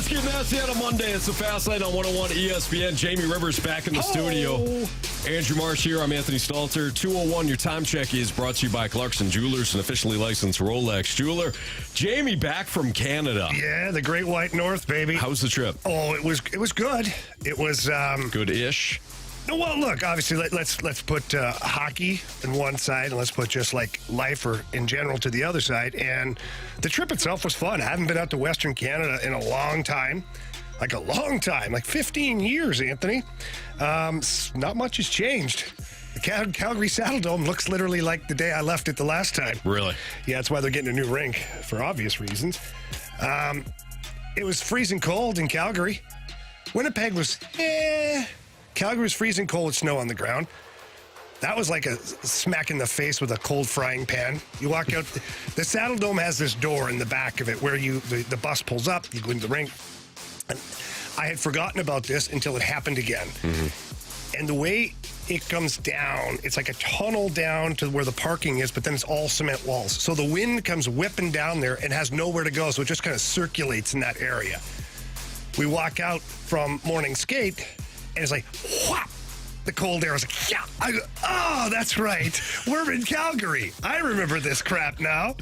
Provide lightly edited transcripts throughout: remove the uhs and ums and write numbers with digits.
Let's get nasty on a Monday. It's the Fast Lane on 101 ESPN. Jamie Rivers back in the studio. Andrew Marsh here. I'm Anthony Stalter. 201, your time check is brought to you by Clarkson Jewelers, an officially licensed Rolex jeweler. Jamie back from Canada. Yeah, the Great White North, baby. How's the trip? Oh, it was good. It was good-ish. Well, look, obviously, let's put hockey on one side, and let's put just like life or in general to the other side. And the trip itself was fun. I haven't been out to Western Canada in a long time, like 15 years, Anthony. Not much has changed. The Calgary Saddledome looks literally like the day I left it the last time. Really? Yeah, that's why they're getting a new rink for obvious reasons. It was freezing cold in Calgary. Winnipeg was, Calgary was freezing cold with snow on the ground. That was like a smack in the face with a cold frying pan. You walk out, the Saddledome has this door in the back of it where the bus pulls up, you go into the rink. And I had forgotten about this until it happened again. Mm-hmm. And the way it comes down, it's like a tunnel down to where the parking is, but then it's all cement walls. So the wind comes whipping down there and has nowhere to go, so it just kind of circulates in that area. We walk out from morning skate, and it's like, whop! The cold air was like, yeah. Oh, that's right. We're in Calgary. I remember this crap now.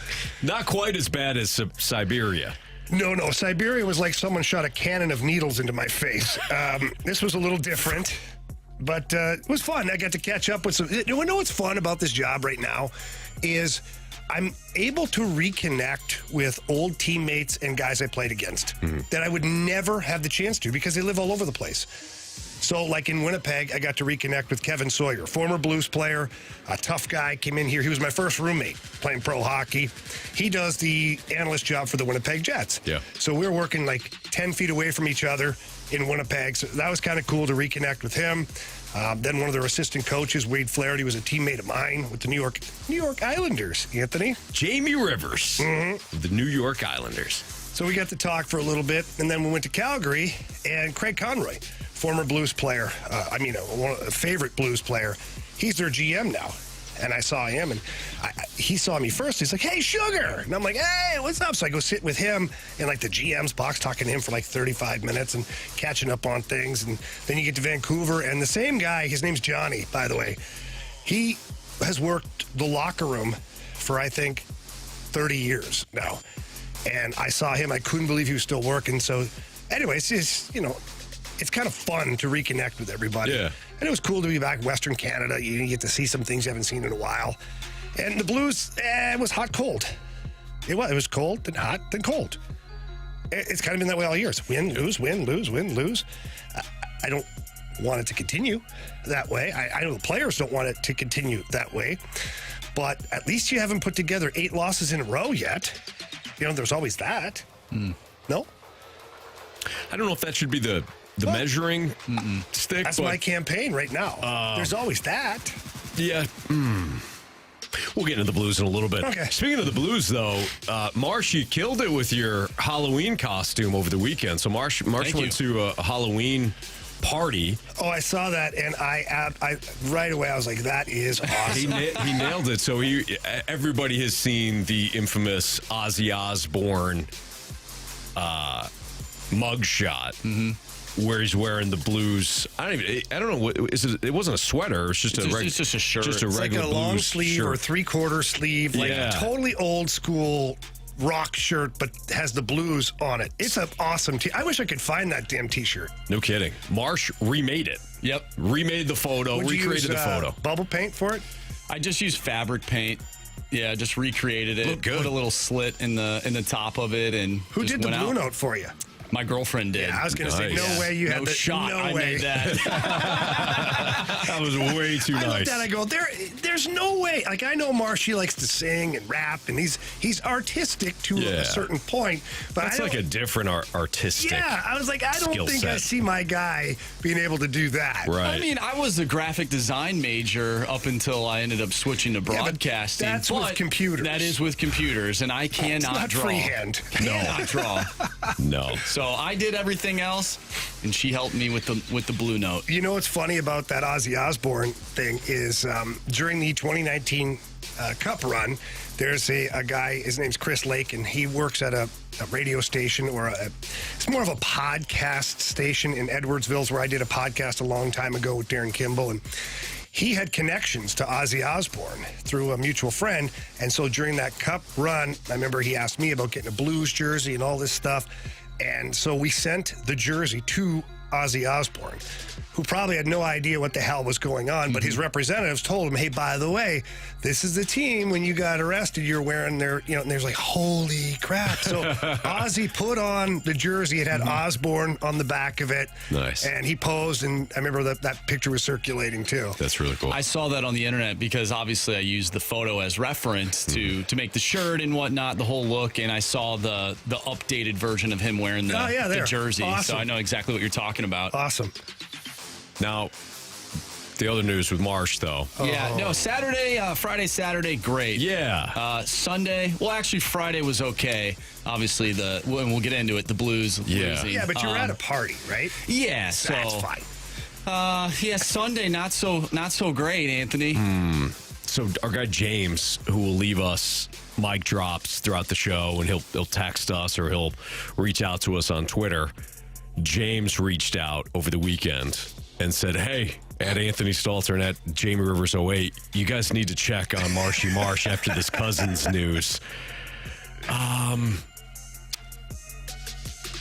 Not quite as bad as Siberia. No. Siberia was like someone shot a cannon of needles into my face. This was a little different, but it was fun. I got to catch up with some. You know what's fun about this job right now is I'm able to reconnect with old teammates and guys I played against that I would never have the chance to because they live all over the place. So, like in Winnipeg, I got to reconnect with Kevin Sawyer, former Blues player, a tough guy, came in here. He was my first roommate playing pro hockey. He does the analyst job for the Winnipeg Jets. Yeah. So we were working like 10 feet away from each other in Winnipeg. So that was kind of cool to reconnect with him. Then one of their assistant coaches, Wade Flaherty, was a teammate of mine with the New York Islanders, Anthony. Jamie Rivers, the New York Islanders. So we got to talk for a little bit, and then we went to Calgary, and Craig Conroy, former Blues player, a favorite Blues player, he's their GM now. And I saw him, and he saw me first. He's like, hey, Sugar. And I'm like, hey, what's up? So I go sit with him in like the GM's box, talking to him for like 35 minutes and catching up on things. And then you get to Vancouver, and the same guy, his name's Johnny, by the way, he has worked the locker room for, I think, 30 years now. And I saw him. I couldn't believe he was still working. So anyways, it's kind of fun to reconnect with everybody. Yeah. And it was cool to be back in Western Canada. You get to see some things you haven't seen in a while. And the Blues, it was hot, cold. It was cold, then hot, then cold. It's kind of been that way all year. It's win, lose, win, lose, win, lose. I don't want it to continue that way. I know the players don't want it to continue that way. But at least you haven't put together 8 losses in a row yet. There's always that. No? I don't know if that should be the measuring stick. That's my campaign right now. There's always that. Yeah. We'll get into the Blues in a little bit. Okay. Speaking of the Blues, though, Marsh, you killed it with your Halloween costume over the weekend. So Marsh went to a Halloween party. Oh, I saw that, and I right away I was like, that is awesome. He nailed it. So everybody has seen the infamous Ozzy Osbourne mugshot. Where he's wearing the Blues. I don't know what is it. It wasn't a sweater. It's just it's just a shirt. Just a regular like a long Blues sleeve shirt. or 3/4 sleeve, like a totally old school rock shirt, but has the Blues on it. It's an awesome I wish I could find that damn T-shirt. No kidding. Marsh remade it. Yep. Remade the photo. Recreated the photo. Bubble paint for it. I just used fabric paint. Yeah, just recreated it. Looked good. Put a little slit in the top of it, and who did the Blue Note for you? My girlfriend did. Yeah, I was going to say, no way you had the shot. No I way. made that. That was way too nice. I looked at it, I go, there's no way. Like, I know Marshy likes to sing and rap, and he's artistic to a certain point. But that's like a different artistic. Yeah, I was like, I don't think I see my guy being able to do that. Right. I mean, I was a graphic design major up until I ended up switching to broadcasting. That's with computers. That is with computers, and I cannot not draw. Freehand. Cannot draw. No. So I did everything else, and she helped me with the Blue Note. You know what's funny about that Ozzy Osbourne thing is during the 2019 Cup run, there's a guy, his name's Chris Lake, and he works at a radio station it's more of a podcast station in Edwardsville, where I did a podcast a long time ago with Darren Kimball, and he had connections to Ozzy Osbourne through a mutual friend. And so during that Cup run, I remember he asked me about getting a Blues jersey and all this stuff. And so we sent the jersey to Ozzy Osbourne, who probably had no idea what the hell was going on, but his representatives told him, hey, by the way, this is the team when you got arrested, you're wearing their, and there's like, holy crap. So Ozzy put on the jersey. It had Osbourne on the back of it. Nice. And he posed, and I remember that picture was circulating too. That's really cool. I saw that on the internet because obviously I used the photo as reference to make the shirt and whatnot, the whole look, and I saw the updated version of him wearing the jersey. Awesome. So I know exactly what you're talking about. Awesome. Now, the other news with Marsh, though. Yeah, no, Friday, Saturday, great. Yeah. Sunday, well, actually, Friday was okay. Obviously, and we'll get into it, the Blues losing. Yeah, but you're at a party, right? Yeah, so. That's fine. Sunday, not so great, Anthony. So our guy James, who will leave us mic drops throughout the show, and he'll text us or he'll reach out to us on Twitter. James reached out over the weekend and said, hey, at Anthony Stalter and at Jamie Rivers 08, you guys need to check on Marshy Marsh after this Cousins news.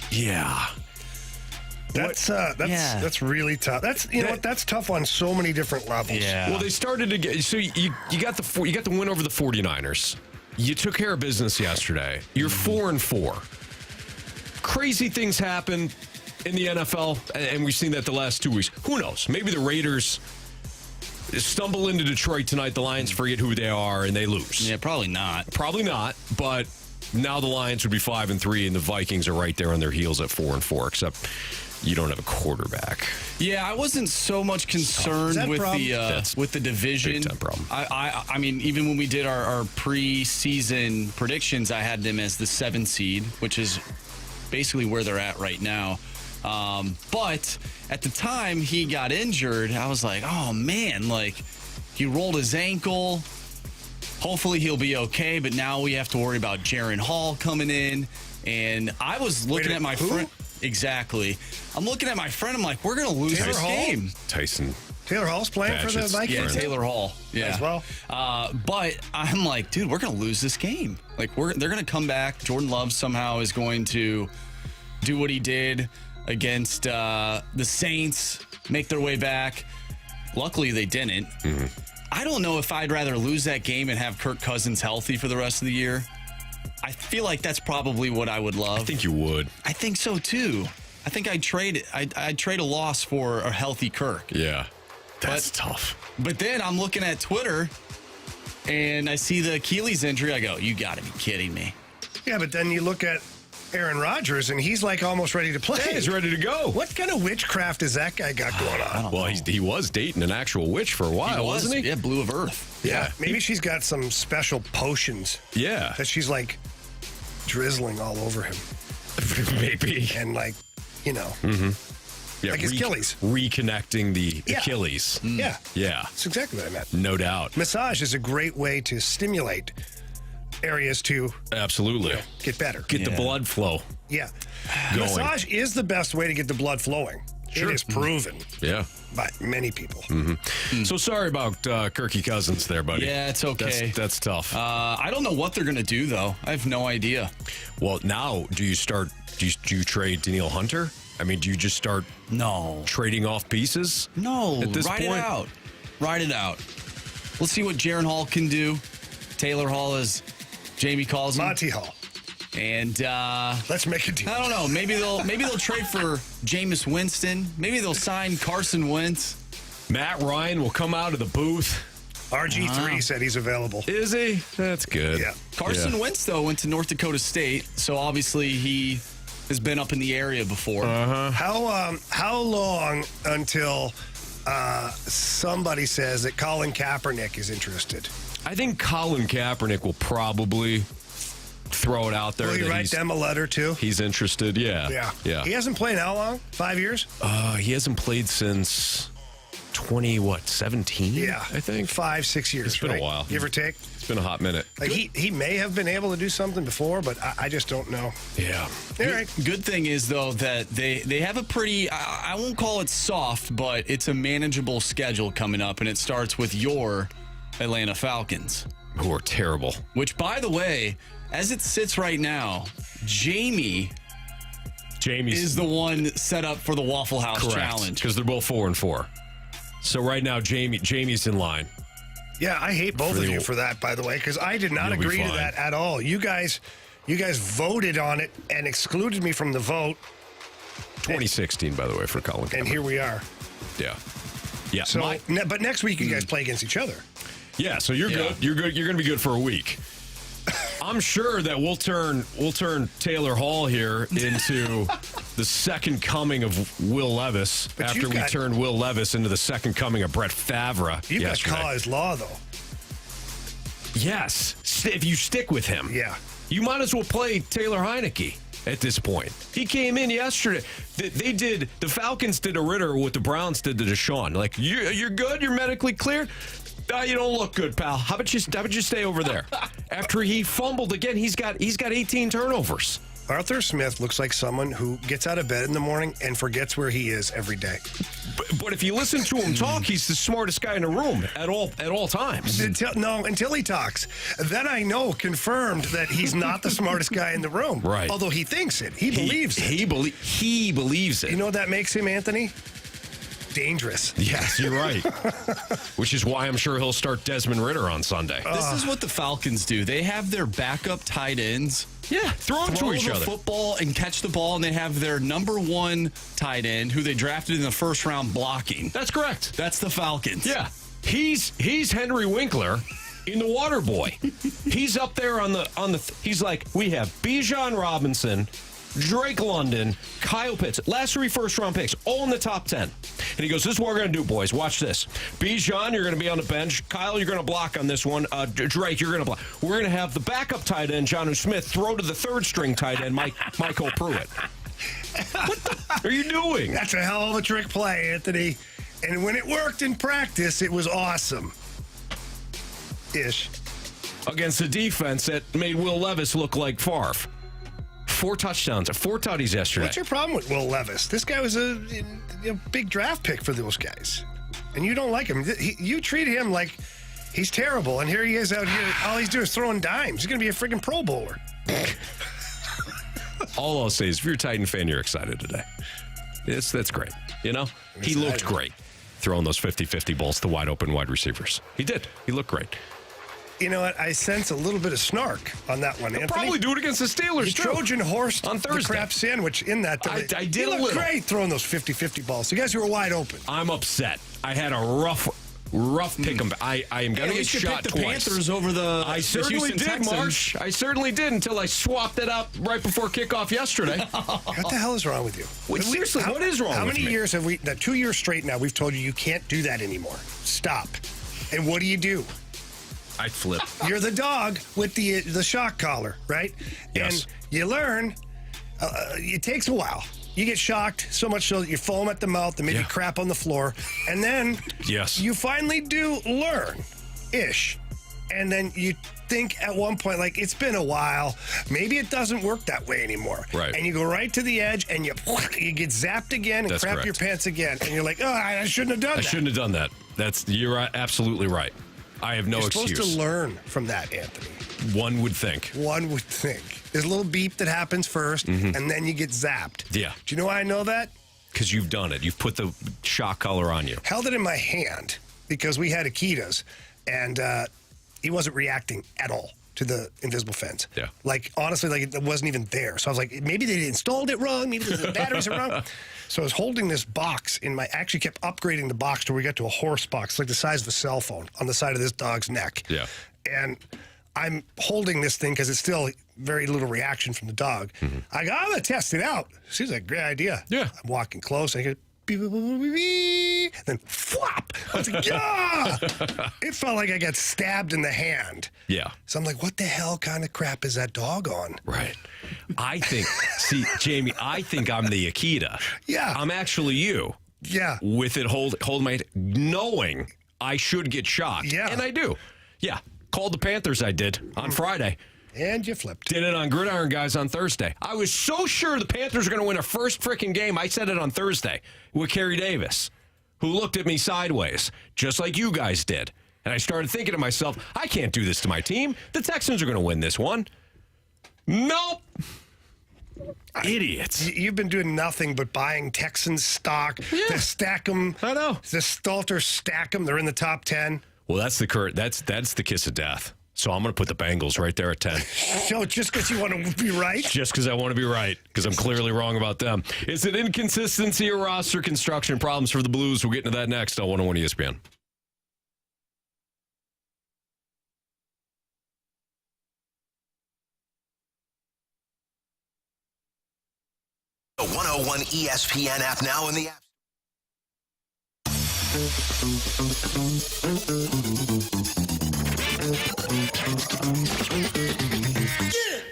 Yeah. That's really tough. That's tough on so many different levels. Yeah. Well, they started to get, so you got the win over the 49ers. You took care of business yesterday. You're 4-4. Crazy things happen in the NFL, and we've seen that the last 2 weeks. Who knows? Maybe the Raiders stumble into Detroit tonight. The Lions forget who they are, and they lose. Yeah, probably not. Probably not, but now the Lions would be 5-3, and the Vikings are right there on their heels at 4-4, except you don't have a quarterback. Yeah, I wasn't so much concerned with the division. Big time problem. I mean, even when we did our preseason predictions, I had them as the 7 seed, which is basically where they're at right now. But at the time he got injured, I was like, oh man, like he rolled his ankle. Hopefully he'll be okay. But now we have to worry about Jaren Hall coming in. And I was looking at my friend. Exactly. I'm looking at my friend. I'm like, we're going to lose this game. Taylor Hall's playing for the Vikings? Yeah, Taylor Hall. Yeah. As well. But I'm like, dude, we're going to lose this game. Like, they're going to come back. Jordan Love somehow is going to do what he did against the Saints, make their way back. Luckily, they didn't. Mm-hmm. I don't know if I'd rather lose that game and have Kirk Cousins healthy for the rest of the year. I feel like that's probably what I would love. I think you would. I think so, too. I think I'd trade a loss for a healthy Kirk. Yeah. That's tough. But then I'm looking at Twitter, and I see the Achilles injury. I go, you got to be kidding me. Yeah, but then you look at Aaron Rodgers, and he's like almost ready to play. Yeah, he's ready to go. What kind of witchcraft has that guy got going on? Well, he was dating an actual witch for a while, wasn't he? Yeah, Blue of Earth. Yeah, maybe she's got some special potions. Yeah. That she's like drizzling all over him. Maybe. And like, Yeah, like his Achilles. Reconnecting the Achilles. Yeah. Yeah. That's exactly what I meant. No doubt. Massage is a great way to stimulate areas to absolutely get better. Get the blood flow. Yeah. Going. Massage is the best way to get the blood flowing. Sure. It is proven. Yeah. By many people. Mm-hmm. So sorry about Kirky Cousins there, buddy. Yeah, it's okay. That's tough. I don't know what they're going to do, though. I have no idea. Well, now, do you trade Danielle Hunter? I mean, do you just start trading off pieces? No. At this point? Ride it out. Let's see what Jaren Hall can do. Taylor Hall, as Jamie calls him. Monty Hall. And let's make a deal. I don't know. Maybe they'll trade for Jameis Winston. Maybe they'll sign Carson Wentz. Matt Ryan will come out of the booth. RG3 said he's available. Is he? That's good. Yeah. Carson Wentz, though, went to North Dakota State, so obviously he has been up in the area before. How long until somebody says that Colin Kaepernick is interested? I think Colin Kaepernick will probably throw it out there. Will he write them a letter, too? He's interested, yeah. He hasn't played how long? 5 years? He hasn't played since 17? Yeah. I think. 5-6 years. It's been a while. Give or take. It's been a hot minute. Like he may have been able to do something before, but I just don't know. Yeah. All right. Good thing is, though, that they have a pretty, I won't call it soft, but it's a manageable schedule coming up, and it starts with your Atlanta Falcons. Who are terrible. Which, by the way, as it sits right now, Jamie's is the one set up for the Waffle House Challenge. Because they're both 4-4. So right now, Jamie's in line. Yeah, I hate both of you for that, by the way, because I did not agree to that at all. You guys voted on it and excluded me from the vote. 2016, by the way, for Colin. And here we are. Yeah. Yeah. So, but next week you guys play against each other. Yeah, so you're good. You're good. You're going to be good for a week. I'm sure that we'll turn Taylor Hall here into the second coming of Will Levis after we turned Will Levis into the second coming of Brett Favre. You've got Kawhi's Law, though. Yes, if you stick with him. Yeah. You might as well play Taylor Heineke at this point. He came in yesterday. The Falcons did a Ritter what the Browns did to Deshaun. Like, you're good? You're medically cleared? You don't look good, pal. How about you stay over there? After he fumbled again, he's got 18 turnovers. Arthur Smith looks like someone who gets out of bed in the morning and forgets where he is every day. But if you listen to him talk, he's the smartest guy in the room at all times. Until he talks. Then I know, confirmed, that he's not the smartest guy in the room. Right. Although he thinks it. He believes it. He believes it. You know what that makes him, Anthony? Dangerous. Yes, you're right. Which is why I'm sure he'll start Desmond Ritter on Sunday. This is what the Falcons do. They have their backup tight ends. Yeah, throw to each the other. Football and catch the ball, and they have their number one tight end who they drafted in the first round blocking. That's correct. That's the Falcons. Yeah. He's Henry Winkler in the Water Boy. He's up there on the he's like, we have Bijan Robinson, Drake London, Kyle Pitts, last 3 first-round picks, all in the top 10. And he goes, this is what we're going to do, boys. Watch this. Bijan, you're going to be on the bench. Kyle, you're going to block on this one. Drake, you're going to block. We're going to have the backup tight end, Jonnu Smith, throw to the third-string tight end, Michael Pruitt. What the are you doing? That's a hell of a trick play, Anthony. And when it worked in practice, it was awesome. Ish. Against a defense that made Will Levis look like Favre. 4 touchdowns, 4 tutties yesterday. What's your problem with Will Levis? This guy was a big draft pick for those guys. And you don't like him. You treat him like he's terrible. And here he is out here. All he's doing is throwing dimes. He's going to be a friggin' Pro Bowler. All I'll say is if you're a Titan fan, you're excited today. That's great. You know? He looked great throwing those 50-50 balls to wide open wide receivers. He did. He looked great. You know what? I sense a little bit of snark on that one, He'll Anthony. probably do it against the Steelers, You too. Trojan horsed on Thursday. the crap sandwich in that. I did you a looked little. great throwing those 50-50 balls. You guys were wide open. I'm upset. I had a rough pick 'em. I am going to get shot pick the twice. Panthers over the I certainly Houston did, Texans. Marsh. I certainly did until I swapped it up right before kickoff yesterday. What the hell is wrong with you? Wait, seriously, what is wrong with me? How many years have we, 2 years straight now, we've told you can't do that anymore. Stop. And what do? I'd flip. You're the dog with the shock collar, right? Yes. And you learn, it takes a while. You get shocked so much so that you foam at the mouth and maybe crap on the floor. And then you finally do learn-ish. And then you think at one point, like, it's been a while. Maybe it doesn't work that way anymore. Right. And you go right to the edge and you get zapped again and That's crap correct. your pants again. And you're like, oh, I shouldn't have done that. I shouldn't have done that. You're absolutely right. I have no excuse. You're supposed to learn from that, Anthony. One would think. There's a little beep that happens first, and then you get zapped. Yeah. Do you know why I know that? Because you've done it. You've put the shock collar on you. Held it in my hand because we had Akitas, and he wasn't reacting at all to the invisible fence. Yeah. Like, honestly, like it wasn't even there. So I was like, maybe they installed it wrong. Maybe the batteries are wrong. So I was holding this box actually kept upgrading the box till we got to a horse box, like the size of a cell phone on the side of this dog's neck. Yeah. And I'm holding this thing because it's still very little reaction from the dog. I go, I'm going to test it out. Seems like a great idea. Yeah. I'm walking close. I go, beep, beep, beep, beep, beep, then flop. I was like, yeah. It felt like I got stabbed in the hand. Yeah. So I'm like, what the hell kind of crap is that dog on? Right. I think, see, Jamie, I think I'm the Akita. Yeah. I'm actually you. Yeah. with it hold my knowing I should get shocked. Yeah. And I do. Yeah. Called the Panthers, I did, on Friday. And you flipped. Did it on Gridiron Guys on Thursday. I was so sure the Panthers were going to win a first freaking game. I said it on Thursday with Kerry Davis, who looked at me sideways, just like you guys did. And I started thinking to myself, I can't do this to my team. The Texans are going to win this one. Nope. Idiots. You've been doing nothing but buying Texans stock. Yeah. To stack them. I know. The Stalter stack them. They're in the top 10. Well, that's the kiss of death. So I'm going to put the Bengals right there at 10. So just because you want to be right? Just because I want to be right, because I'm clearly wrong about them. Is it inconsistency or roster construction problems for the Blues? We'll get into that next on 101 ESPN. The 101 ESPN app now in the app.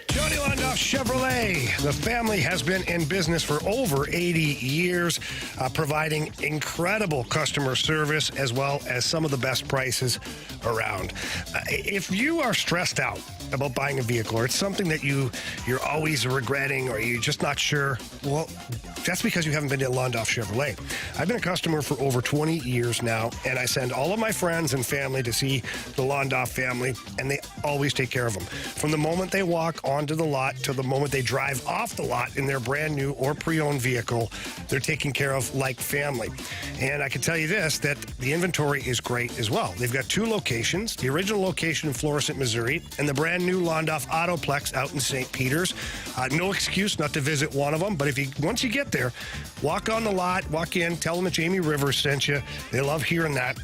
Johnny Londoff Chevrolet. The family has been in business for over 80 years, providing incredible customer service as well as some of the best prices around. If you are stressed out about buying a vehicle, or it's something that you're always regretting, or you're just not sure, well, that's because you haven't been to Londoff Chevrolet. I've been a customer for over 20 years now, and I send all of my friends and family to see the Londoff family, and they always take care of them. From the moment they walk onto the lot to the moment they drive off the lot in their brand new or pre-owned vehicle, they're taken care of like family. And I can tell you this, that the inventory is great as well. They've got two locations, the original location in Florissant, Missouri, and the brand new Londoff Autoplex out in St. Peters. No excuse not to visit one of them, but once you get there, walk on the lot, walk in, tell them that Jamie Rivers sent you. They love hearing that.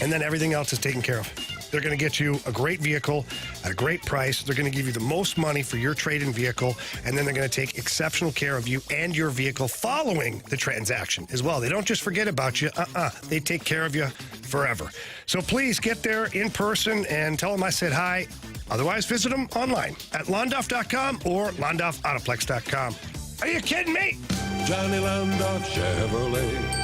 And then everything else is taken care of. They're going to get you a great vehicle at a great price. They're going to give you the most money for your trade-in vehicle, and then they're going to take exceptional care of you and your vehicle following the transaction as well. They don't just forget about you. They take care of you forever. So please get there in person and tell them I said hi. Otherwise, visit them online at londoff.com or londoffautoplex.com. Are you kidding me? Johnny Londoff Chevrolet.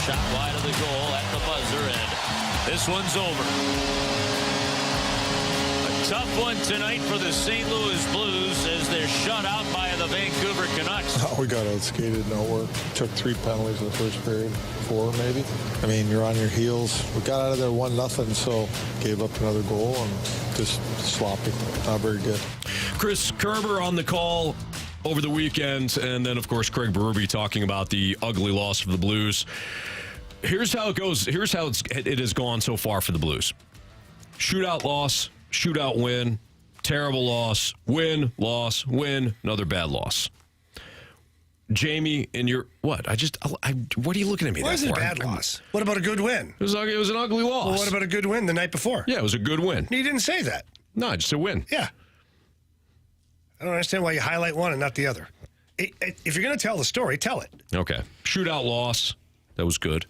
Shot wide of the goal at the buzzer, and this one's over. A tough one tonight for the St. Louis Blues as they're shut out by the Vancouver Canucks. Oh, we got outskated, no work. Took 3 penalties in the first period, 4 maybe. I mean, you're on your heels. We got out of there 1-0, so gave up another goal and just sloppy. Not very good. Chris Kerber on the call over the weekend, and then, of course, Craig Berube talking about the ugly loss for the Blues. Here's how it goes. Here's how it has gone so far for the Blues. Shootout loss, shootout win, terrible loss, win, another bad loss. Jamie, in your what? What are you looking at me? Why is it a for? bad loss? What about a good win? It was an ugly loss. Well, what about a good win the night before? Yeah, it was a good win. You didn't say that. No, just a win. Yeah. I don't understand why you highlight one and not the other. If you're going to tell the story, tell it. Okay. Shootout loss, that was good.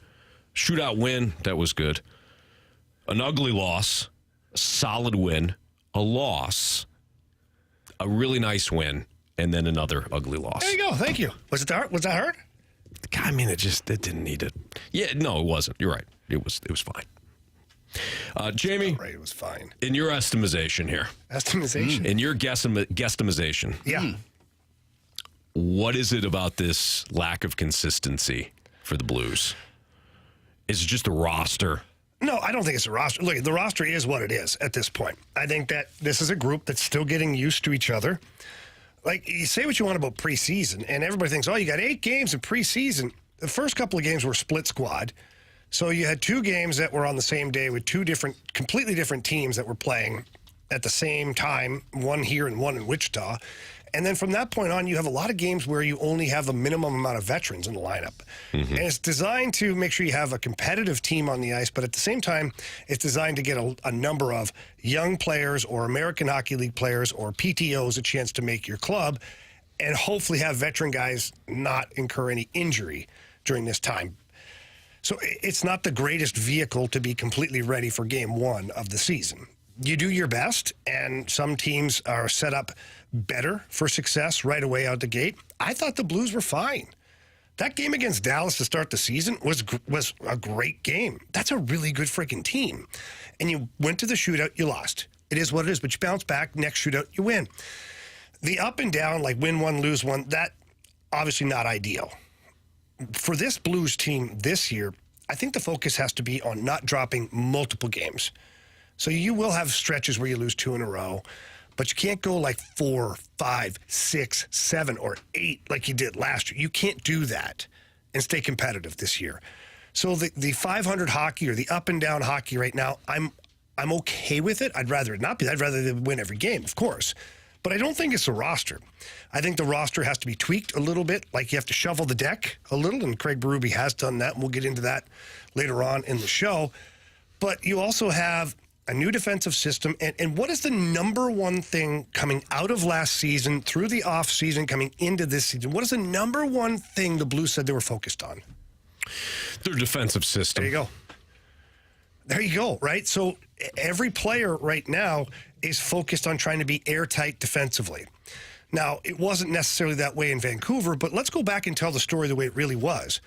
Shootout win, that was good. An ugly loss, a solid win, a loss, a really nice win, and then another ugly loss. There you go. Thank you. Was that hard? I mean, it didn't need it. Yeah, no, it wasn't. You're right. It was fine. Jamie, Right, it was fine. in your estimation here, Estimation. in your guesstimation, Yeah. what is it about this lack of consistency for the Blues? Is it just the roster? No, I don't think it's a roster. Look, the roster is what it is at this point. I think that this is a group that's still getting used to each other. Like, you say what you want about preseason, and everybody thinks, oh, you got 8 games in preseason. The first couple of games were split squad. So you had 2 games that were on the same day with 2 completely different teams that were playing at the same time, one here and one in Wichita. And then from that point on, you have a lot of games where you only have a minimum amount of veterans in the lineup. And it's designed to make sure you have a competitive team on the ice, but at the same time, it's designed to get a number of young players or American Hockey League players or PTOs a chance to make your club and hopefully have veteran guys not incur any injury during this time. So it's not the greatest vehicle to be completely ready for game 1 of the season. You do your best, and some teams are set up better for success right away out the gate. I thought the Blues were fine. That game against Dallas to start the season was a great game. That's a really good freaking team. And you went to the shootout, you lost. It is what it is, but you bounce back, next shootout, you win. The up and down, like win one, lose one, that obviously not ideal. For this Blues team this year, I think the focus has to be on not dropping multiple games. So you will have stretches where you lose 2 in a row, but you can't go like 4, 5, 6, 7, or 8 like you did last year. You can't do that and stay competitive this year. So the 500 hockey or the up and down hockey right now, I'm okay with it. I'd rather it not be. I'd rather they win every game, of course. But I don't think it's the roster. I think the roster has to be tweaked a little bit, like you have to shovel the deck a little, and Craig Berube has done that, and we'll get into that later on in the show. But you also have a new defensive system, and what is the number one thing coming out of last season, through the off season, coming into this season? What is the number one thing the Blues said they were focused on? Their defensive system. There you go, right? So every player right now is focused on trying to be airtight defensively. Now, it wasn't necessarily that way in Vancouver, but let's go back and tell the story the way it really was.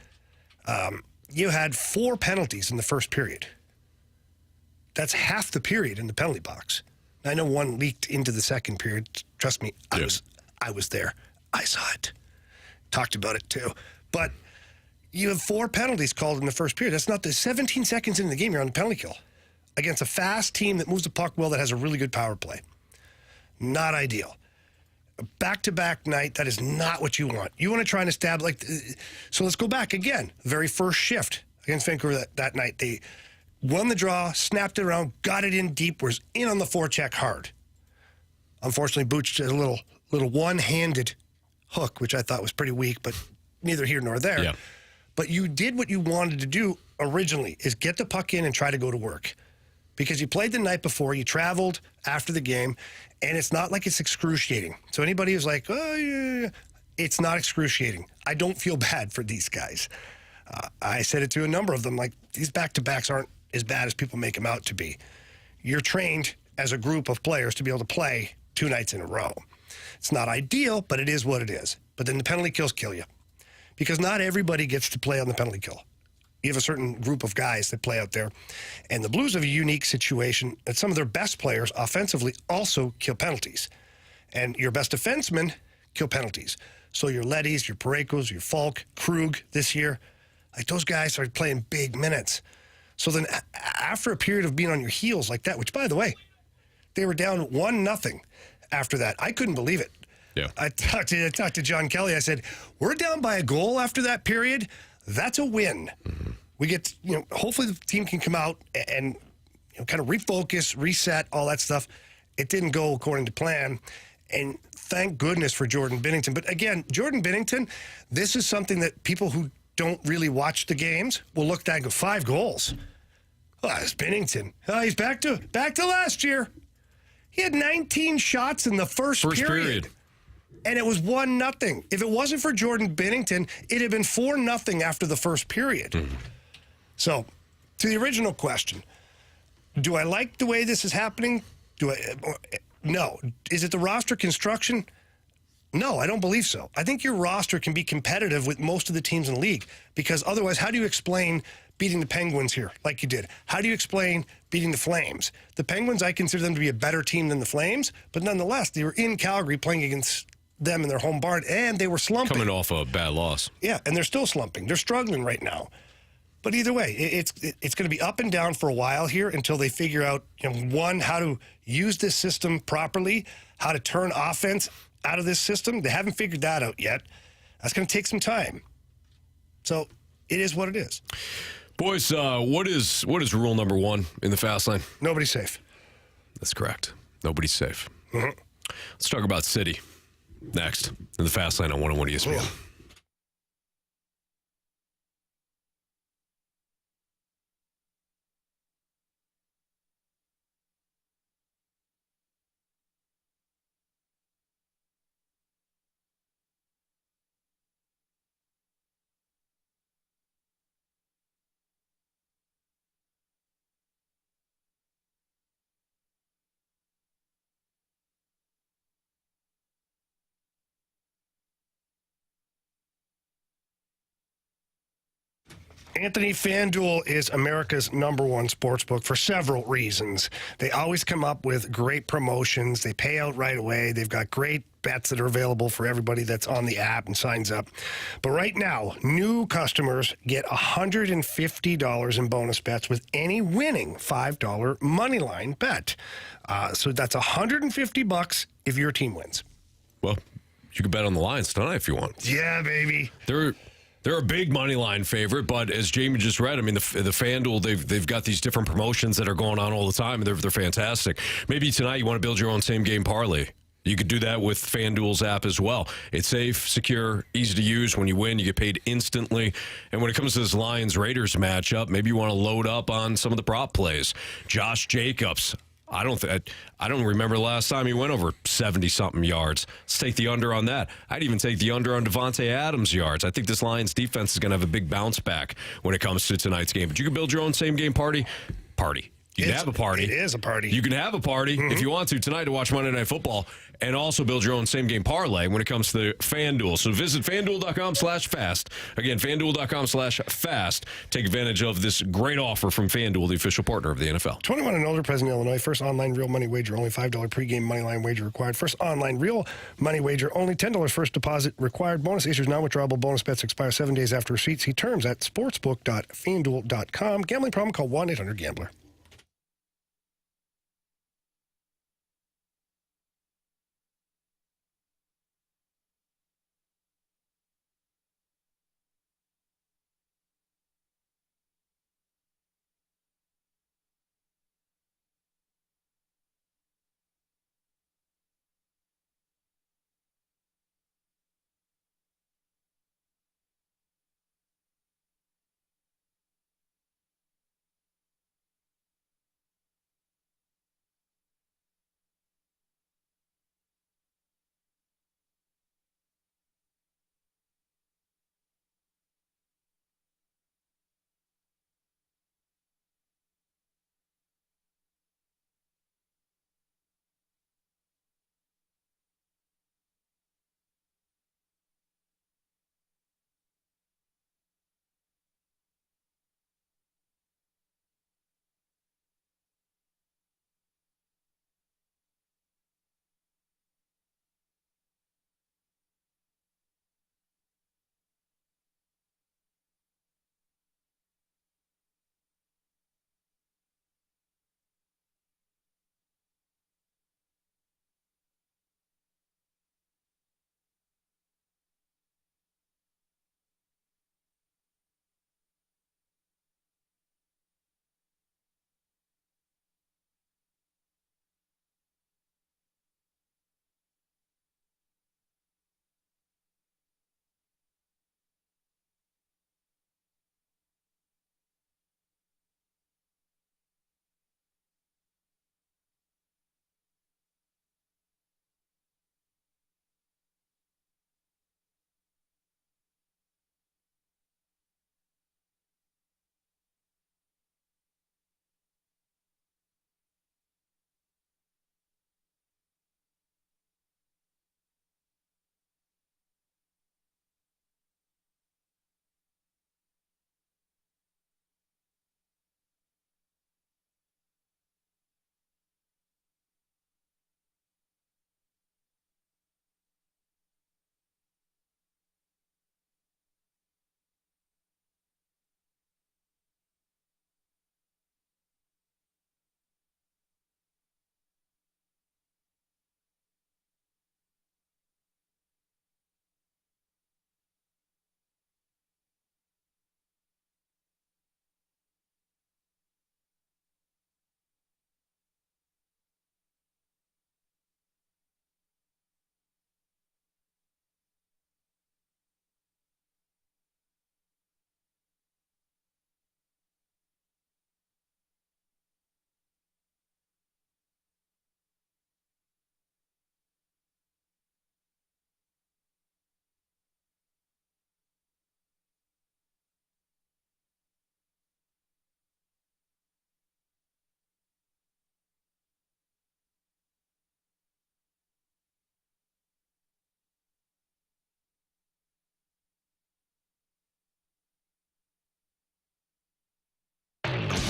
You had 4 penalties in the first period. That's half the period in the penalty box. I know one leaked into the second period. Trust me, I was there. I saw it. Talked about it too. But you have 4 penalties called in the first period. That's not the 17 seconds into the game, you're on the penalty kill against a fast team that moves the puck well, that has a really good power play. Not ideal. A back-to-back night, that is not what you want. You want to try and establish, so let's go back again. Very first shift against Vancouver that night. They won the draw, snapped it around, got it in deep, was in on the forecheck hard. Unfortunately, Booch did a little one-handed hook, which I thought was pretty weak, but neither here nor there. Yeah. But you did what you wanted to do originally, is get the puck in and try to go to work. Because you played the night before, you traveled after the game, and it's not like it's excruciating. So anybody who's like, oh, yeah, it's not excruciating. I don't feel bad for these guys. I said it to a number of them, like, these back-to-backs aren't as bad as people make them out to be. You're trained as a group of players to be able to play 2 nights in a row. It's not ideal, but it is what it is. But then the penalty kills kill you. Because not everybody gets to play on the penalty kill. You have a certain group of guys that play out there. And the Blues have a unique situation that some of their best players offensively also kill penalties. And your best defensemen kill penalties. So your Lettys, your Parekos, your Falk, Krug this year, like those guys started playing big minutes. So then after a period of being on your heels like that, which, by the way, they were down 1-0 after that. I couldn't believe it. Yeah. I talked to John Kelly. I said, we're down by a goal after that period. That's a win. Mm-hmm. We get, hopefully the team can come out and kind of refocus, reset, all that stuff. It didn't go according to plan. And thank goodness for Jordan Binnington. But again, Jordan Binnington, this is something that people who don't really watch the games will look at and go, 5 goals. Oh, it's Binnington. Oh, he's back to last year. He had 19 shots in the first period. And it was 1-0. If it wasn't for Jordan Binnington, it'd have been 4-0 after the first period. Mm-hmm. So, to the original question, do I like the way this is happening? No. Is it the roster construction? No, I don't believe so. I think your roster can be competitive with most of the teams in the league, because otherwise, how do you explain beating the Penguins here like you did? How do you explain beating the Flames? The Penguins, I consider them to be a better team than the Flames, but nonetheless, they were in Calgary playing against them in their home barn, and they were slumping. Coming off a bad loss. Yeah, and they're still slumping. They're struggling right now. But either way, it's going to be up and down for a while here until they figure out, one, how to use this system properly, how to turn offense out of this system. They haven't figured that out yet. That's going to take some time. So it is what it is. Boys, what is rule number 1 in the fast lane? Nobody's safe. That's correct. Nobody's safe. Mm-hmm. Let's talk about City next in the fast lane on 101 ESPN. Yeah. Anthony, FanDuel is America's #1 sportsbook for several reasons. They always come up with great promotions. They pay out right away. They've got great bets that are available for everybody that's on the app and signs up. But right now, new customers get $150 in bonus bets with any winning $5 moneyline bet. So that's $150 if your team wins. Well, you can bet on the Lions tonight if you want. Yeah, baby. They're a big money line favorite, but as Jamie just read, I mean, the FanDuel, they've got these different promotions that are going on all the time, and they're fantastic. Maybe tonight you want to build your own same-game parlay. You could do that with FanDuel's app as well. It's safe, secure, easy to use. When you win, you get paid instantly. And when it comes to this Lions-Raiders matchup, maybe you want to load up on some of the prop plays. Josh Jacobs, I don't remember the last time he went over 70-something yards. Let's take the under on that. I'd even take the under on Devontae Adams' yards. I think this Lions defense is going to have a big bounce back when it comes to tonight's game. But you can build your own same-game party. You can have a party. It is a party. You can have a party if you want to tonight to watch Monday Night Football, and also build your own same-game parlay when it comes to FanDuel. So visit FanDuel.com/fast. Again, FanDuel.com/fast. Take advantage of this great offer from FanDuel, the official partner of the NFL. 21 and older, present in Illinois. First online real money wager, only $5 pregame moneyline wager required. First online real money wager, only $10 first deposit required. Bonus issues non-withdrawable. Bonus bets expire 7 days after receipt. See terms at sportsbook.fanduel.com. Gambling problem? Call 1-800-GAMBLER.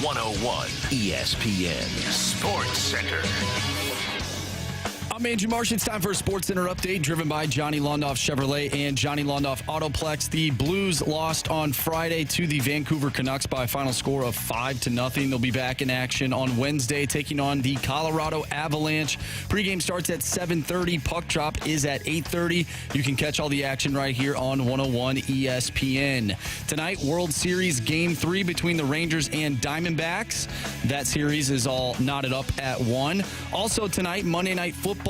101 ESPN Sports Center. I'm Andrew Marsh. It's time for a Sports Center update driven by Johnny Londoff Chevrolet and Johnny Londoff Autoplex. The Blues lost on Friday to the Vancouver Canucks by a final score of 5-0. They'll be back in action on Wednesday, taking on the Colorado Avalanche. Pregame starts at 7:30. Puck drop is at 8:30. You can catch all the action right here on 101 ESPN. Tonight, World Series Game 3 between the Rangers and Diamondbacks. That series is all knotted up at 1. Also tonight, Monday Night Football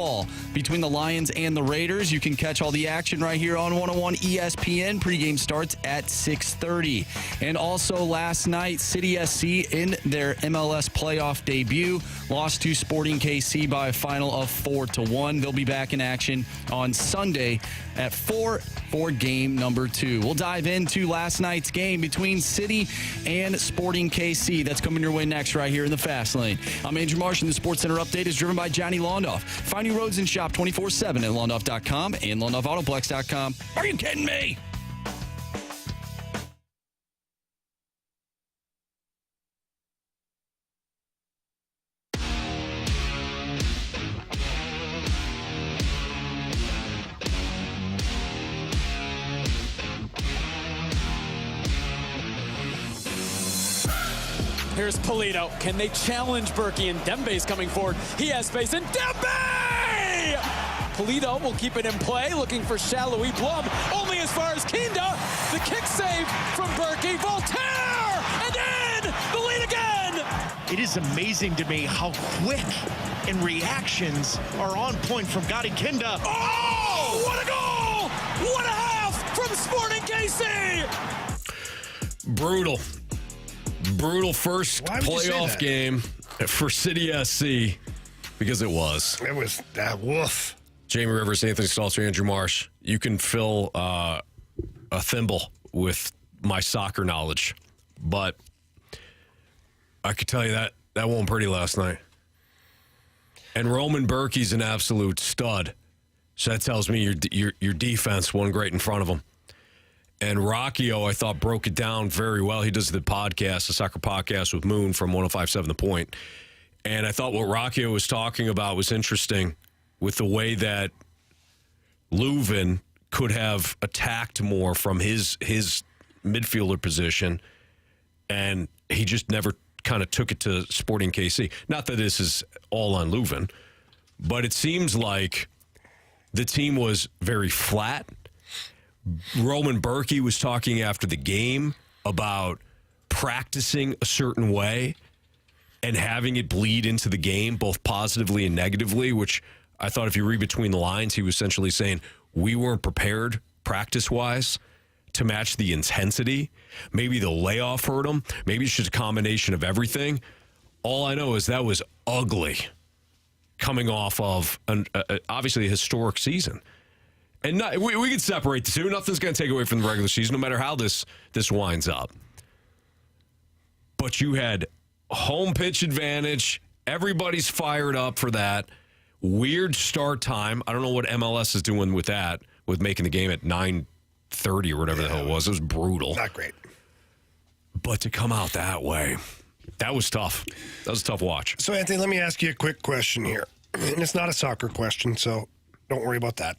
between the Lions and the Raiders. You can catch all the action right here on 101 ESPN. Pregame starts at 6:30. And also last night, City SC in their MLS playoff debut lost to Sporting KC by a final of 4-1. They'll be back in action on Sunday at 4 for game number 2. We'll dive into last night's game between City and Sporting KC. That's coming your way next right here in the Fast Lane. I'm Andrew Marsh, and the Sports Center update is driven by Johnny Londoff. Find new roads and shop 24/7 at Londoff.com and LondoffAutoplex.com. Are you kidding me? Here's Polito. Can they challenge Berkey? And Dembe's coming forward. He has space, and Dembe! Polito will keep it in play, looking for Shallowy Blum. Only as far as Kinda. The kick save from Berkey. Voltaire! And in! The lead again! It is amazing to me how quick and reactions are on point from Gotti Kinda. Oh! What a goal! What a half from Sporting KC! Brutal first playoff game for City SC, because it was. It was that woof. Jamie Rivers, Anthony Stalter, Andrew Marsh. You can fill a thimble with my soccer knowledge, but I could tell you that wasn't pretty last night. And Roman Berkey's an absolute stud, so that tells me your defense won great in front of him. And Rocchio, I thought, broke it down very well. He does the soccer podcast with Moon from 105.7 The Point. And I thought what Rocchio was talking about was interesting with the way that Leuven could have attacked more from his midfielder position, and he just never kind of took it to Sporting KC. Not that this is all on Leuven, but it seems like the team was very flat. Roman Berkey was talking after the game about practicing a certain way and having it bleed into the game, both positively and negatively, which I thought if you read between the lines, he was essentially saying we weren't prepared practice-wise to match the intensity. Maybe the layoff hurt him. Maybe it's just a combination of everything. All I know is that was ugly coming off of obviously a historic season. And we can separate the two. Nothing's going to take away from the regular season, no matter how this winds up. But you had home pitch advantage. Everybody's fired up for that. Weird start time. I don't know what MLS is doing with that, with making the game at 9:30 or whatever the hell it was. It was brutal. Not great. But to come out that way, that was tough. That was a tough watch. So, Anthony, let me ask you a quick question here. And it's not a soccer question, so don't worry about that.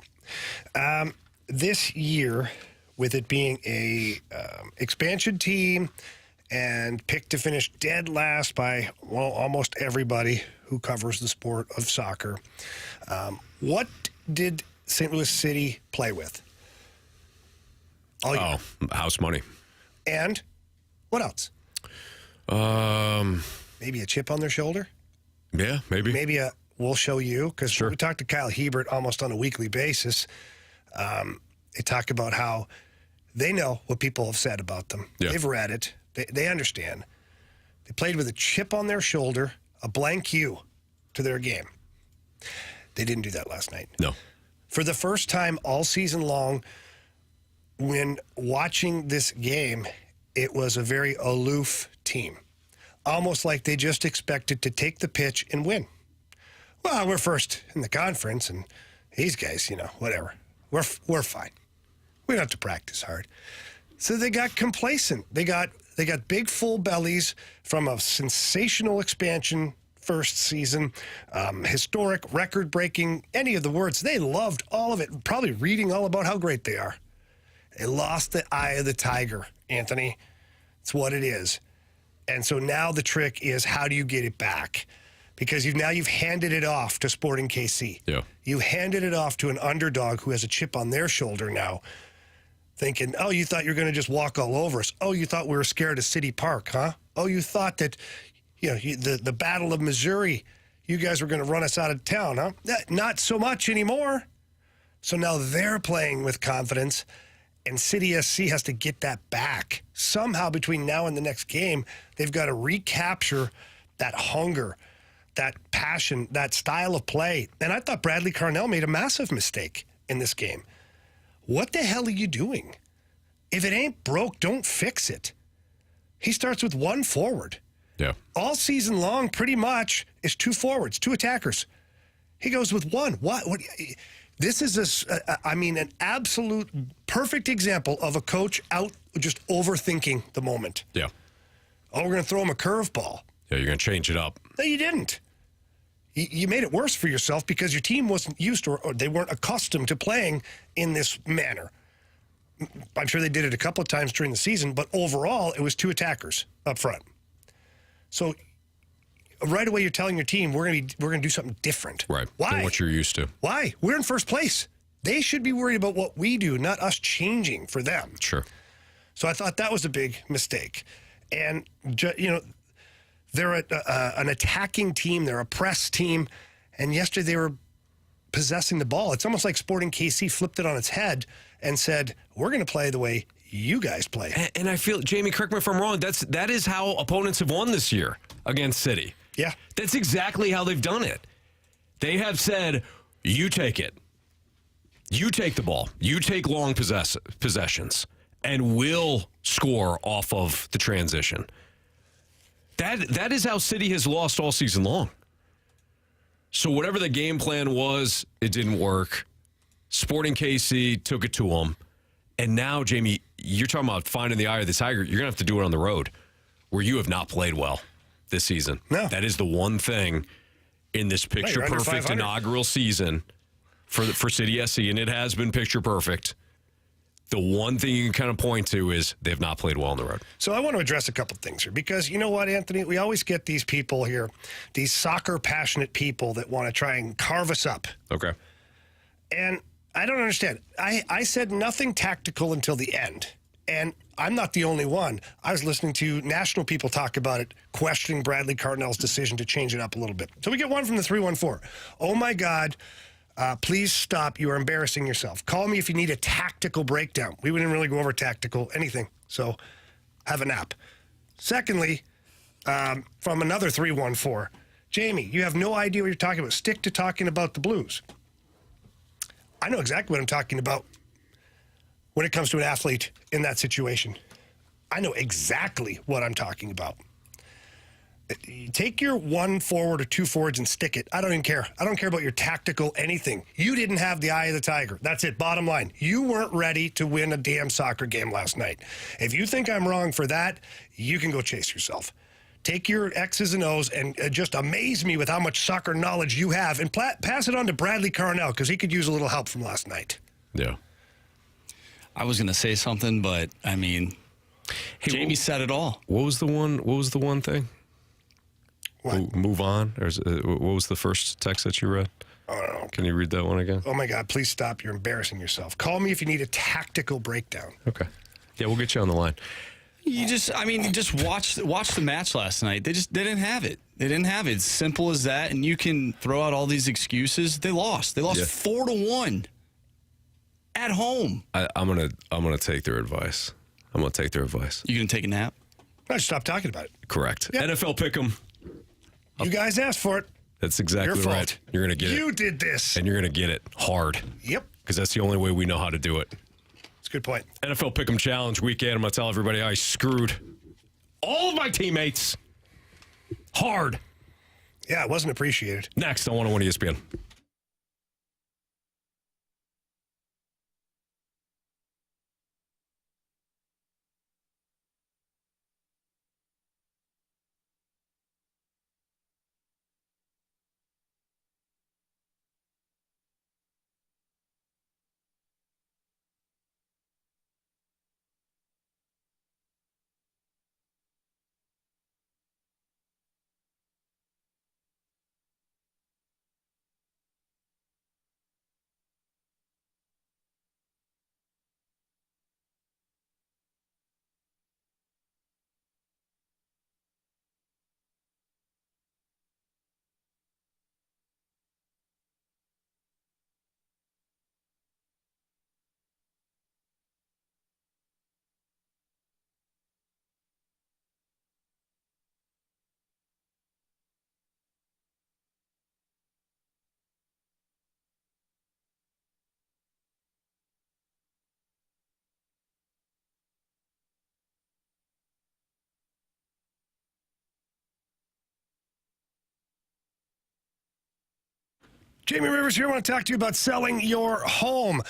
This year, with it being a expansion team and picked to finish dead last by, well, almost everybody who covers the sport of soccer, what did St. Louis City play with? House money. And what else? Maybe a chip on their shoulder? Yeah, maybe. Maybe we'll show you, because we talk to Kyle Hebert almost on a weekly basis. They talk about how they know what people have said about them. Yeah. They've read it. They understand. They played with a chip on their shoulder, a blank U to their game. They didn't do that last night. No. For the first time all season long, when watching this game, it was a very aloof team. Almost like they just expected to take the pitch and win. Well, we're first in the conference, and these guys, whatever. We're fine. We don't have to practice hard. So they got complacent. They got They got big, full bellies from a sensational expansion first season, historic, record-breaking, any of the words. They loved all of it, probably reading all about how great they are. They lost the eye of the tiger, Anthony. It's what it is. And so now the trick is, how do you get it back? Because you've handed it off to Sporting KC. Yeah. You handed it off to an underdog who has a chip on their shoulder now, thinking, oh, you thought you were going to just walk all over us. Oh, you thought we were scared of City Park, huh? Oh, you thought that, the Battle of Missouri, you guys were going to run us out of town, huh? Not so much anymore. So now they're playing with confidence, and City SC has to get that back. Somehow between now and the next game, they've got to recapture that hunger, that passion, that style of play. And I thought Bradley Carnell made a massive mistake in this game. What the hell are you doing? If it ain't broke, don't fix it. He starts with one forward. Yeah. All season long, pretty much, is two forwards, two attackers. He goes with one. What? This is an absolute perfect example of a coach out just overthinking the moment. Yeah. Oh, we're going to throw him a curveball. Yeah, you're going to change it up. No, you didn't. You made it worse for yourself because your team wasn't used to, or they weren't accustomed to playing in this manner. I'm sure they did it a couple of times during the season, but overall, it was two attackers up front. So right away, you're telling your team we're going to do something different. Right. Why? Than what you're used to. Why? We're in first place. They should be worried about what we do, not us changing for them. Sure. So I thought that was a big mistake. And, they're an attacking team. They're a press team. And yesterday they were possessing the ball. It's almost like Sporting KC flipped it on its head and said, we're going to play the way you guys play. And I feel, Jamie, correct me if I'm wrong, that is how opponents have won this year against City. Yeah. That's exactly how they've done it. They have said, you take it. You take the ball. You take long possessions. And we'll score off of the transition. That is how City has lost all season long. So whatever the game plan was, it didn't work. Sporting KC took it to them. And now, Jamie, you're talking about finding the eye of the tiger. You're going to have to do it on the road, where you have not played well this season. No. That is the one thing in this picture-perfect inaugural season for City SC, and it has been picture-perfect. The one thing you can kind of point to is they have not played well on the road. So I want to address a couple things here, because you know what, Anthony? We always get these people here, these soccer-passionate people that want to try and carve us up. Okay. And I don't understand. I said nothing tactical until the end. And I'm not the only one. I was listening to national people talk about it, questioning Bradley Carnell's decision to change it up a little bit. So we get one from the 314. Oh, my God. Please stop. You are embarrassing yourself. Call me if you need a tactical breakdown. We wouldn't really go over tactical anything. So have a nap. Secondly, from another 314, Jamie, you have no idea what you're talking about. Stick to talking about the Blues. I know exactly what I'm talking about when it comes to an athlete in that situation. I know exactly what I'm talking about. Take your one forward or two forwards and stick it. I don't even care. I don't care about your tactical anything. You didn't have the eye of the tiger. That's it. Bottom line. You weren't ready to win a damn soccer game last night. If you think I'm wrong for that, you can go chase yourself. Take your X's and O's and just amaze me with how much soccer knowledge you have, and pass it on to Bradley Carnell, because he could use a little help from last night. Yeah. I was going to say something, but I mean, Jamie said it all. What was the one thing? What? Move on? Or what was the first text that you read? Oh, no. Can you read that one again? Oh, my God. Please stop. You're embarrassing yourself. Call me if you need a tactical breakdown. Okay. Yeah, we'll get you on the line. You just watch the match last night. They didn't have it. They didn't have it. It's simple as that. And you can throw out all these excuses. They lost. They lost 4-1 at home. I'm gonna take their advice. I'm gonna take their advice. You gonna take a nap? No, just stop talking about it. Correct. Yep. NFL Pick'em. You guys asked for it. That's exactly Your fault. right. You're gonna get it. You did this. And you're gonna get it hard. Yep. Because that's the only way we know how to do it. That's a good point. NFL Pick'em Challenge weekend. I'm going to tell everybody I screwed all of my teammates hard. Yeah, it wasn't appreciated. Next on 101 ESPN. Jamie Rivers here. I want to talk to you about selling your home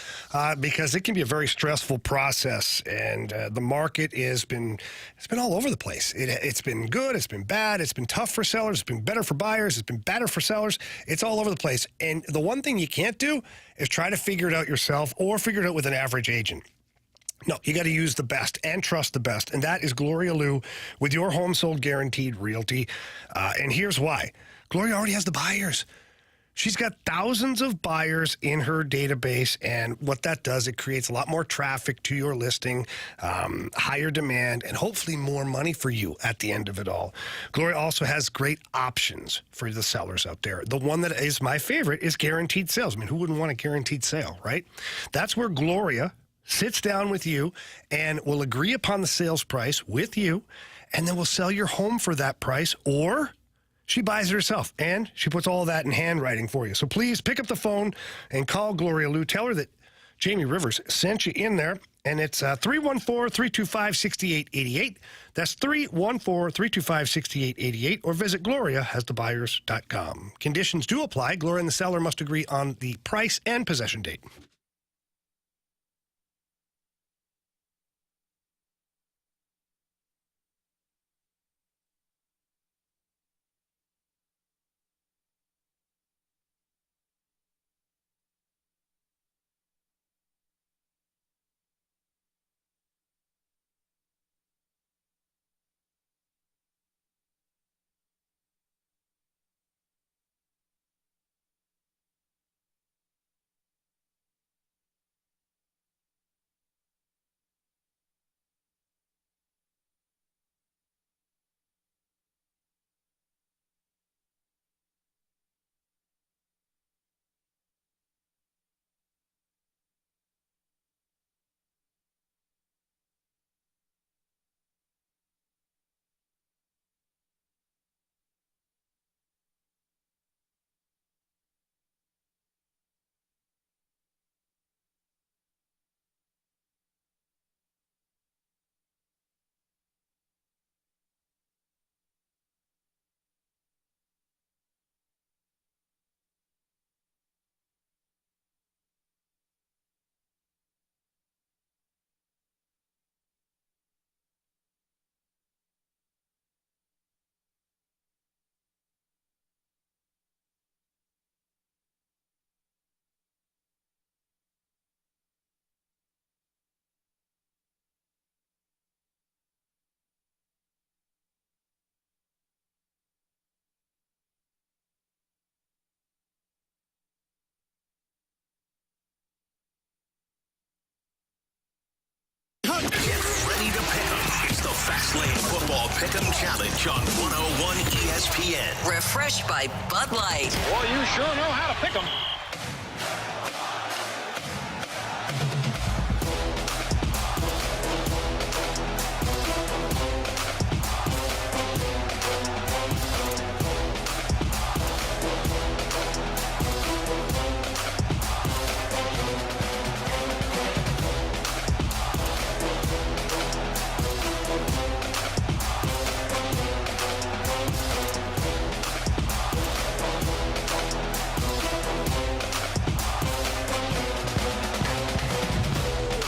because it can be a very stressful process, and the market it's been all over the place. It's been good, it's been bad, it's been tough for sellers, it's been better for buyers, it's been better for sellers. It's all over the place, and the one thing you can't do is try to figure it out yourself or figure it out with an average agent. No, you got to use the best and trust the best, and that is Gloria Liu with Your Home Sold Guaranteed Realty, and here's why. Gloria already has the buyers. She's got thousands of buyers in her database, and what that does, it creates a lot more traffic to your listing, higher demand, and hopefully more money for you at the end of it all. Gloria also has great options for the sellers out there. The one that is my favorite is guaranteed sales. I mean, who wouldn't want a guaranteed sale, right? That's where Gloria sits down with you and will agree upon the sales price with you, and then will sell your home for that price, or she buys it herself, and she puts all of that in handwriting for you. So please pick up the phone and call Gloria Liu. Tell her that Jamie Rivers sent you in there, and it's 314-325-6888. That's 314-325-6888, or visit GloriaHasTheBuyers.com. Conditions do apply. Gloria and the seller must agree on the price and possession date. Get ready to pick 'em. It's the Fast Lane Football Pick 'em Challenge on 101 ESPN. Refreshed by Bud Light. Well, you sure know how to pick 'em.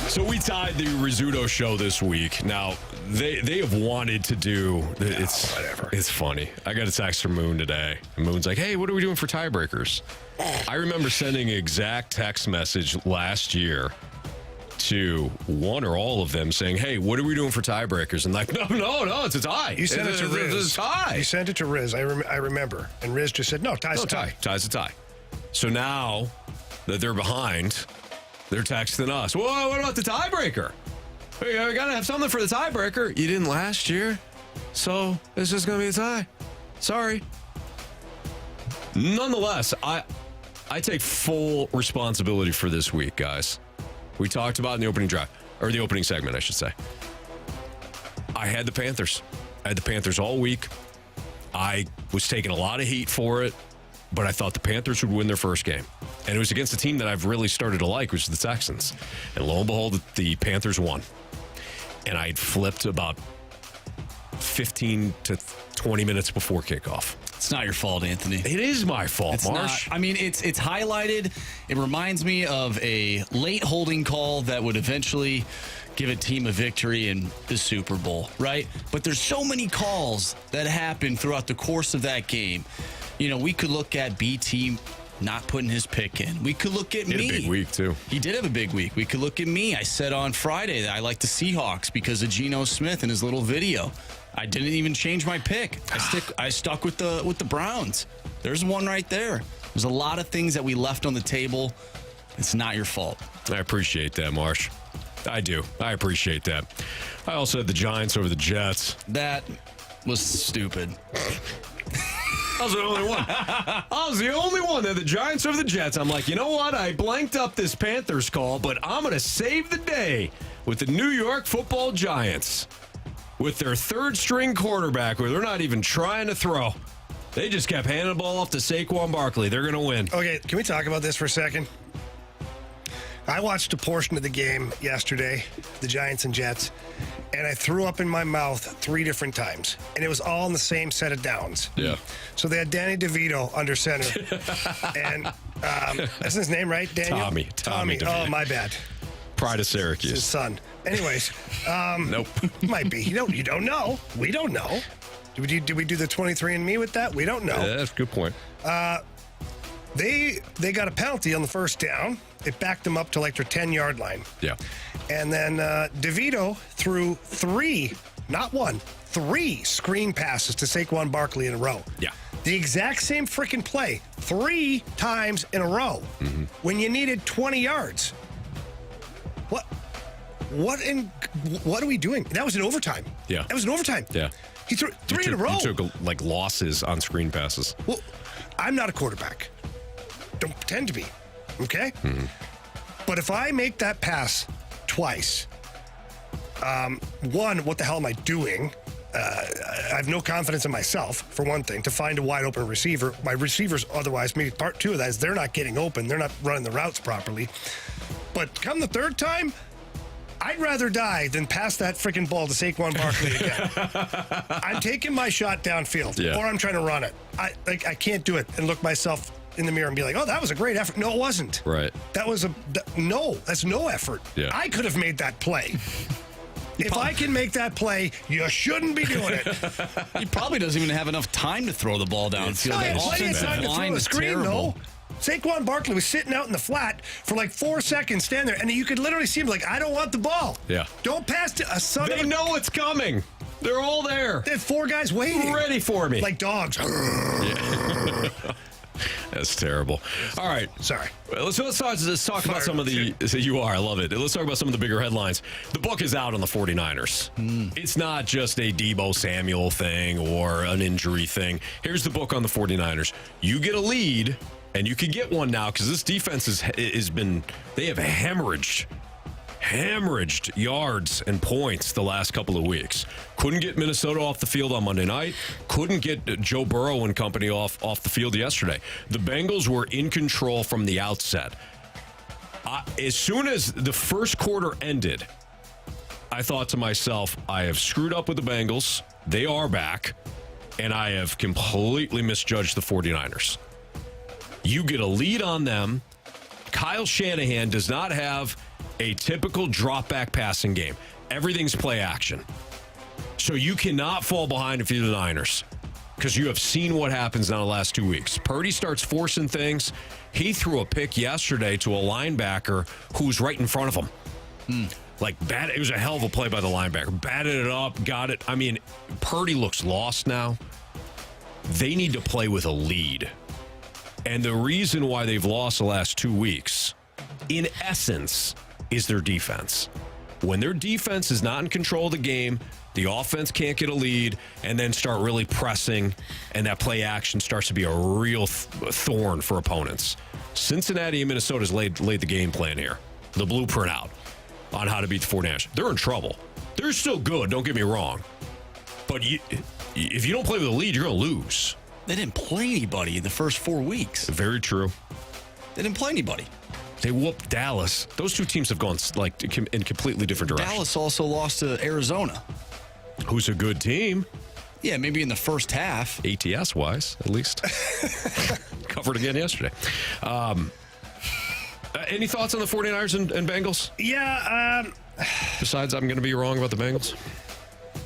So we tied the Rizzuto show this week. Now, they have wanted to do whatever. It's funny. I got a text from Moon today. And Moon's like, hey, what are we doing for tiebreakers? I remember sending an exact text message last year to one or all of them saying, hey, what are we doing for tiebreakers? And like, no, it's a tie. You sent it to Riz. It's a tie. You sent it to Riz. I remember. And Riz just said, no, tie's a tie. Tie's a tie. So now that they're behind, they're texting us. Whoa, what about the tiebreaker? We got to have something for the tiebreaker. You didn't last year, so it's just going to be a tie. Sorry. Nonetheless, I take full responsibility for this week, guys. We talked about in the opening drive, or the opening segment, I should say. I had the Panthers. I had the Panthers all week. I was taking a lot of heat for it, but I thought the Panthers would win their first game. And it was against a team that I've really started to like, which is the Texans. And lo and behold, the Panthers won. And I had flipped about 15 to 20 minutes before kickoff. It's not your fault, Anthony. It is my fault, It's Marsh. not. I mean, it's highlighted. It reminds me of a late holding call that would eventually give a team a victory in the Super Bowl, right? But there's so many calls that happen throughout the course of that game. You know, we could look at BT not putting his pick in. We could look at me. He had a big week, too. He did have a big week. We could look at me. I said on Friday that I like the Seahawks because of Geno Smith and his little video. I didn't even change my pick. I stuck with the Browns. There's one right there. There's a lot of things that we left on the table. It's not your fault. I appreciate that, Marsh. I do. I appreciate that. I also had the Giants over the Jets. That was stupid. I was the only one. I was the only one that the Giants over the Jets. I'm like, you know what? I blanked up this Panthers call, but I'm going to save the day with the New York Football Giants. With their third-string quarterback, where they're not even trying to throw. They just kept handing the ball off to Saquon Barkley. They're going to win. Okay, can we talk about this for a second? I watched a portion of the game yesterday, the Giants and Jets, and I threw up in my mouth 3 different times, and it was all in the same set of downs. Yeah. So they had Danny DeVito under center, and that's his name, right, Daniel? Tommy DeVito. Oh, my bad. Pride of His Syracuse. son. Anyways, Nope. might be. You don't know. We don't know. Did we do the 23andMe with that? We don't know. Yeah, that's a good point. They got a penalty on the first down. It backed them up to like their 10-yard line. Yeah. And then DeVito threw 3, not 1, 3 screen passes to Saquon Barkley in a row. Yeah. The exact same freaking play 3 times in a row when you needed 20 yards. What are we doing? That was in overtime. Yeah. That was in overtime. Yeah. He threw 3 in a row. You took like losses on screen passes. Well, I'm not a quarterback. Don't pretend to be. Okay? But if I make that pass twice, one, what the hell am I doing? I have no confidence in myself, for one thing, to find a wide open receiver. My receivers, otherwise, maybe part 2 of that is they're not getting open. They're not running the routes properly. But come the third time, I'd rather die than pass that freaking ball to Saquon Barkley again. I'm taking my shot downfield, or I'm trying to run it. I can't do it and look myself in the mirror and be like, oh, that was a great effort. No, it wasn't. Right. That's no effort. Yeah. I could have made that play. If I can make that play, you shouldn't be doing it. He probably doesn't even have enough time to throw the ball downfield. I had The plenty of offensive time to line throw a is screen, terrible. though. Saquon Barkley was sitting out in the flat for like 4 seconds, stand there, and you could literally see him like, I don't want the ball. Yeah. Don't pass to a son They of a... know it's coming. They're all there. They had 4 guys waiting. Ready for me. Like dogs. That's terrible. All right. Sorry. Well, let's talk about some of the... You are. I love it. Let's talk about some of the bigger headlines. The book is out on the 49ers. It's not just a Deebo Samuel thing or an injury thing. Here's the book on the 49ers. You get a lead, and you can get one now because this defense has been... They have hemorrhaged yards and points the last couple of weeks. Couldn't get Minnesota off the field on Monday night. Couldn't get Joe Burrow and company off the field yesterday. The Bengals were in control from the outset. As soon as the first quarter ended, I thought to myself, I have screwed up with the Bengals. They are back. And I have completely misjudged the 49ers. You get a lead on them. Kyle Shanahan does not have a typical drop-back passing game. Everything's play action. So you cannot fall behind if you're the Niners because you have seen what happens now the last 2 weeks. Purdy starts forcing things. He threw a pick yesterday to a linebacker who's right in front of him. It was a hell of a play by the linebacker. Batted it up, got it. I mean, Purdy looks lost now. They need to play with a lead. And the reason why they've lost the last 2 weeks, in essence, is their defense. When their defense is not in control of the game, the offense can't get a lead and then start really pressing, and that play action starts to be a real thorn for opponents. Cincinnati and Minnesota's laid the game plan here, the blueprint out on how to beat the 49ers. They're in trouble. They're still good, don't get me wrong. But if you don't play with a lead, you're going to lose. They didn't play anybody in the first 4 weeks. Very true. They didn't play anybody. They whooped Dallas. Those 2 teams have gone in completely different directions. Dallas also lost to Arizona. Who's a good team. Yeah, maybe in the first half. ATS-wise, at least. Covered again yesterday. Any thoughts on the 49ers and Bengals? Yeah. Besides, I'm going to be wrong about the Bengals.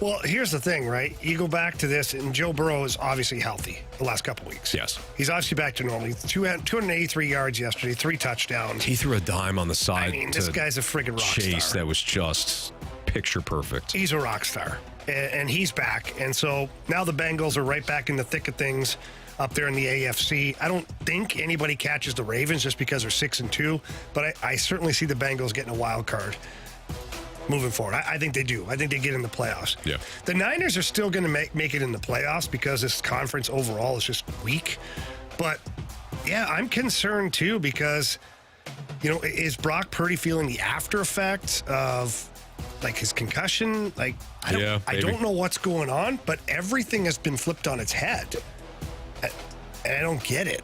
Well, here's the thing, right? You go back to this, and Joe Burrow is obviously healthy the last couple weeks. Yes. He's obviously back to normal. 283 yards yesterday, 3 touchdowns. He threw a dime on the side. I mean, this guy's a friggin' rock Chase, star. that was just picture perfect. He's a rock star, and he's back. And so now the Bengals are right back in the thick of things up there in the AFC. I don't think anybody catches the Ravens just because they're 6-2, but I certainly see the Bengals getting a wild card moving forward. I think they do. I think they get in the playoffs. Yeah. The Niners are still going to make it in the playoffs because this conference overall is just weak. But, yeah, I'm concerned too because, is Brock Purdy feeling the after effects of, like, his concussion? Like, I don't know what's going on, but everything has been flipped on its head. And I don't get it.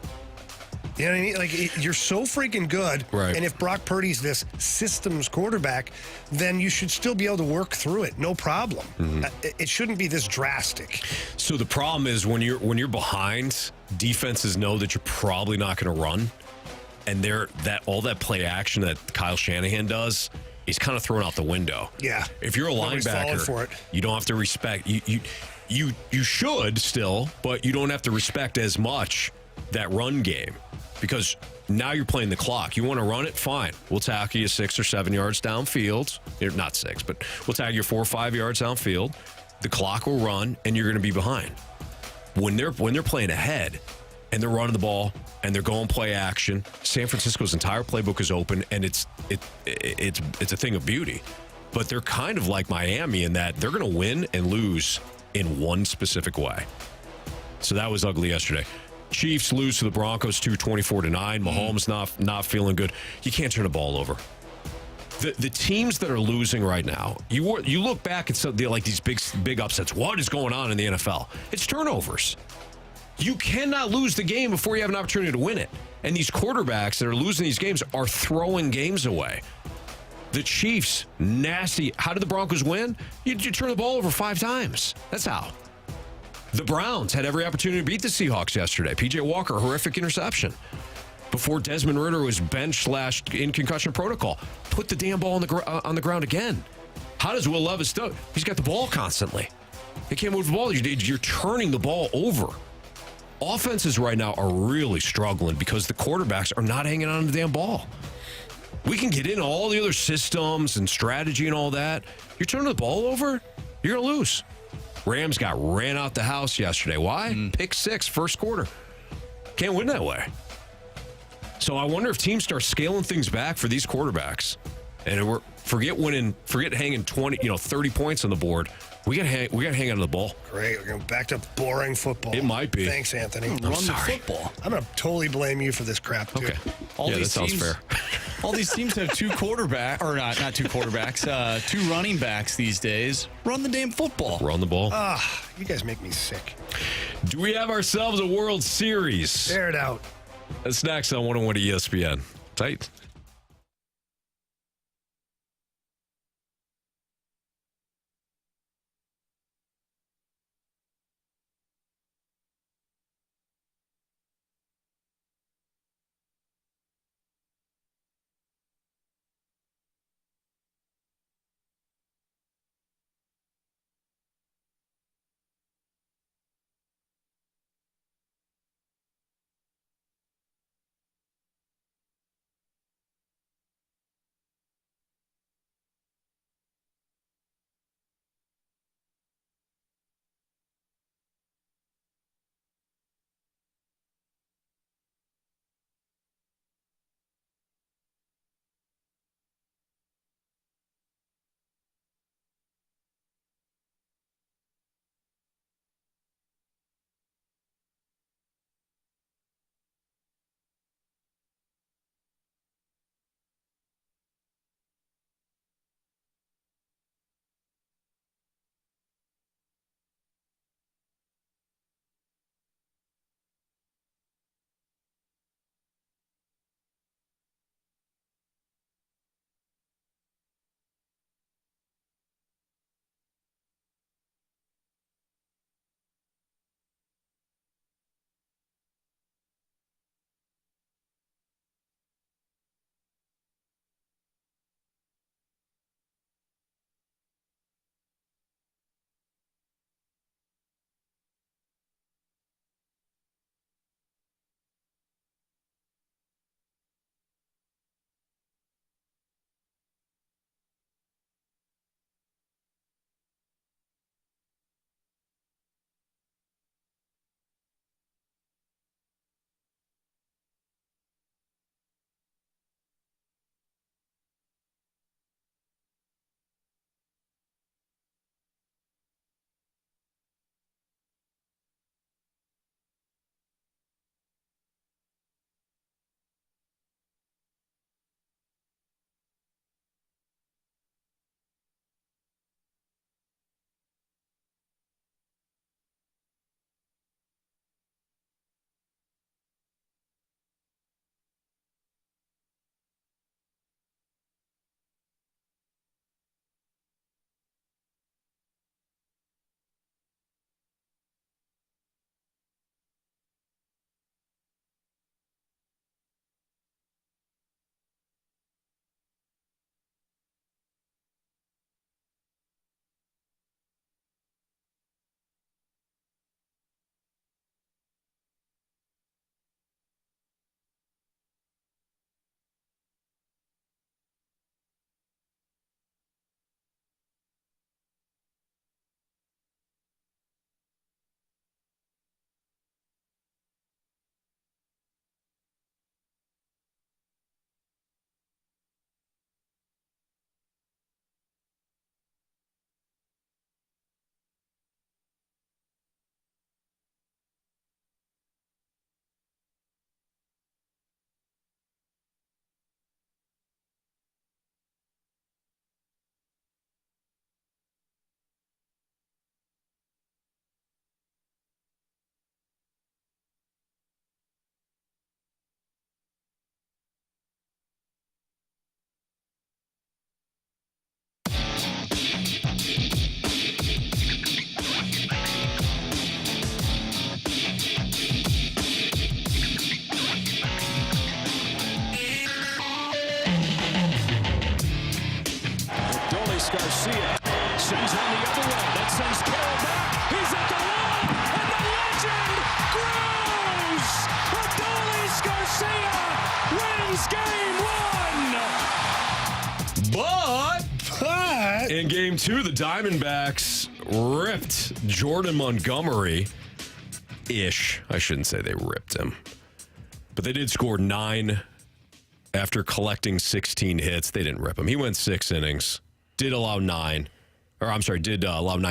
You know what I mean? Like, you're so freaking good. Right. And if Brock Purdy's this systems quarterback, then you should still be able to work through it. No problem. Mm-hmm. It shouldn't be this drastic. So the problem is when you're behind, defenses know that you're probably not going to run. And all that play action that Kyle Shanahan does is kind of thrown out the window. Yeah. If you're a Nobody's falling linebacker, for it. you don't have to respect. You should still, but you don't have to respect as much that run game. Because now you're playing the clock. You want to run it? Fine. We'll tackle you 6 or 7 yards downfield. Not 6, but we'll tackle you 4 or 5 yards downfield. The clock will run, and you're going to be behind. When they're playing ahead, and they're running the ball, and they're going play action, San Francisco's entire playbook is open, and it's a thing of beauty. But they're kind of like Miami in that they're going to win and lose in one specific way. So that was ugly yesterday. Chiefs lose to the Broncos 24-9. Mahomes not feeling good. You can't turn the ball over. The teams that are losing right now, you look back at these big upsets. What is going on in the NFL? It's turnovers. You cannot lose the game before you have an opportunity to win it. And these quarterbacks that are losing these games are throwing games away. The Chiefs, nasty. How did the Broncos win? You turn the ball over 5 times. That's how. The Browns had every opportunity to beat the Seahawks yesterday. P.J. Walker, horrific interception. Before Desmond Ridder was bench/in concussion protocol. Put the damn ball on the ground again. How does Will Levis do it? He's got the ball constantly. He can't move the ball. You're turning the ball over. Offenses right now are really struggling because the quarterbacks are not hanging on to the damn ball. We can get into all the other systems and strategy and all that. You're turning the ball over, you're going to lose. Rams got ran out the house yesterday. Why? Pick 6, first quarter. Can't win that way. So I wonder if teams start scaling things back for these quarterbacks. And forget hanging 30 points on the board. We got to hang on to the ball. Great. We're going back to boring football. It might be. Thanks, Anthony. Run the football. I'm going to totally blame you for this crap, too. Okay. That sounds fair. All these teams have 2 quarterbacks, or not 2 quarterbacks, 2 running backs these days. Run the damn football. Run the ball. You guys make me sick. Do we have ourselves a World Series? Air it out. That's next on 101 ESPN. Tight. In Game 2, the Diamondbacks ripped Jordan Montgomery-ish. I shouldn't say they ripped him. But they did score 9 after collecting 16 hits. They didn't rip him. He went 6 innings, did allow 9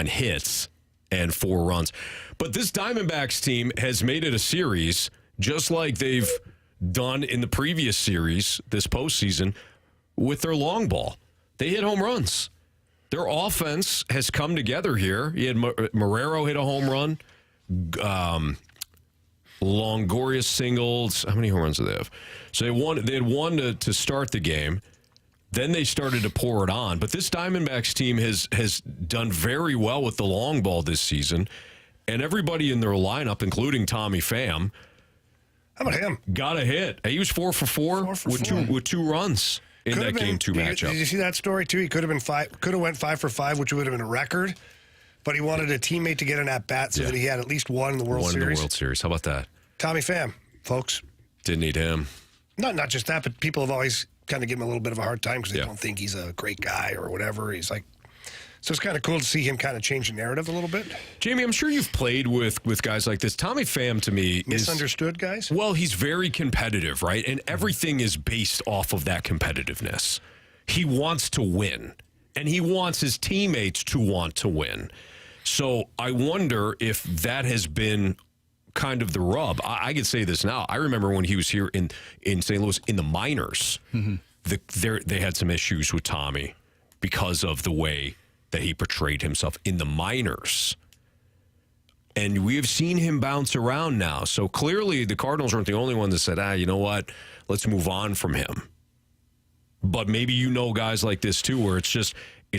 hits and 4 runs. But this Diamondbacks team has made it a series, just like they've done in the previous series this postseason with their long ball. They hit home runs. Their offense has come together here. You had Marrero hit a home run. Longoria singled. How many home runs do they have? So they had one to start the game. Then they started to pour it on. But this Diamondbacks team has done very well with the long ball this season. And everybody in their lineup, including Tommy Pham, how about him? Got a hit. He was 4 for 4 with 2 runs in that Game 2 matchup. Did you see that story too? He could have went 5 for 5, which would have been a record. But he wanted a teammate to get an at bat so that he had at least one in the World Series. One in the World Series. How about that? Tommy Pham, folks. Didn't need him. Not just that, but people have always kind of given him a little bit of a hard time because they don't think he's a great guy or whatever. He's like, so it's kind of cool to see him kind of change the narrative a little bit. Jamie, I'm sure you've played with guys like this. Tommy Pham, to me, misunderstood guys. Well, he's very competitive, right? And everything is based off of that competitiveness. He wants to win, and he wants his teammates to want to win. So I wonder if that has been kind of the rub. I could say this now. I remember when he was here in St. Louis in the minors, they had some issues with Tommy because of the way that he portrayed himself in the minors. And we have seen him bounce around now. So clearly the Cardinals aren't the only one that said, you know what, let's move on from him. But maybe guys like this too, where it's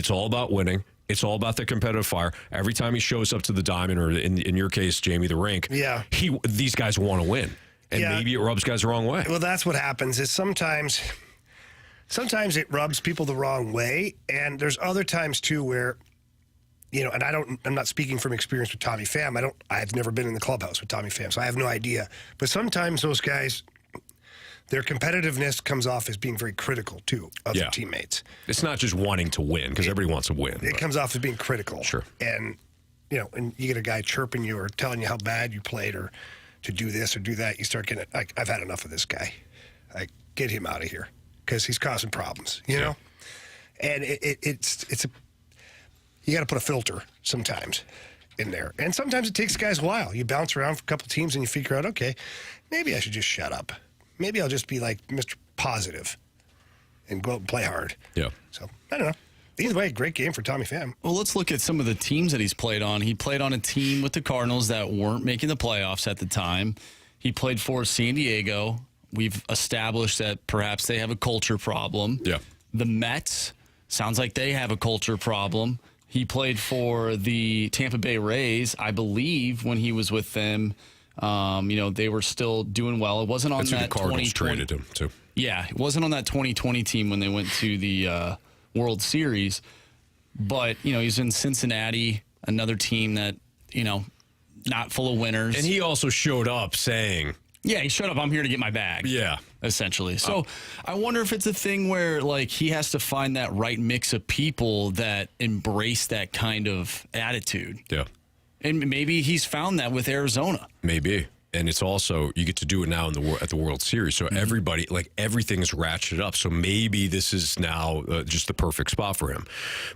all about winning. It's all about the competitive fire. Every time he shows up to the diamond, or in your case, Jamie, the rink, these guys want to win. And maybe it rubs guys the wrong way. Well, that's what happens is sometimes it rubs people the wrong way. And there's other times too where, and I'm not speaking from experience with Tommy Pham. I've never been in the clubhouse with Tommy Pham, so I have no idea. But sometimes those guys, their competitiveness comes off as being very critical, too, of their teammates. It's not just wanting to win, because everybody wants to win. It comes off as being critical. Sure. And, and you get a guy chirping you or telling you how bad you played or to do this or do that, you start getting, I've had enough of this guy. Get him out of here, because he's causing problems, you know? And it's you got to put a filter sometimes in there. And sometimes it takes guys a while. You bounce around for a couple teams and you figure out, okay, maybe I should just shut up. Maybe I'll just be like Mr. Positive and go out and play hard. Yeah. So, I don't know. Either way, great game for Tommy Pham. Well, let's look at some of the teams that he's played on. He played on a team with the Cardinals that weren't making the playoffs at the time. He played for San Diego. We've established that perhaps they have a culture problem. Yeah. The Mets, sounds like they have a culture problem. He played for the Tampa Bay Rays, I believe, when he was with them. They were still doing well. It wasn't on that 2020. Traded him too. Yeah, it wasn't on that 2020 team when they went to the World Series. But, he's in Cincinnati, another team that, not full of winners. And he also showed up saying... Yeah, he showed up, I'm here to get my bag. Yeah. Essentially. So I wonder if it's a thing where, he has to find that right mix of people that embrace that kind of attitude. Yeah. And maybe he's found that with Arizona. Maybe. And it's also, you get to do it now at the World Series. So everybody, everything is ratcheted up. So maybe this is now just the perfect spot for him.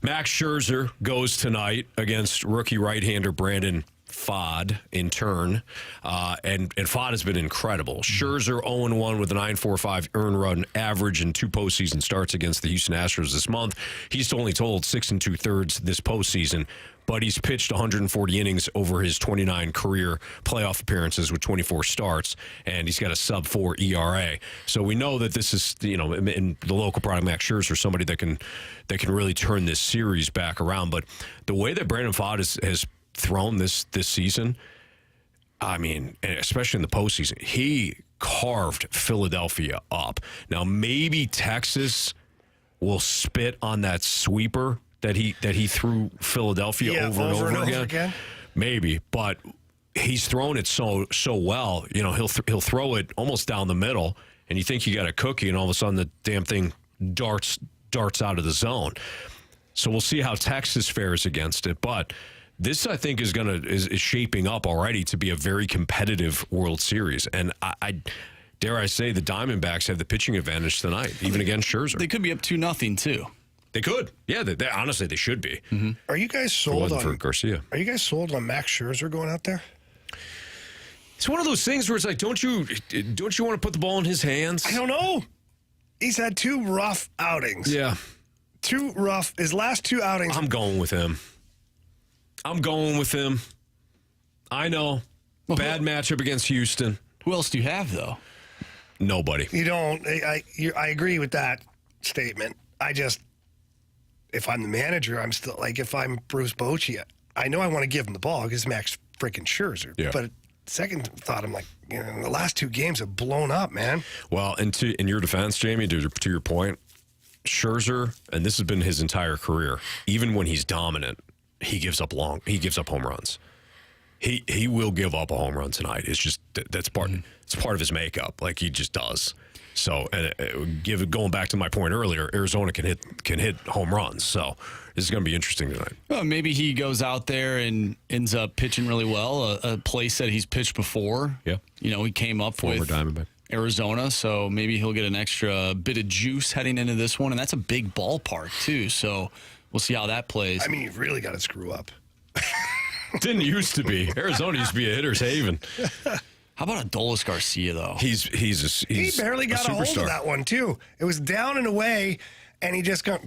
Max Scherzer goes tonight against rookie right-hander Brandon Pfaadt in turn. And Pfaadt has been incredible. Scherzer 0-1 with a 9.45 earned run average in 2 postseason starts against the Houston Astros this month. He's only totaled 6 2/3 this postseason, but he's pitched 140 innings over his 29 career playoff appearances with 24 starts, and he's got a sub-4 ERA. So we know that this is, in the local product, Max Scherzer, somebody that can really turn this series back around. But the way that Brandon Pfaadt has thrown this season, I mean, especially in the postseason, he carved Philadelphia up. Now, maybe Texas will spit on that sweeper that he threw Philadelphia over and over again. Maybe, but he's thrown it so well. He'll throw it almost down the middle, and you think you got a cookie, and all of a sudden the damn thing darts out of the zone. So we'll see how Texas fares against it. But this, I think, is shaping up already to be a very competitive World Series. And I dare I say the Diamondbacks have the pitching advantage tonight, even against Scherzer. They could be up 2-0 too. They could. Yeah, honestly, they should be. Mm-hmm. Are you guys sold on Garcia? Are you guys sold on Max Scherzer going out there? It's one of those things where it's like, don't you want to put the ball in his hands? I don't know. He's had 2 rough outings. Yeah. 2 rough. His last 2 outings. I'm going with him. I know. Bad matchup against Houston. Who else do you have, though? Nobody. You don't. I agree with that statement. If I'm the manager, I'm still like, if I'm Bruce Bochy, I know I want to give him the ball because Max freaking Scherzer. Yeah. But second thought, I'm like, the last 2 games have blown up, man. Well, and in your defense, Jamie, to your point, Scherzer, and this has been his entire career, even when he's dominant, he gives up home runs. He will give up a home run tonight. It's just it's part of his makeup. Like, he just does. So, and going back to my point earlier, Arizona can hit home runs. So this is going to be interesting tonight. Well, maybe he goes out there and ends up pitching really well. A place that he's pitched before. Yeah. He came up Former with Diamondback. Arizona, so maybe he'll get an extra bit of juice heading into this one, and that's a big ballpark too. So we'll see how that plays. I mean, you've really got to screw up. Didn't used to be. Arizona used to be a hitter's haven. How about Adolis Garcia, though? He barely got a hold of that one, too. It was down and away, and he just got...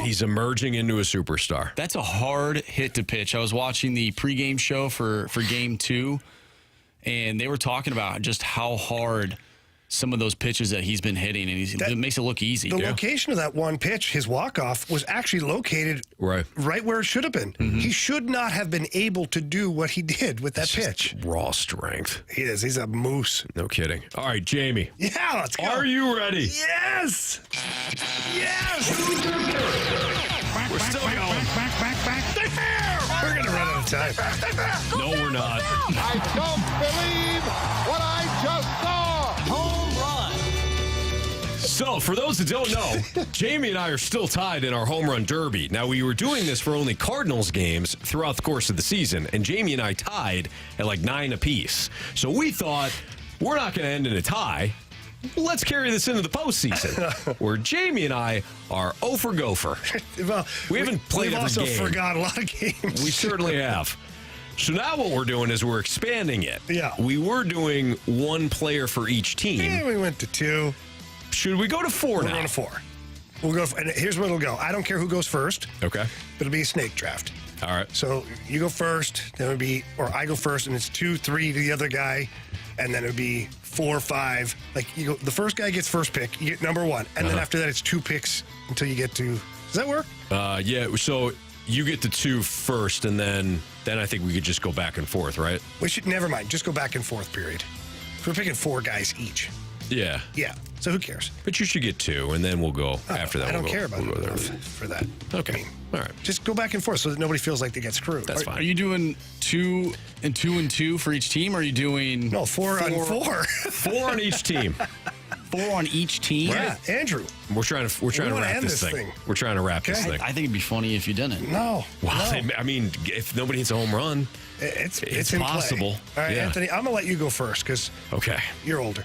He's emerging into a superstar. That's a hard hit to pitch. I was watching the pregame show for Game 2, and they were talking about just how hard some of those pitches that he's been hitting, and it makes it look easy. The location of that one pitch, his walk-off, was actually located right where it should have been. Mm-hmm. He should not have been able to do what he did with that pitch. Raw strength. He is. He's a moose. No kidding. All right, Jamie. Yeah, let's go. Are you ready? Yes! Yes! We're still going. We're going to run out of time. No, we're not. I don't believe what I just saw. Home run. So, for those that don't know, Jamie and I are still tied in our home run derby. Now, we were doing this for only Cardinals games throughout the course of the season, and Jamie and I tied at like 9 apiece. So we thought, we're not going to end in a tie. Let's carry this into the postseason, where Jamie and I are 0 for Gopher. Well, we haven't played every game. We've also forgot a lot of games. We certainly have. So now what we're doing is we're expanding it. Yeah. We were doing 1 player for each team. Yeah, we went to 2. Should we go to 4 now? We're going to 4. We'll go. And here's where it'll go. I don't care who goes first. Okay. It'll be a snake draft. All right. So you go first, then it'll be, or I go first, and it's 2, 3 to the other guy, and then it'll be 4, 5. Like, you go, the first guy gets first pick, you get number 1, and then after that it's 2 picks until you get to. Does that work? Yeah. So you get the 2 first, and then I think we could just go back and forth, right? We should never mind. Just go back and forth. Period. We're picking 4 guys each. Yeah. Yeah. So who cares? But you should get 2, and then we'll go after that. I don't care about it enough for that. Okay. I mean, all right. Just go back and forth so that nobody feels like they get screwed. That's fine. Are you doing 2 and 2 and 2 for each team? Or are you doing 4 on 4? 4 on each team. 4 on each team? Yeah, Andrew. We're trying to wrap this thing. We're trying to wrap this thing. I think it'd be funny if you didn't. No. Wow. No. I mean, if nobody hits a home run, it's in possible. Play. All right, yeah. Anthony, I'm gonna let you go first because you're older.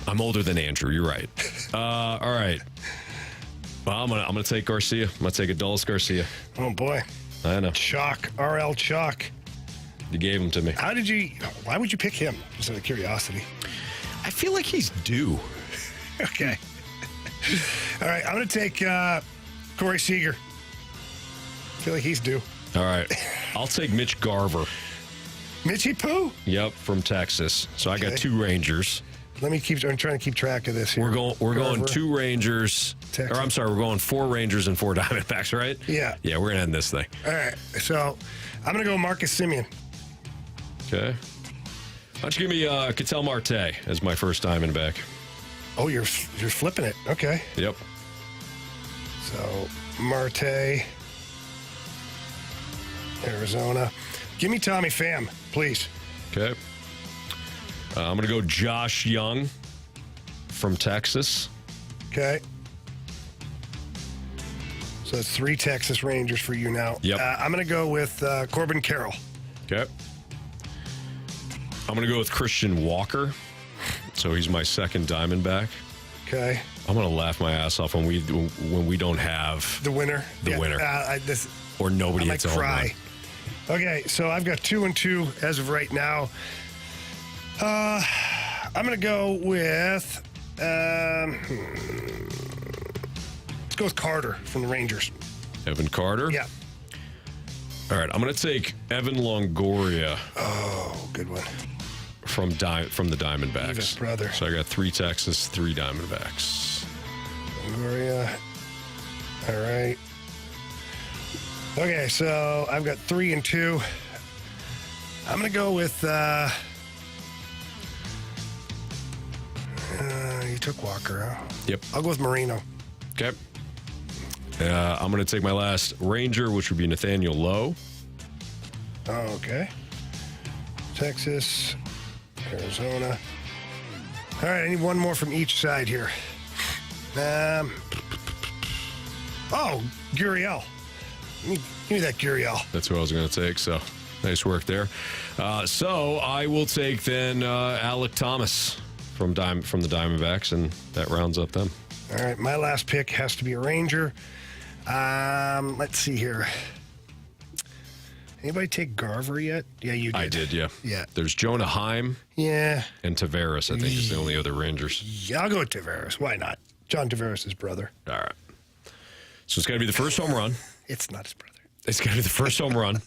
I'm older than Andrew. You're right. All right. Well, I'm gonna take Garcia. I'm gonna take Adolis Garcia. Oh boy. I know. Chalk. RL Chalk. You gave him to me. Why would you pick him? Just out of curiosity. I feel like he's due. Okay. All right. I'm gonna take Corey Seager. I feel like he's due. All right. I'll take Mitch Garver. Mitchie Poo? Yep, from Texas. So I got 2 Rangers. I'm trying to keep track of this here. We're going 2 Rangers. Texas. Or I'm sorry, we're going 4 Rangers and 4 Diamondbacks, right? Yeah. Yeah, we're gonna end this thing. All right. So I'm gonna go Marcus Semien. Okay. Why don't you give me Ketel Marte as my first Diamondback? Oh, you're flipping it. Okay. Yep. So Marte, Arizona. Give me Tommy Pham, please. Okay. I'm going to go Josh Young from Texas. Okay. So it's 3 Texas Rangers for you now. Yep. I'm going to go with Corbin Carroll. Okay. I'm going to go with Christian Walker. So he's my second Diamondback. Okay. I'm going to laugh my ass off when we don't have the winner. Winner. Or nobody hits a home run. Okay, so I've got 2 and 2 as of right now. I'm going to go with... let's go with Carter from the Rangers. Evan Carter? Yeah. All right, I'm going to take Evan Longoria. Oh, good one. From the Diamondbacks. Eva's brother. So I got 3 Texas, 3 Diamondbacks. Longoria. All right. Okay, so I've got 3 and 2. I'm going to go with... you took Walker, huh? Yep. I'll go with Marino. Okay. I'm going to take my last Ranger, which would be Nathaniel Lowe. Oh, okay. Texas, Arizona. All right, I need one more from each side here. Gurriel. Give me that Gurriel. That's who I was going to take, so nice work there. So I will take then Alec Thomas from the Diamondbacks, and that rounds up them. All right, my last pick has to be a Ranger. Let's see here. Anybody take Garver yet? Yeah, you did. I did, yeah. Yeah. There's Jonah Heim. Yeah. And Tavares, I think, is the only other Rangers. Yeah, I'll go with Tavares. Why not? John Tavares' brother. All right. So it's got to be the first home run. It's not his brother. It's got to be the first home run.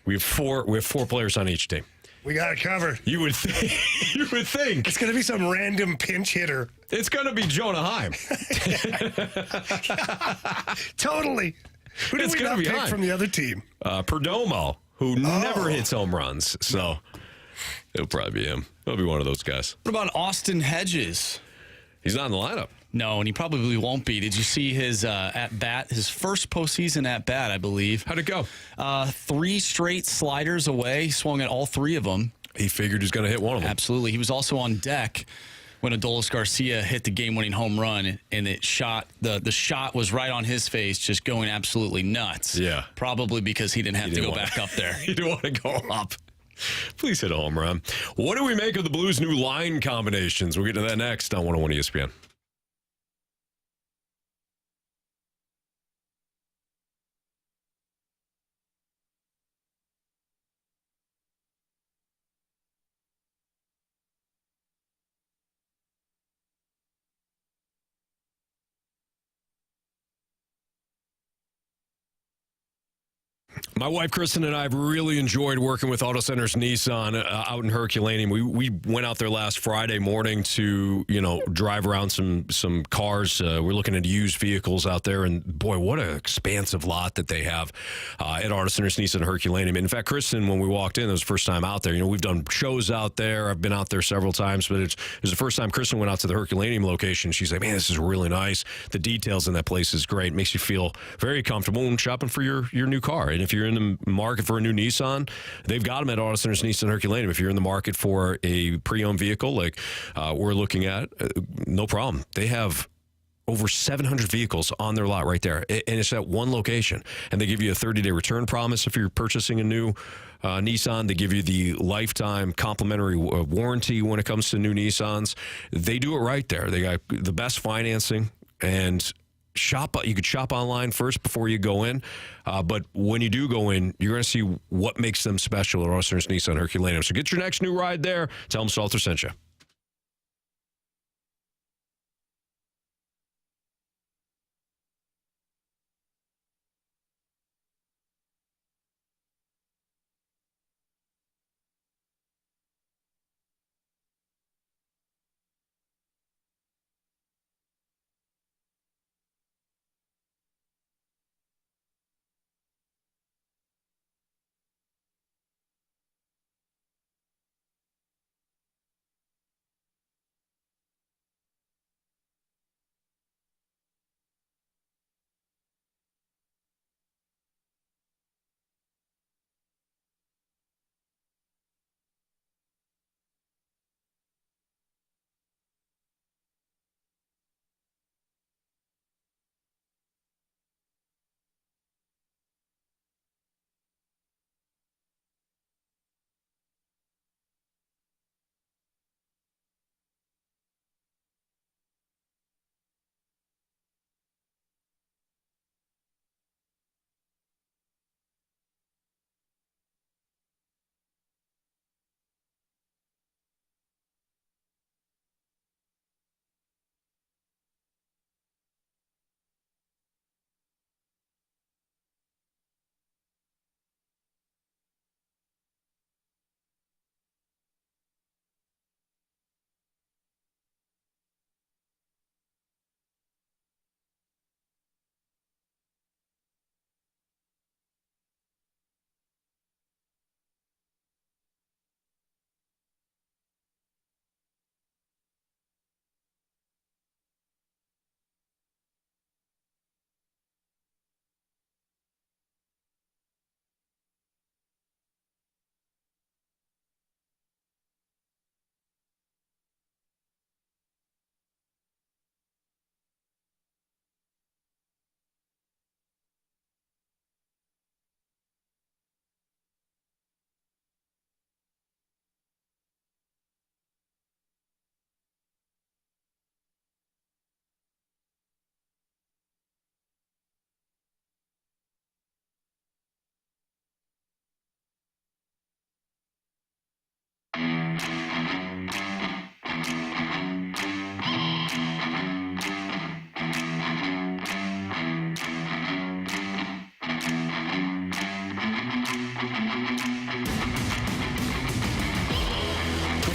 We have four players on each team. We got it covered. You would think. You would think. It's going to be some random pinch hitter. It's going to be Jonah Heim. Totally. Who did we not pick from the other team? Perdomo, who never hits home runs. So it'll probably be him. It'll be one of those guys. What about Austin Hedges? He's not in the lineup. No, and he probably won't be. Did you see his at-bat, his first postseason at-bat, I believe? How'd it go? 3 straight sliders away. He swung at all 3 of them. He figured he was going to hit one of them. Absolutely. He was also on deck when Adolis Garcia hit the game-winning home run, and it shot the shot was right on his face, just going absolutely nuts. Yeah. Probably because he didn't have to go back up there. He didn't want to go up. Please hit a home run. What do we make of the Blues' new line combinations? We'll get to that next on 101 ESPN. My wife, Kristen, and I have really enjoyed working with Auto Centers Nissan out in Herculaneum. We went out there last Friday morning to, drive around some cars. We're looking at used vehicles out there, and boy, what an expansive lot that they have at Auto Centers Nissan Herculaneum. In fact, Kristen, when we walked in, it was the first time out there. We've done shows out there. I've been out there several times, but it was the first time Kristen went out to the Herculaneum location. She's like, man, this is really nice. The details in that place is great. It makes you feel very comfortable when shopping for your new car. And if you're in the market for a new Nissan, they've got them at Auto Centers Nissan Herculaneum. If you're in the market for a pre-owned vehicle like we're looking at, no problem. They have over 700 vehicles on their lot right there, and it's at one location. And they give you a 30-day return promise if you're purchasing a new Nissan. They give you the lifetime complimentary warranty when it comes to new Nissans. They do it right there. They got the best financing, and you could shop online first before you go in, but when you do go in, you're going to see what makes them special at Auto Centers Nissan Herculaneum. So get your next new ride there. Tell them Stalter sent you.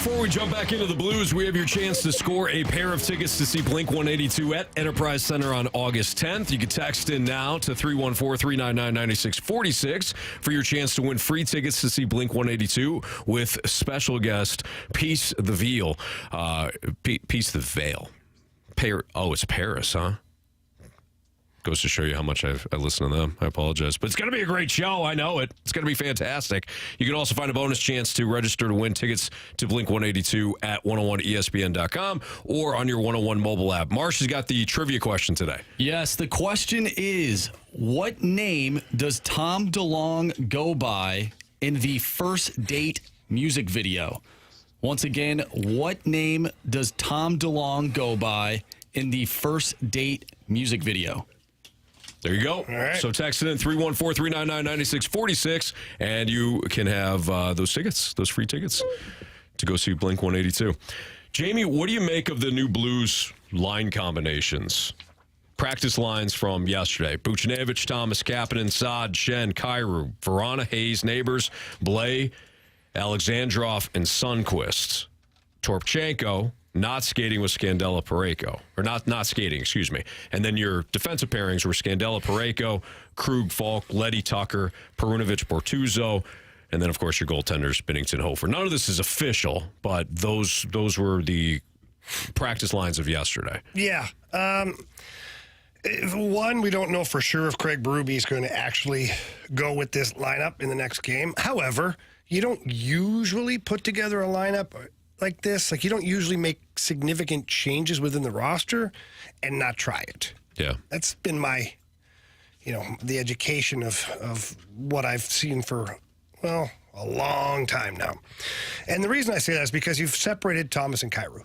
Before we jump back into the Blues, we have your chance to score a pair of tickets to see Blink-182 at Enterprise Center on August 10th. You can text in now to 314-399-9646 for your chance to win free tickets to see Blink-182 with special guest Peace the Veal. Peace the Veil. It's Paris, huh? Goes to show you how much I listen to them. I apologize. But it's going to be a great show. I know it. It's going to be fantastic. You can also find a bonus chance to register to win tickets to Blink-182 at 101ESPN.com or on your 101 mobile app. Marsh has got the trivia question today. Yes, the question is, what name does Tom DeLonge go by in the First Date music video? Once again, what name does Tom DeLonge go by in the First Date music video? There you go. All right. So text it in 314-399-9646, and you can have those tickets, those free tickets, to go see Blink-182. Jamie, what do you make of the new Blues line combinations? Practice lines from yesterday. Buchnevich, Thomas, Kapanen, Saad, Shen, Kyrou, Verana, Hayes, Neighbors, Blais, Alexandrov, and Sundqvist. Torpchenko not skating with Scandella Parayko. Or not skating, excuse me. And then your defensive pairings were Scandella Parayko, Krug, Falk, Leddy, Tucker, Perunovic, Bortuzzo, and then, of course, your goaltenders, Binnington, Hofer. None of this is official, but those were the practice lines of yesterday. Yeah. One, we don't know for sure if Craig Berube is going to actually go with this lineup in the next game. However, you don't usually put together a lineup like this. Like, you don't usually make significant changes within the roster and not try it. Yeah. That's been my, the education of what I've seen for, a long time now. And the reason I say that is because you've separated Thomas and Kyrou.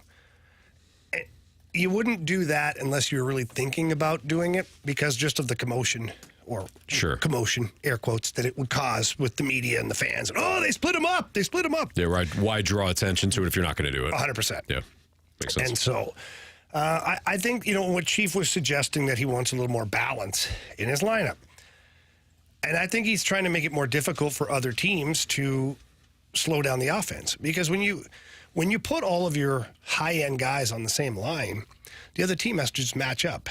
You wouldn't do that unless you were really thinking about doing it because just of the commotion commotion, air quotes, that it would cause with the media and the fans. And, they split them up. Yeah, right. Why draw attention to it if you're not going to do it? 100%. Yeah, makes sense. And so I think, what Chief was suggesting, that he wants a little more balance in his lineup. And I think he's trying to make it more difficult for other teams to slow down the offense. Because when you put all of your high-end guys on the same line, the other team has to just match up.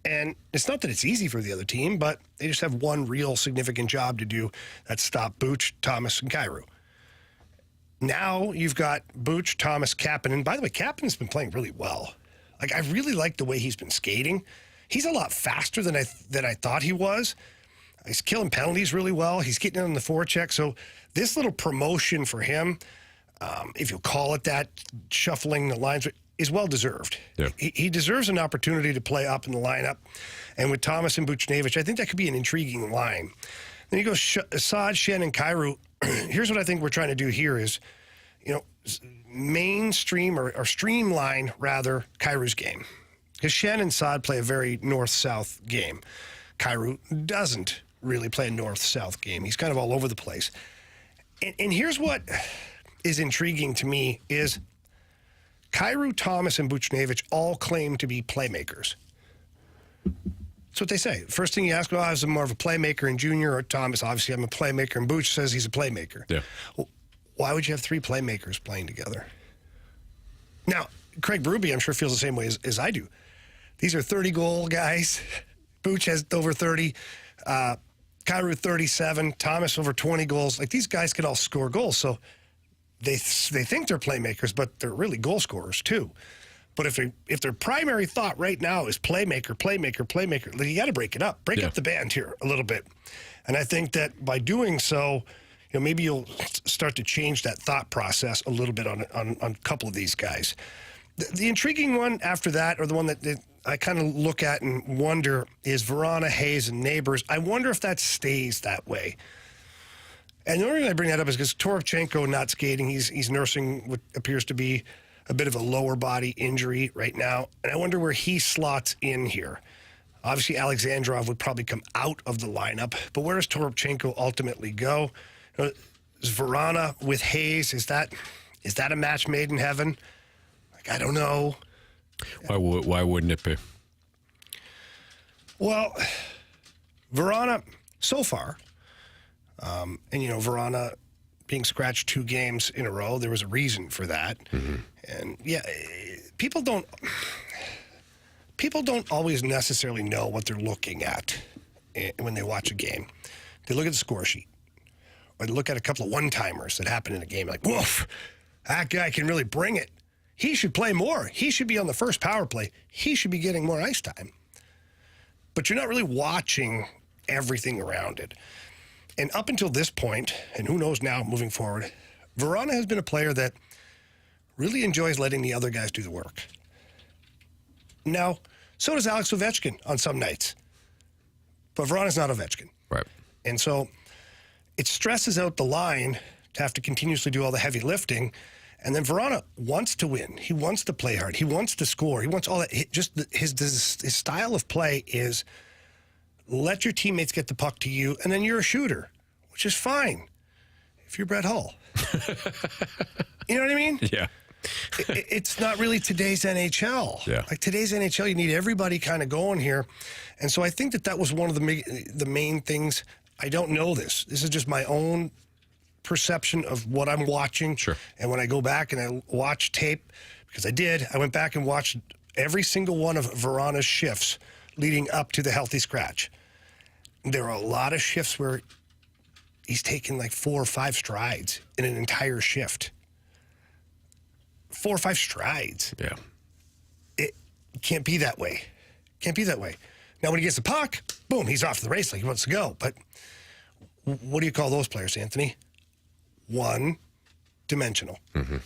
And it's not that it's easy for the other team, but they just have one real significant job to do. That's stop Buch, Thomas, and Kyrou. Now you've got Buch, Thomas, Kapanen. By the way, Kapanen's been playing really well. Like, I really like the way he's been skating. He's a lot faster than I thought he was. He's killing penalties really well. He's getting in on the forecheck. So this little promotion for him, if you call it that, shuffling the lines, is well-deserved. Yeah. He deserves an opportunity to play up in the lineup. And with Thomas and Buchnevich, I think that could be an intriguing line. Then you go Saad, Shen, and Kyrou. Here's what I think we're trying to do here is, mainstream or streamline, rather, Kyrou's game. Because Shen and Saad play a very north-south game. Kyrou doesn't really play a north-south game. He's kind of all over the place. And here's what is intriguing to me is Kyrou, Thomas, and Buchnevich all claim to be playmakers. That's what they say. First thing you ask, I was more of a playmaker in junior, or Thomas, obviously I'm a playmaker, and Buch says he's a playmaker. Yeah. Well, why would you have three playmakers playing together? Now, Craig Berube, I'm sure, feels the same way as I do. These are 30-goal guys. Buch has over 30. Kyrou 37. Thomas over 20 goals. Like, these guys could all score goals. So they think they're playmakers, but they're really goal scorers too. But if their primary thought right now is playmaker, then you got to break it up. Break up the band here a little bit. And I think that by doing so, maybe you'll start to change that thought process a little bit on a couple of these guys. The intriguing one after that, or the one that I kind of look at and wonder, is Verana, Hayes, and Neighbors. I wonder if that stays that way. And the only reason I bring that up is because Torpchenko not skating. He's nursing what appears to be a bit of a lower body injury right now. And I wonder where he slots in here. Obviously, Alexandrov would probably come out of the lineup. But where does Torpchenko ultimately go? Is Verana with Hayes, is that a match made in heaven? Like, I don't know. Why wouldn't it be? Well, Verana, so far, and Verana, being scratched 2 games in a row. There was a reason for that. And yeah, people don't always necessarily know what they're looking at when they watch a game. They look at the score sheet, or they look at a couple of one-timers that happen in a game, like, woof, that guy can really bring it. He should play more. He should be on the first power play. He should be getting more ice time. But you're not really watching everything around it. And up until this point, and who knows now moving forward, Vrana has been a player that really enjoys letting the other guys do the work. Now, so does Alex Ovechkin on some nights. But Vrana's not Ovechkin. Right. And so it stresses out the line to have to continuously do all the heavy lifting. And then Vrana wants to win. He wants to play hard. He wants to score. He wants all that. His style of play is let your teammates get the puck to you, and then you're a shooter, which is fine if you're Brett Hull. You know what I mean? Yeah. It's not really today's NHL. Yeah. Like today's NHL, you need everybody kind of going here. And so I think that was one of the main things. I don't know this. This is just my own perception of what I'm watching. Sure. And when I go back and I watch tape, because I went back and watched every single one of Vrana's shifts leading up to the healthy scratch. There are a lot of shifts where he's taken like 4 or 5 strides in an entire shift. 4 or 5 strides. Yeah. It can't be that way. Can't be that way. Now, when he gets the puck, boom, he's off the race like he wants to go. But what do you call those players, Anthony? One-dimensional. Mm-hmm.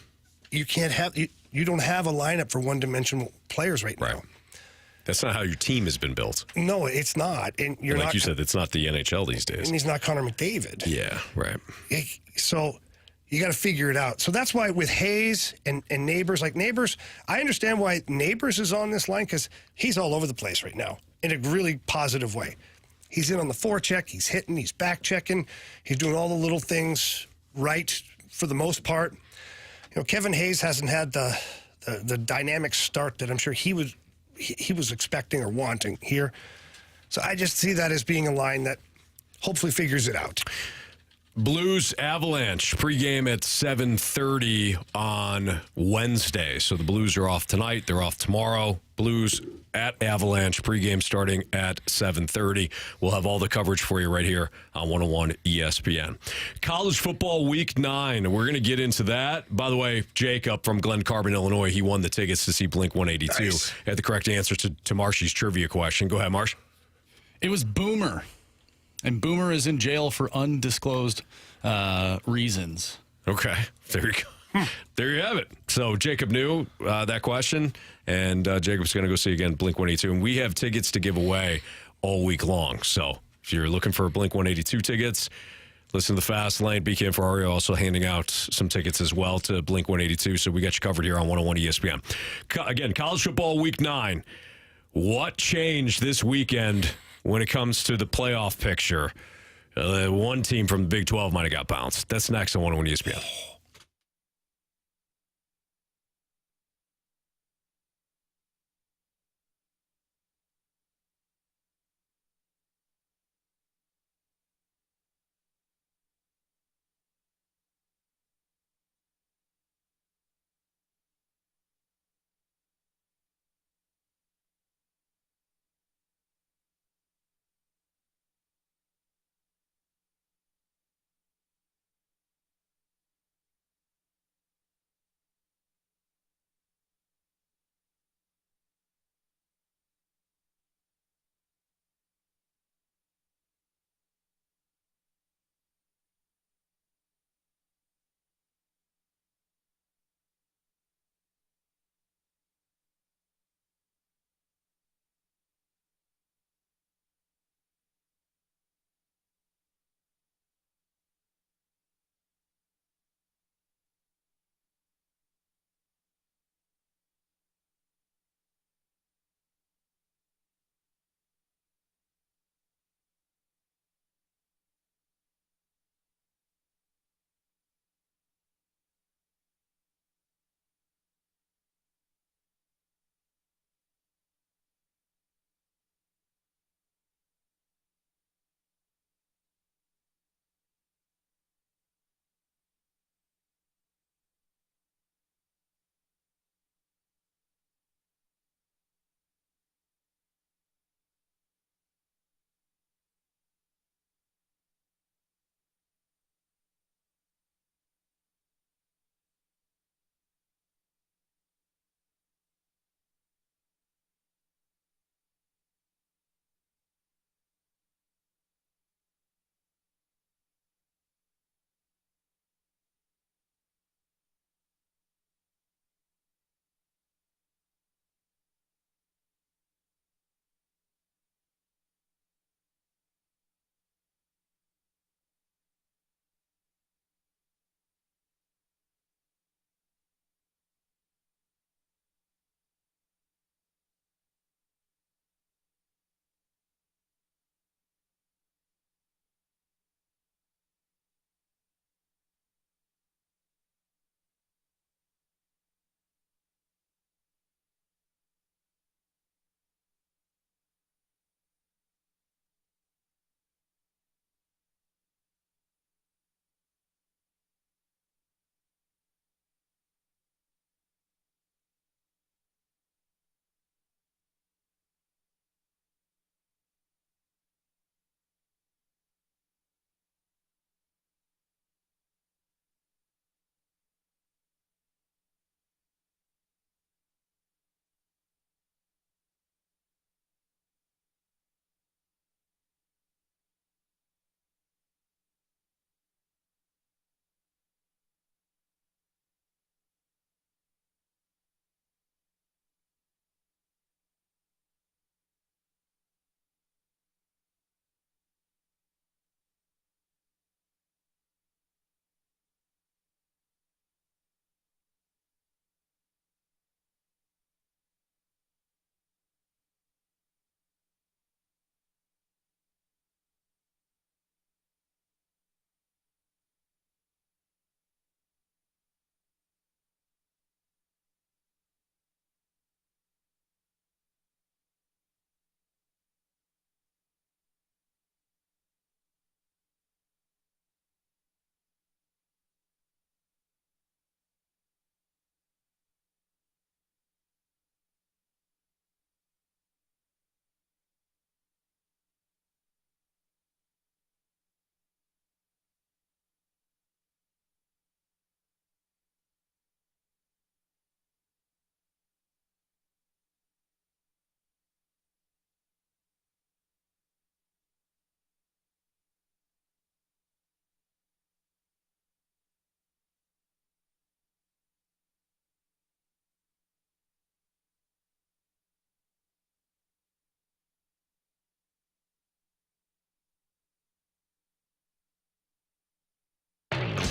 You can't have you don't have a lineup for one-dimensional players right now. That's not how your team has been built. No, it's not. And you're like not, you said, it's not the NHL these days. And he's not Connor McDavid. Yeah, right. So you got to figure it out. So that's why with Hayes and Neighbors, like Neighbors, I understand why Neighbors is on this line because he's all over the place right now in a really positive way. He's in on the forecheck. He's hitting. He's back checking. He's doing all the little things right for the most part. You know, Kevin Hayes hasn't had the dynamic start that I'm sure he was expecting or wanting here. So I just see that as being a line that hopefully figures it out. Blues Avalanche pregame at 7:30 on Wednesday. So the Blues are off tonight. They're off tomorrow. Blues at Avalanche pregame starting at 7:30. We'll have all the coverage for you right here on 101 ESPN. College football week 9. We're going to get into that. By the way, Jacob from Glen Carbon, Illinois, he won the tickets to see Blink 182. Nice. Had the correct answer to Marshy's trivia question. Go ahead, Marsh. It was Boomer. And Boomer is in jail for undisclosed reasons. Okay, there you go. There you have it. So Jacob knew that question, and Jacob's going to go see again Blink 182. And we have tickets to give away all week long. So if you're looking for Blink 182 tickets, listen to the Fast Lane. BK and Ferrari are also handing out some tickets as well to Blink 182. So we got you covered here on 101 ESPN. Again, college football week 9. What changed this weekend when it comes to the playoff picture? One team from the Big 12 might have got bounced. That's next on 101 ESPN.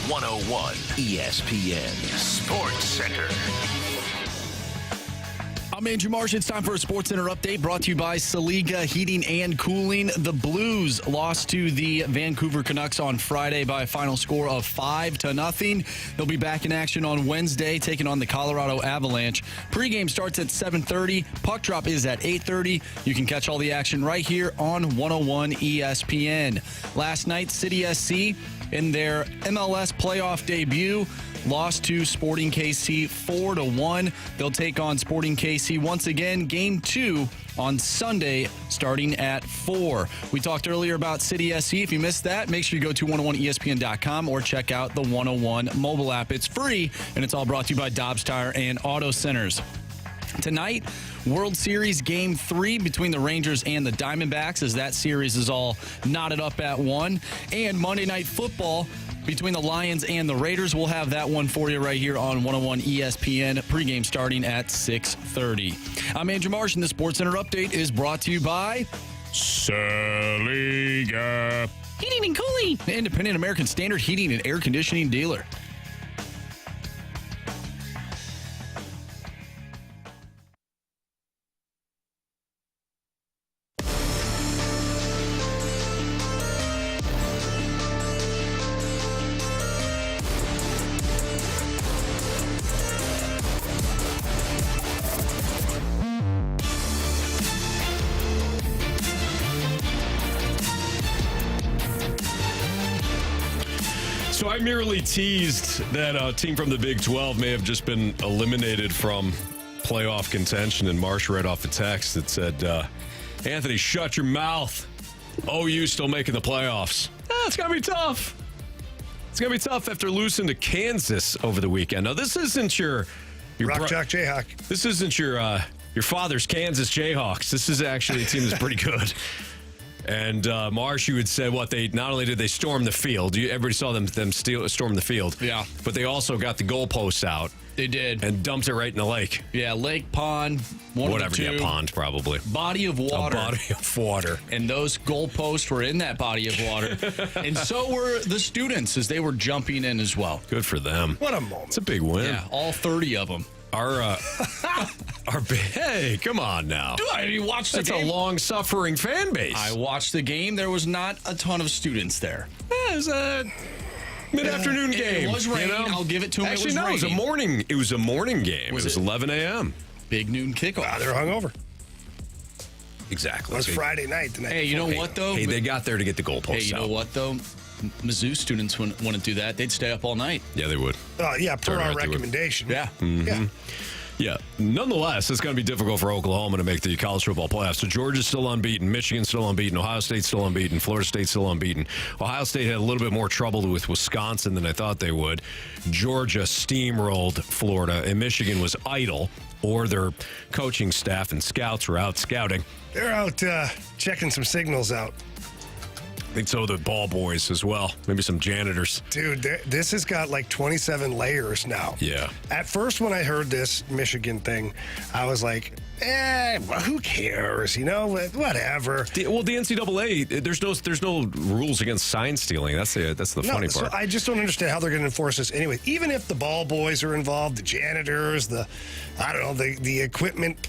101 ESPN Sports Center. I'm Andrew Marsh. It's time for a Sports Center update brought to you by Saliga Heating and Cooling. The Blues lost to the Vancouver Canucks on Friday by a final score of 5-0. They'll be back in action on Wednesday, taking on the Colorado Avalanche. Pregame starts at 7:30. Puck drop is at 8:30. You can catch all the action right here on 101 ESPN. Last night, City SC in their MLS playoff debut lost to Sporting KC 4-1. They'll take on Sporting KC once again, Game 2 on Sunday, starting at 4. We talked earlier about City SC. If you missed that, make sure you go to 101ESPN.com or check out the 101 mobile app. It's free, and it's all brought to you by Dobbs Tire and Auto Centers. Tonight, World Series Game 3 between the Rangers and the Diamondbacks, as that series is all knotted up at 1. And Monday Night Football between the Lions and the Raiders. We'll have that one for you right here on 101 ESPN. Pregame starting at 6:30. I'm Andrew Marsh, and the Sports Center update is brought to you by Saliga Heating and Cooling, the independent American Standard heating and air conditioning dealer. So I merely teased that a team from the Big 12 may have just been eliminated from playoff contention, and Marsh read off a text that said, Anthony, shut your mouth. OU still making the playoffs. It's going to be tough. It's going to be tough after losing to Kansas over the weekend. Now, this isn't your Rock Jock Jayhawk. This isn't your father's Kansas Jayhawks. This is actually a team that's pretty good. And Marsh, you had said they not only did they storm the field, everybody saw them storm the field. Yeah. But they also got the goalposts out. They did. And dumped it right in the lake. Yeah, lake, pond, whatever, yeah, pond probably. Body of water. A body of water. And those goalposts were in that body of water. And so were the students as they were jumping in as well. Good for them. What a moment. It's a big win. Yeah, all 30 of them. Hey, come on now. You watched the game. That's a long-suffering fan base. I watched the game. There was not a ton of students there. It was a mid-afternoon game. It was raining. I'll give it to them. Actually, it was raining. It was a morning game. It was 11 a.m. Big noon kickoff. They were hungover. Exactly. It was Friday night. Hey, you know what, though? Hey, they got there to get the goalposts out. Hey, you know what, though? Mizzou students wouldn't want to do that. They'd stay up all night. Yeah, they would. Yeah, per our recommendation. Yeah. Mm-hmm. Yeah. Yeah. Nonetheless, it's going to be difficult for Oklahoma to make the college football playoffs. So Georgia's still unbeaten. Michigan's still unbeaten. Ohio State's still unbeaten. Florida State's still unbeaten. Ohio State had a little bit more trouble with Wisconsin than I thought they would. Georgia steamrolled Florida, and Michigan was idle, or their coaching staff and scouts were out scouting. They're out checking some signals out. I think so the ball boys as well. Maybe some janitors. Dude, this has got like 27 layers now. Yeah. At first, when I heard this Michigan thing, I was like, well, who cares? Whatever. The NCAA, there's no rules against sign stealing. That's the funny part. So I just don't understand how they're going to enforce this anyway. Even if the ball boys are involved, the janitors, the equipment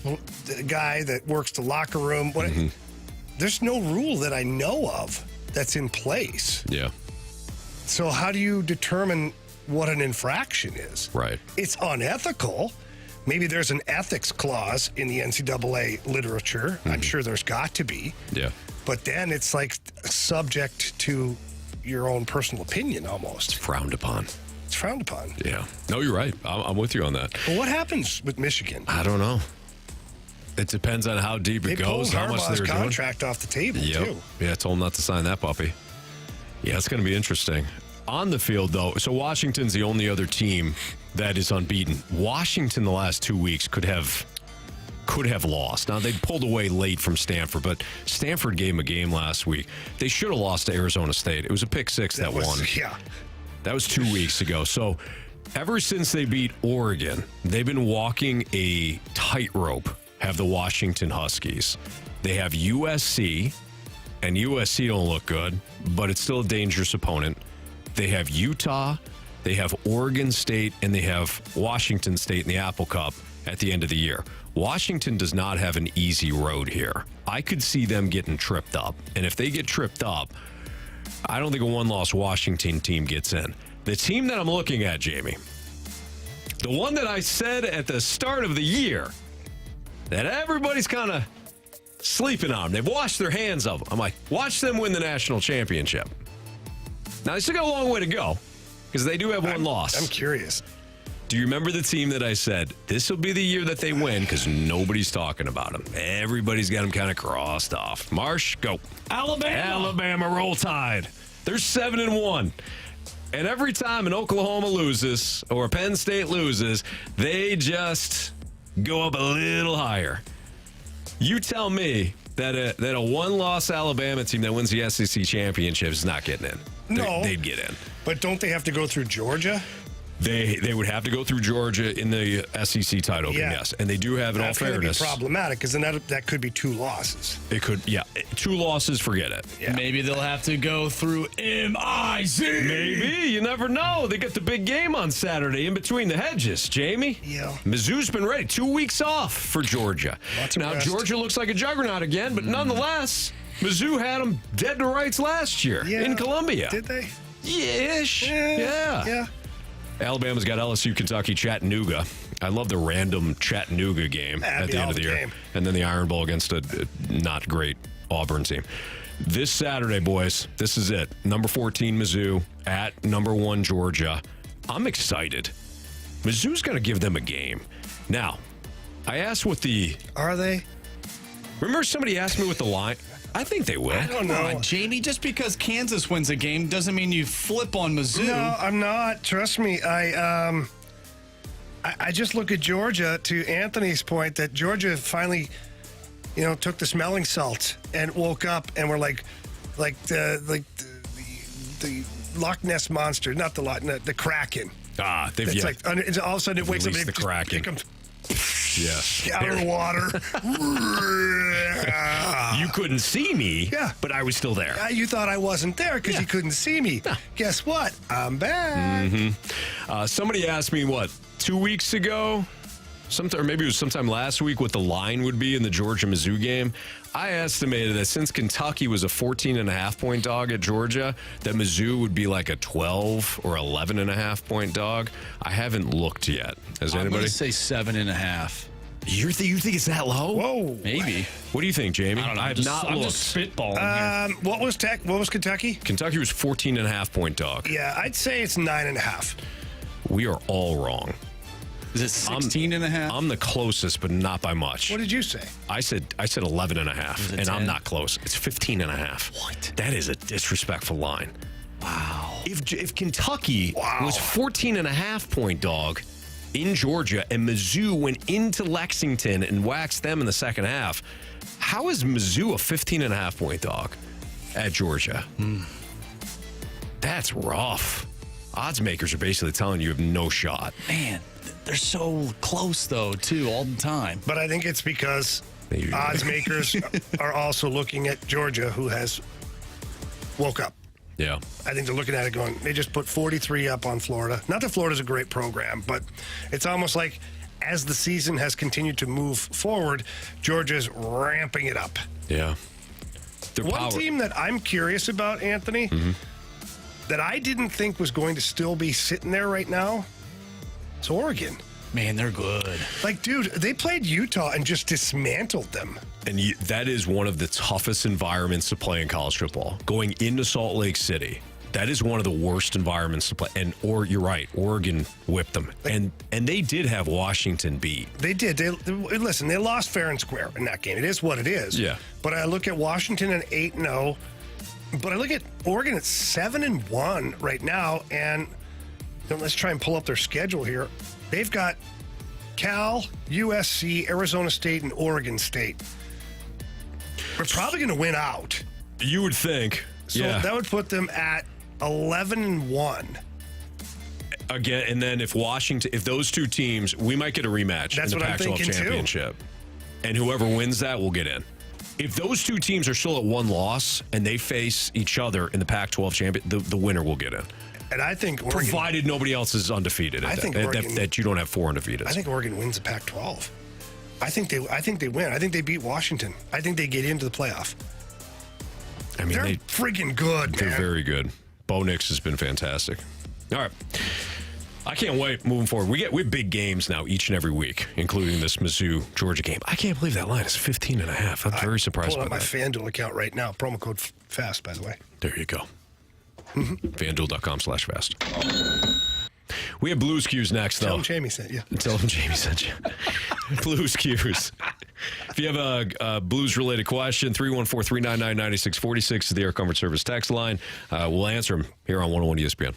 guy that works the locker room, there's no rule that I know of that's in place. Yeah. So how do you determine what an infraction is? Right. It's unethical. Maybe there's an ethics clause in the NCAA literature. I'm sure there's got to be. Yeah. But then it's like subject to your own personal opinion almost. It's frowned upon. It's frowned upon. Yeah. No, you're right. I'm with you on that. Well, what happens with Michigan? I don't know. It depends on how deep it goes, how much they're doing. Contract off the table, too. Yeah, told him not to sign that puppy. Yeah, it's going to be interesting. On the field, though, so Washington's the only other team that is unbeaten. Washington the last 2 weeks could have lost. Now, they pulled away late from Stanford, but Stanford gave them a game last week. They should have lost to Arizona State. It was a pick six that won. Yeah. That was 2 weeks ago. So ever since they beat Oregon, they've been walking a tightrope, have the Washington Huskies. They have USC, and USC don't look good, but it's still a dangerous opponent. They have Utah, They have Oregon State and they have Washington State in the Apple Cup at the end of the year. Washington does not have an easy road here. I could see them getting tripped up. And if they get tripped up, I don't think a one-loss Washington team gets in. The team that I'm looking at, Jamie, the one that I said at the start of the year that everybody's kind of sleeping on. They've washed their hands of them. I'm like, watch them win the national championship. Now, they still got a long way to go because they do have one loss. I'm curious. Do you remember the team that I said, this will be the year that they win because nobody's talking about them? Everybody's got them kind of crossed off. Marsh, go. Alabama, roll Tide. They're 7-1. And every time an Oklahoma loses or Penn State loses, they just go up a little higher. You tell me that a one-loss Alabama team that wins the SEC championship is not getting in. No. They'd get in. But don't they have to go through Georgia? They would have to go through Georgia in the SEC title game, yes. And they do have, in all fairness. That's going to be problematic because then that could be 2 losses. It could, 2 losses, forget it. Yeah. Maybe they'll have to go through MIZ. Maybe. You never know. They got the big game on Saturday in between the hedges, Jamie. Yeah. Mizzou's been ready. 2 weeks off for Georgia. Now, rest. Georgia looks like a juggernaut again, but nonetheless, Mizzou had them dead to rights last year in Columbia. Did they? Ish. Yeah. Alabama's got LSU, Kentucky, Chattanooga. I love the random Chattanooga game at the end of the year. And then the Iron Bowl against a not great Auburn team. This Saturday, boys, this is it. Number 14, Mizzou, at number 1, Georgia. I'm excited. Mizzou's going to give them a game. Now, I asked what the... Are they? Remember somebody asked me what the line... I think they will. I don't know. Jamie, just because Kansas wins a game doesn't mean you flip on Mizzou. No, I'm not. Trust me. I just look at Georgia, to Anthony's point, that Georgia finally, took the smelling salts and woke up and were like the Loch Ness monster, not the Kraken. They've all of a sudden it wakes up and the Kraken. It comes Yes. out of the water. You couldn't see me, Yeah. but I was still there. You thought I wasn't there because you couldn't see me. Yeah. Guess what? I'm back. Somebody asked me, 2 weeks ago? Or maybe it was sometime last week, what the line would be in the Georgia-Mizzou game. I estimated that since Kentucky was a 14.5-point dog at Georgia, that Mizzou would be like a 12 or 11.5-point dog. I haven't looked yet. Has I'm anybody? going to say 7.5. You think it's that low? Whoa. Maybe. What do you think, Jamie? I don't know. I have not I'm looked. just spitballing here. What was Kentucky? Kentucky was 14.5-point dog. Yeah, I'd say it's 9.5. We are all wrong. Is it 16.5? I'm the closest, but not by much. What did you say? I said 11.5, and 10? I'm not close. It's 15.5. What? That is a disrespectful line. Wow. If Kentucky was 14.5-point dog in Georgia and Mizzou went into Lexington and waxed them in the second half, how is Mizzou a 15.5-point dog at Georgia? That's rough. Odds makers are basically telling you have no shot. Man, they're so close, though, too, all the time. But I think it's because odds makers are also looking at Georgia, who has woke up. Yeah. I think they're looking at it going, they just put 43 up on Florida. Not that Florida's a great program, but it's almost like as the season has continued to move forward, Georgia's ramping it up. Yeah. One team that I'm curious about, Anthony, that I didn't think was going to still be sitting there right now, is Oregon. Man, they're good. Like, dude, they played Utah and just dismantled them. And that is one of the toughest environments to play in college football. Going into Salt Lake City, that is one of the worst environments to play. Or you're right, Oregon whipped them. And they did have Washington beat. They did. Listen, they lost fair and square in that game. It is what it is. Yeah. But I look at Washington at 8-0. But I look at Oregon at 7-1 right now. And let's try and pull up their schedule here. They've got Cal, USC, Arizona State, and Oregon State. We're probably going to win out. You would think. So yeah. that would put them at 11-1. Again, and then if those two teams, we might get a rematch That's in the what I'm Pac-12 thinking, championship. And whoever wins that will get in. If those two teams are still at one loss and they face each other in the Pac-12 champion, the winner will get in. And I think Oregon, provided nobody else is undefeated. That you don't have 4 undefeated. I think Oregon wins the Pac-12. I think they win. I think they beat Washington. I think they get into the playoff. I mean, they're freaking good. They're man. very good. Bo Nix has been fantastic. All right. I can't wait moving forward. We have big games now each and every week, including this Mizzou-Georgia game. I can't believe that line is 15.5. I'm very surprised by that. Pull up my FanDuel account right now. Promo code FAST, by the way. There you go. FanDuel.com/fast. We have Blues Cues next, though. Tell them Jamie sent you. Tell them Jamie sent you. Blues Cues. If you have a Blues-related question, 314-399-9646 is the Air Comfort Service text line. We'll answer them here on 101 ESPN.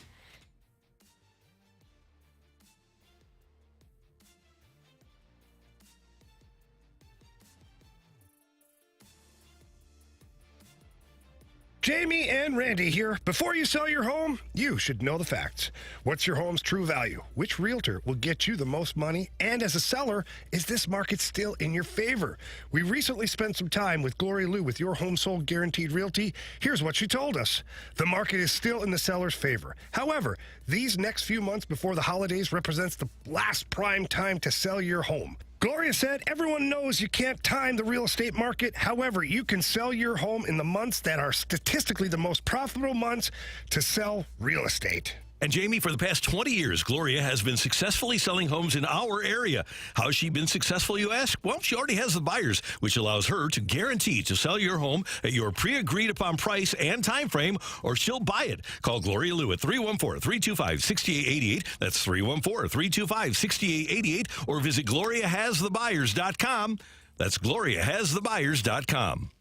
Jamie and Randy here. Before you sell your home, you should know the facts. What's your home's true value? Which realtor will get you the most money? And as a seller, is this market still in your favor? We recently spent some time with Gloria Liu with Your Home Sold Guaranteed Realty. Here's what she told us. The market is still in the seller's favor. However, these next few months before the holidays represents the last prime time to sell your home. Gloria said, everyone knows you can't time the real estate market. However, you can sell your home in the months that are statistically the most profitable months to sell real estate. And Jamie, for the past 20 years, Gloria has been successfully selling homes in our area. How's she been successful, you ask? Well, she already has the buyers, which allows her to guarantee to sell your home at your pre-agreed upon price and time frame, or she'll buy it. Call Gloria Liu at 314-325-6888. That's 314-325-6888. Or visit GloriaHasTheBuyers.com. That's GloriaHasTheBuyers.com.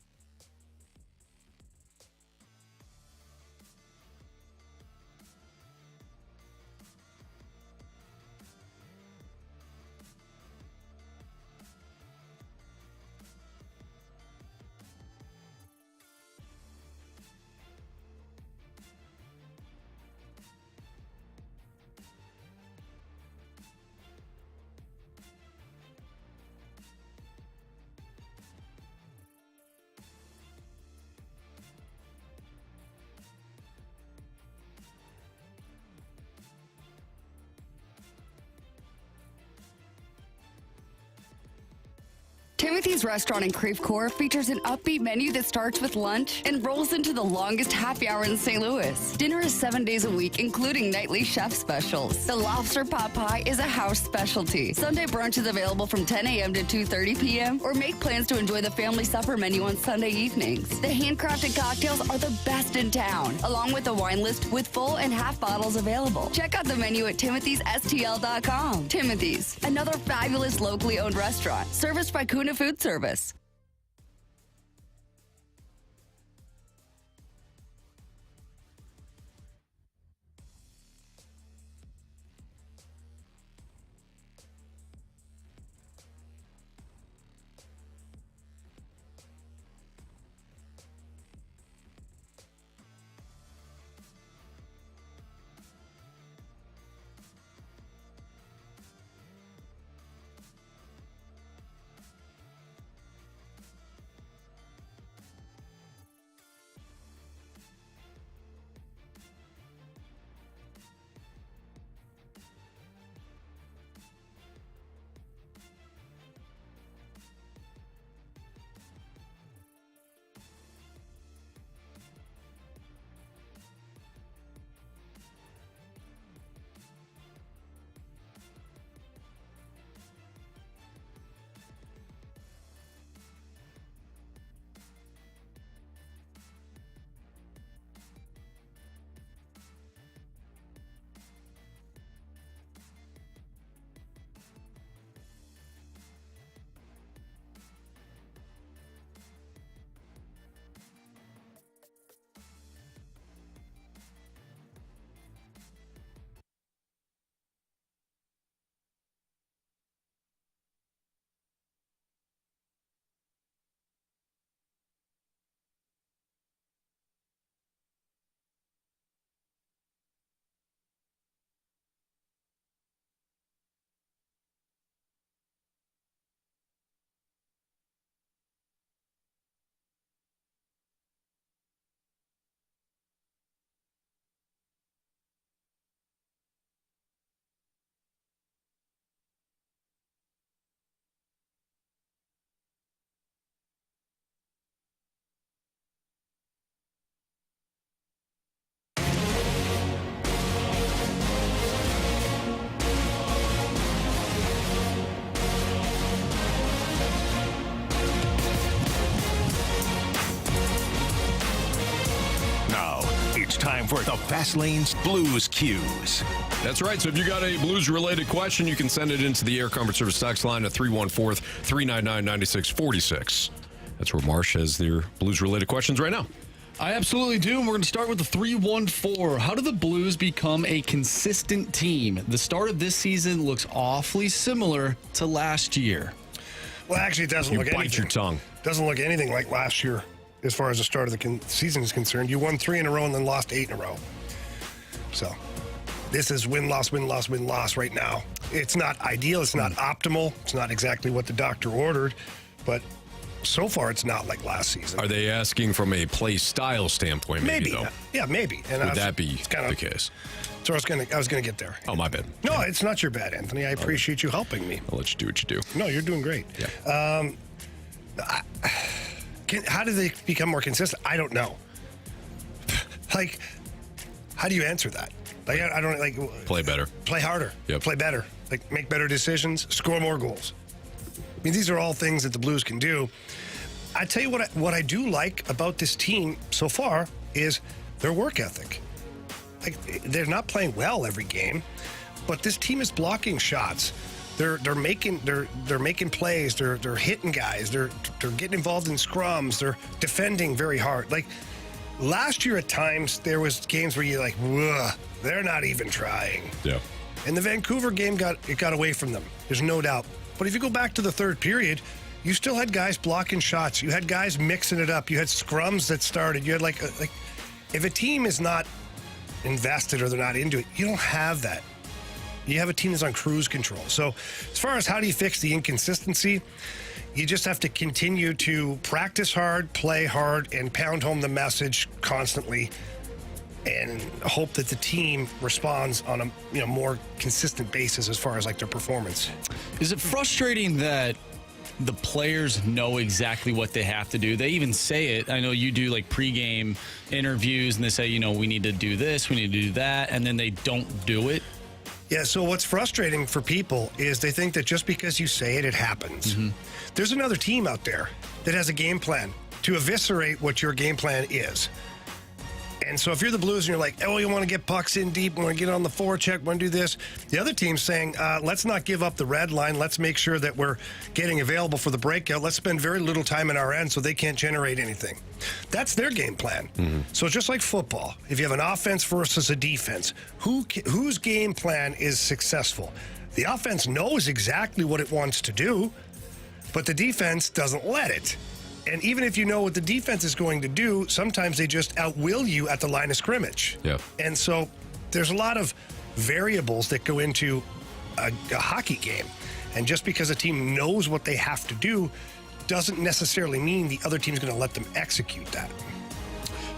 Timothy's Restaurant in Creve Coeur features an upbeat menu that starts with lunch and rolls into the longest happy hour in St. Louis. Dinner is 7 days a week, including nightly chef specials. The lobster pot pie is a house specialty. Sunday brunch is available from 10 a.m. to 2:30 p.m. or make plans to enjoy the family supper menu on Sunday evenings. The handcrafted cocktails are the best in town, along with a wine list with full and half bottles available. Check out the menu at timothysstl.com. Timothy's, another fabulous locally owned restaurant, serviced by Kuna Food Service. time for the Fast Lane's Blues Cues. That's right. So if you got a Blues-related question, you can send it into the Air Comfort Service text line at 314-399-9646. That's where Marsh has their Blues-related questions right now. I absolutely do, and we're going to start with the 314. How do the Blues become a consistent team? The start of this season looks awfully similar to last year. Well, actually, it doesn't look anything. Bite your tongue. Doesn't look anything like last year as far as the start of the season is concerned. You won 3 in a row and then lost 8 in a row. So this is win-loss, win-loss, win-loss right now. It's not ideal. It's not optimal. It's not exactly what the doctor ordered, but so far it's not like last season. Are they asking from a play style standpoint? Maybe though. Yeah, maybe. And would that be the case? So I was gonna get there. Oh, my bad. No, it's not your bad, Anthony. I appreciate you helping me. I'll let you do what you do. No, you're doing great. Yeah. How do they become more consistent? I don't know. Like, how do you answer that? Like, I don't like. Play better. Play harder. Yep. Play better. Like, make better decisions. Score more goals. I mean, these are all things that the Blues can do. I tell you what I do like about this team so far is their work ethic. Like, they're not playing well every game, but this team is blocking shots. They're making plays. They're hitting guys. They're getting involved in scrums. They're defending very hard. Like last year, at times there was games where you're like, "Ugh, they're not even trying." Yeah. And the Vancouver game got away from them. There's no doubt. But if you go back to the third period, you still had guys blocking shots. You had guys mixing it up. You had scrums that started. You had like if a team is not invested or they're not into it, you don't have that. You have a team that's on cruise control. So as far as how do you fix the inconsistency, you just have to continue to practice hard, play hard, and pound home the message constantly and hope that the team responds on a more consistent basis as far as like their performance. Is it frustrating that the players know exactly what they have to do? They even say it. I know you do like pregame interviews and they say, we need to do this, we need to do that, and then they don't do it. Yeah, so what's frustrating for people is they think that just because you say it, it happens. Mm-hmm. There's another team out there that has a game plan to eviscerate what your game plan is. And so if you're the Blues and you're like, oh, you want to get pucks in deep, want to get on the forecheck, want to do this. The other team's saying, let's not give up the red line. Let's make sure that we're getting available for the breakout. Let's spend very little time in our end so they can't generate anything. That's their game plan. Mm-hmm. So it's just like football. If you have an offense versus a defense, whose game plan is successful? The offense knows exactly what it wants to do, but the defense doesn't let it. And even if you know what the defense is going to do, sometimes they just outwill you at the line of scrimmage. Yeah. And so there's a lot of variables that go into a hockey game. And just because a team knows what they have to do doesn't necessarily mean the other team's going to let them execute that.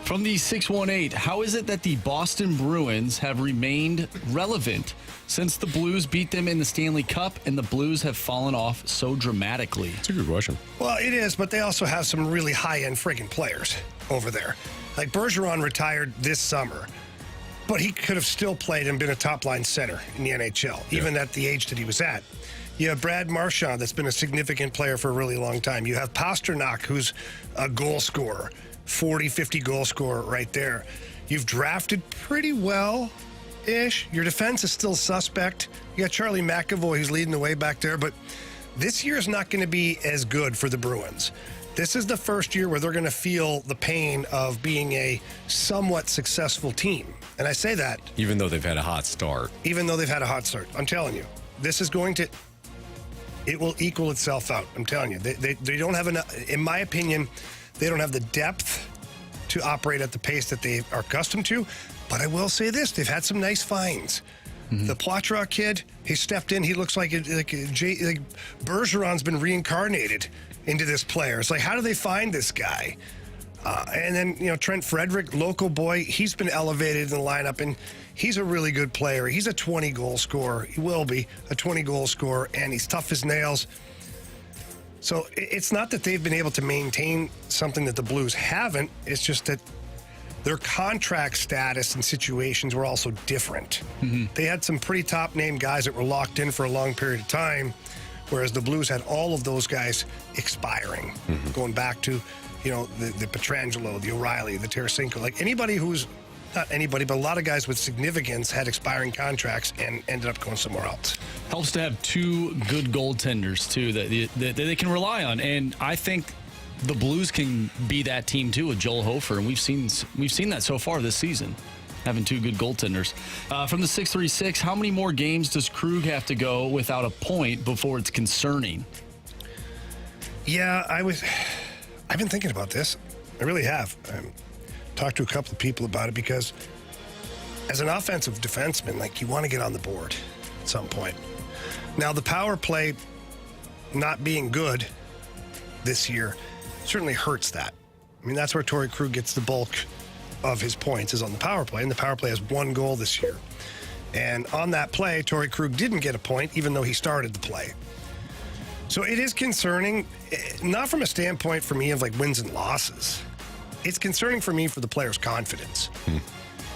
From the 618, how is it that the Boston Bruins have remained relevant since the Blues beat them in the Stanley Cup and the Blues have fallen off so dramatically? That's a good question. Well, it is, but they also have some really high-end friggin' players over there. Like Bergeron retired this summer, but he could have still played and been a top-line center in the NHL, even at the age that he was at. You have Brad Marchand, that's been a significant player for a really long time. You have Pasternak, who's a goal scorer, 40, 50 goal scorer right there. You've drafted pretty well-ish. Your defense is still suspect. You got Charlie McAvoy, who's leading the way back there, but this year is not going to be as good for the Bruins. This is the first year where they're going to feel the pain of being a somewhat successful team. And I say that. Even though they've had a hot start. I'm telling you, this is going to, it will equal itself out. I'm telling you. They don't have enough, in my opinion, they don't have the depth to operate at the pace that they are accustomed to. But I will say this, they've had some nice finds. Mm-hmm. The Poitras kid, he stepped in. He looks like Bergeron's been reincarnated into this player. It's like, how do they find this guy? And then, Trent Frederick, local boy, he's been elevated in the lineup, and he's a really good player. He's a 20-goal scorer. He will be a 20-goal scorer, and he's tough as nails. So it's not that they've been able to maintain something that the Blues haven't. It's just that their contract status and situations were also different. Mm-hmm. They had some pretty top-name guys that were locked in for a long period of time, whereas the Blues had all of those guys expiring, going back to, the Pietrangelo, the O'Reilly, the Tarasenko. Like anybody who's not anybody, but a lot of guys with significance had expiring contracts and ended up going somewhere else. Helps to have two good goaltenders, too, that they can rely on. And I think the Blues can be that team, too, with Joel Hofer. And we've seen that so far this season, having two good goaltenders. From the 636, how many more games does Krug have to go without a point before it's concerning? Yeah, I've been thinking about this. I really have. Talked to a couple of people about it because as an offensive defenseman, like, you want to get on the board at some point. Now, the power play not being good this year certainly hurts that. I mean, that's where Torrey Krug gets the bulk of his points, is on the power play, and the power play has 1 goal this year. And on that play, Torrey Krug didn't get a point, even though he started the play. So it is concerning, not from a standpoint for me of like wins and losses. It's concerning for me for the player's confidence.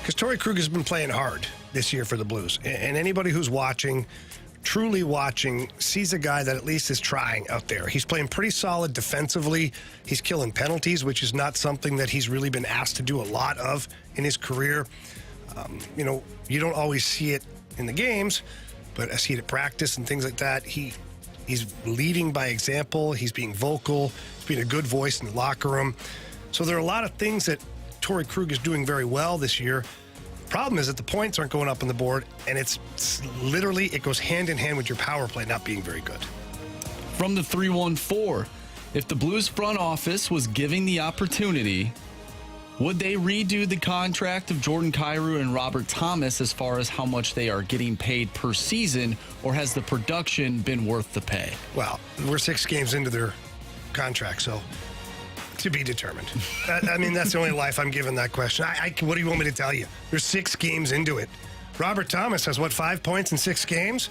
Because Torrey Krug has been playing hard this year for the Blues. And anybody who's watching, truly watching, sees a guy that at least is trying out there. He's playing pretty solid defensively. He's killing penalties, which is not something that he's really been asked to do a lot of in his career. You know, you don't always see it in the games, but I see it at practice and things like that. He's leading by example. He's being vocal. He's being a good voice in the locker room. So there are a lot of things that Torrey Krug is doing very well this year. Problem is that the points aren't going up on the board, and it's literally, it goes hand in hand with your power play not being very good. From the 314, if the Blues front office was giving the opportunity, would they redo the contract of Jordan Kyrou and Robert Thomas as far as how much they are getting paid per season, or has the production been worth the pay? Well, we're 6 games into their contract, so to be determined. I mean, that's the only life I'm giving that question. What do you want me to tell you? They're 6 games into it. Robert Thomas has, 5 points in 6 games?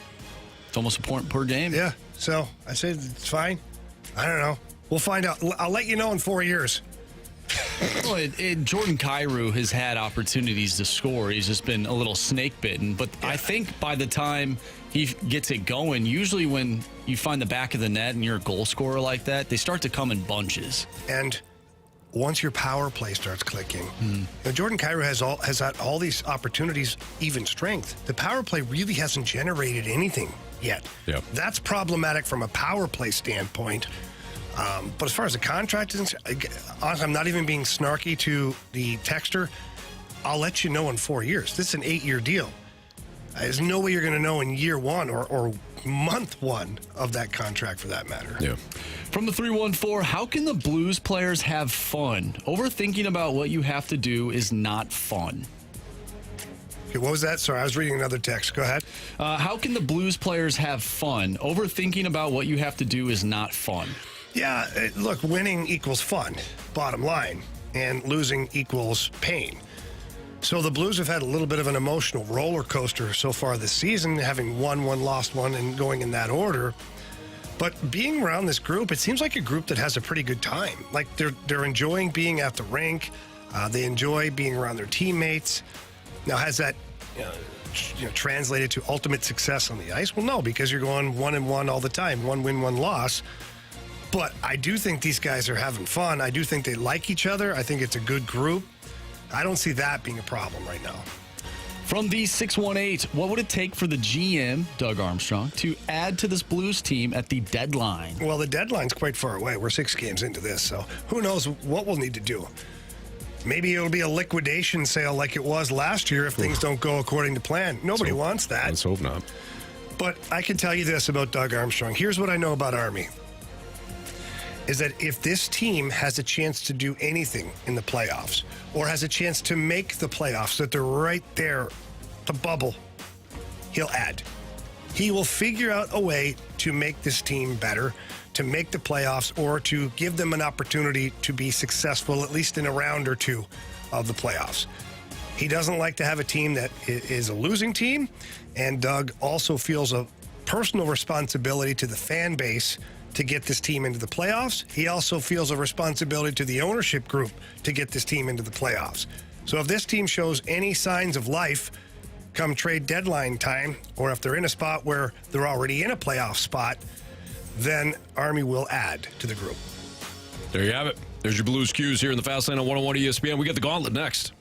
It's almost a point per game. Yeah, so I said it's fine. I don't know. We'll find out. I'll let you know in 4 years. Well, Jordan Kyrou has had opportunities to score. He's just been a little snake bitten. But yeah. I think by the time he gets it going, usually when you find the back of the net and you're a goal scorer like that, they start to come in bunches. And once your power play starts clicking, now Jordan Kyrou has had all these opportunities, even strength. The power play really hasn't generated anything yet. Yep. That's problematic from a power play standpoint. But as far as the contract is, honestly, I'm not even being snarky to the texter. I'll let you know in 4 years. This is an 8-year deal. There's no way you're going to know in year 1 or month 1 of that contract, for that matter. Yeah. From the 314, how can the Blues players have fun? Overthinking about what you have to do is not fun. Okay, what was that? Sorry, I was reading another text. Go ahead. How can the Blues players have fun? Overthinking about what you have to do is not fun. Yeah, look, winning equals fun, bottom line, and losing equals pain. So the Blues have had a little bit of an emotional roller coaster so far this season, having won one, lost one, and going in that order. But being around this group, it seems like a group that has a pretty good time. Like they're enjoying being at the rink. They enjoy being around their teammates. Now, has that translated to ultimate success on the ice? Well, no, because you're going 1-1 all the time, 1 win, 1 loss. But I do think these guys are having fun. I do think they like each other. I think it's a good group. I don't see that being a problem right now. From the 618, what would it take for the GM, Doug Armstrong, to add to this Blues team at the deadline? Well, the deadline's quite far away. We're 6 games into this, so who knows what we'll need to do. Maybe it'll be a liquidation sale like it was last year if things don't go according to plan. Nobody wants that. Let's hope not. But I can tell you this about Doug Armstrong. Here's what I know about Army. Is that if this team has a chance to do anything in the playoffs or has a chance to make the playoffs, that they're right there, the bubble, he'll add. He will figure out a way to make this team better, to make the playoffs, or to give them an opportunity to be successful, at least in a round or 2 of the playoffs. He doesn't like to have a team that is a losing team, and Doug also feels a personal responsibility to the fan base to get this team into the playoffs. He also feels a responsibility to the ownership group to get this team into the playoffs. So if this team shows any signs of life come trade deadline time, or if they're in a spot where they're already in a playoff spot, then Army will add to the group. There you have it. There's your Blues Cues here in the Fast Lane on 101 ESPN. We get the Gauntlet next.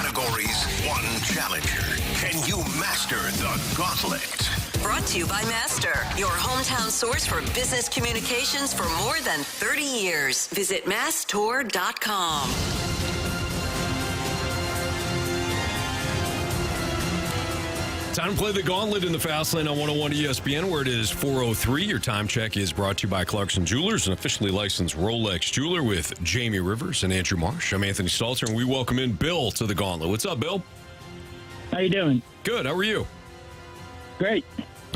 categories, one challenger. Can you master the gauntlet? Brought to you by Master, your hometown source for business communications for more than 30 years. Visit masstour.com. Time to play the Gauntlet in the Fast Lane on 101 ESPN, where it is 4:03. Your time check is brought to you by Clarkson Jewelers, an officially licensed Rolex jeweler, with Jamie Rivers and Andrew Marsh. I'm Anthony Stalter, and we welcome in Bill to the Gauntlet. What's up, Bill? How you doing? Good. How are you? Great.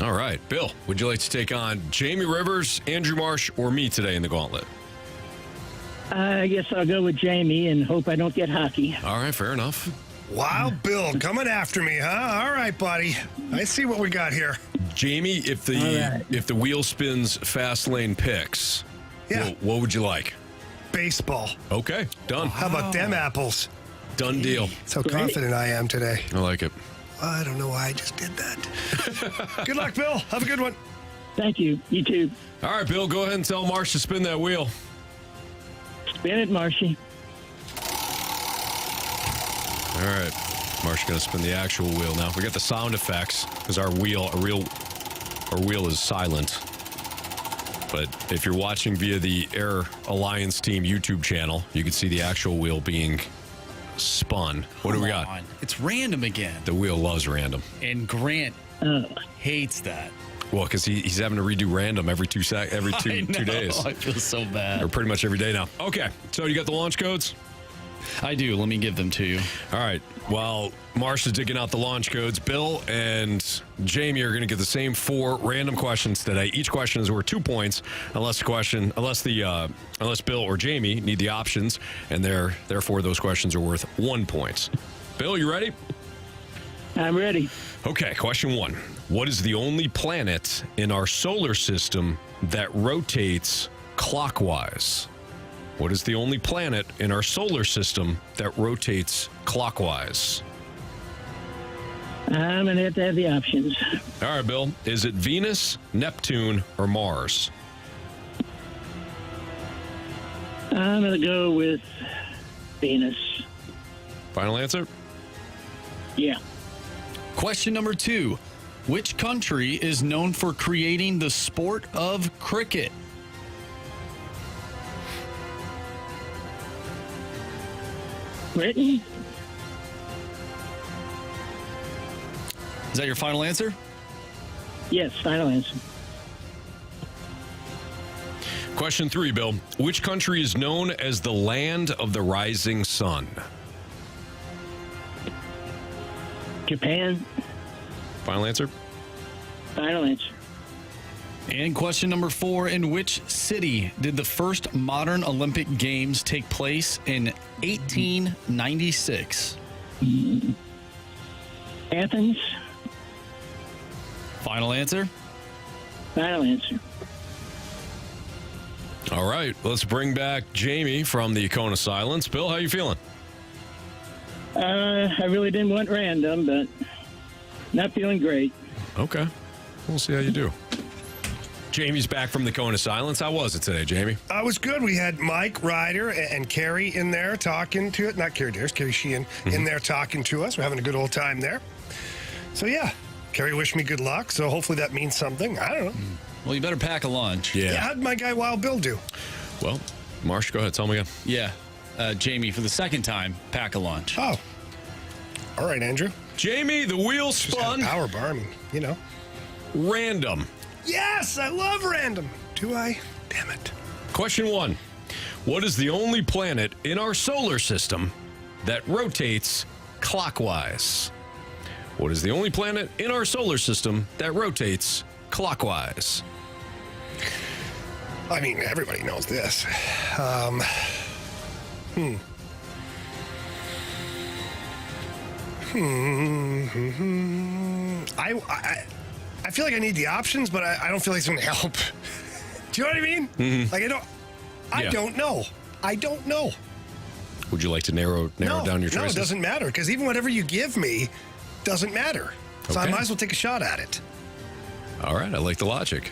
All right. Bill, would you like to take on Jamie Rivers, Andrew Marsh, or me today in the Gauntlet? I guess I'll go with Jamie and hope I don't get hockey. All right. Fair enough. Wow, Bill, coming after me, huh? All right, buddy. I see what we got here. Jamie, if the wheel spins fast lane picks, what would you like? Baseball. Okay, done. How about them apples? Done deal. So confident I am today. I like it. I don't know why I just did that. Good luck, Bill. Have a good one. Thank you. You too. All right, Bill, go ahead and tell Marsh to spin that wheel. Spin it, Marshy. All right, Marsh going to spin the actual wheel now. We got the sound effects because our wheel is silent. But if you're watching via the Air Alliance Team YouTube channel, you can see the actual wheel being spun. What do we got? It's random again. The wheel loves random. And Grant hates that. Well, because he's having to redo random every two days. I feel so bad. Or pretty much every day now. Okay, so you got the launch codes? I do. Let me give them to you. All right. While Marsh is digging out the launch codes, Bill and Jamie are going to get the same 4 random questions today. Each question is worth 2 points, unless Bill or Jamie need the options, and therefore those questions are worth 1 point. Bill, you ready? I'm ready. Okay. Question 1: what is the only planet in our solar system that rotates clockwise? What is the only planet in our solar system that rotates clockwise? I'm going to have the options. All right, Bill. Is it Venus, Neptune, or Mars? I'm going to go with Venus. Final answer? Yeah. Question number 2. Which country is known for creating the sport of cricket? Britain? Is that your final answer? Yes, final answer. Question 3, Bill. Which country is known as the land of the rising sun? Japan? Final answer? Final answer. And question number 4, in which city did the first modern Olympic Games take place in 1896? Athens? Final answer? Final answer. All right, let's bring back Jamie from the Cone of Silence. Bill, how you feeling? I really didn't want random, but not feeling great. Okay, we'll see how you do. Jamie's back from the Cone of Silence. How was it today, Jamie? I was good. We had Mike Ryder and Carrie in there talking to it. Not Carrie Dares, Carrie Sheehan in there talking to us. We're having a good old time there. So, yeah, Carrie wished me good luck. So hopefully that means something. I don't know. Well, you better pack a lunch. Yeah, how'd my guy Wild Bill do? Well, Marsh, go ahead. Tell me again. Yeah. Jamie, for the second time, pack a lunch. Oh. All right, Andrew. Jamie, the wheel Just spun. had a power bar. I mean, you know. Random. Yes, I love random. Do I? Damn it. Question 1. What is the only planet in our solar system that rotates clockwise? What is the only planet in our solar system that rotates clockwise? I mean, everybody knows this. I feel like I need the options, but I don't feel like it's going to help. Do you know what I mean? Mm-hmm. Like, I don't know. I don't know. Would you like to narrow down your choices? No, it doesn't matter, because even whatever you give me doesn't matter. So I Okay. might as well take a shot at it. All right, I like the logic.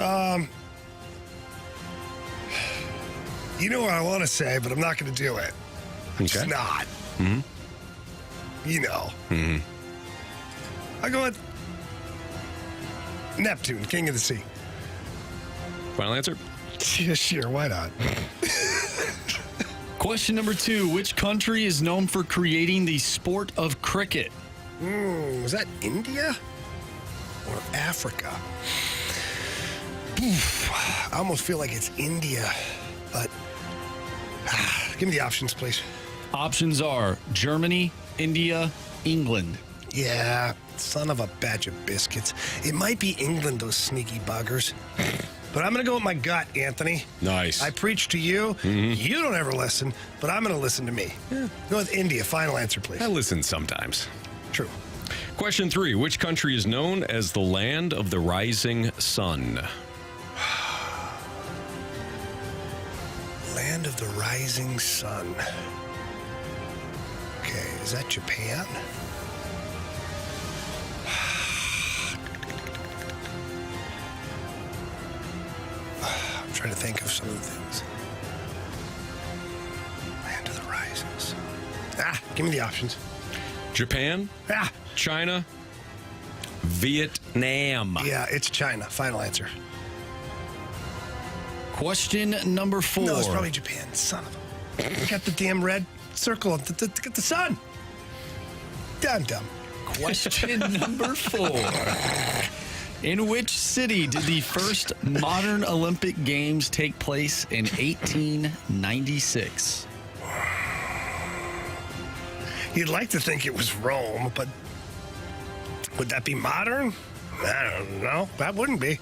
You know what I want to say, but I'm not going to do it. I'm just not. Mm-hmm. You know. Mm-hmm. I go with Neptune, King of the Sea. Final answer? Yeah, sure, why not? Question number 2. Which country is known for creating the sport of cricket? Was that India or Africa? Oof, I almost feel like it's India, but give me the options, please. Options are Germany, India, England. Yeah, son of a batch of biscuits. It might be England, those sneaky buggers. But I'm going to go with my gut, Anthony. Nice. I preach to you. Mm-hmm. You don't ever listen, but I'm going to listen to me. Yeah. Go with India. Final answer, please. I listen sometimes. True. Question 3. Which country is known as the land of the rising sun? Land of the rising sun. Okay, is that Japan? I'm trying to think of some of the things. Land of the rising sun. Give me the options. Japan, China, Vietnam. Yeah, it's China. Final answer. Question number 4. No, it's probably Japan. Son of a... Got the damn red circle. Get the sun. Damn dumb. Question number 4. In which city did the first modern Olympic Games take place in 1896? You'd like to think it was Rome, but would that be modern? I don't know. That wouldn't be.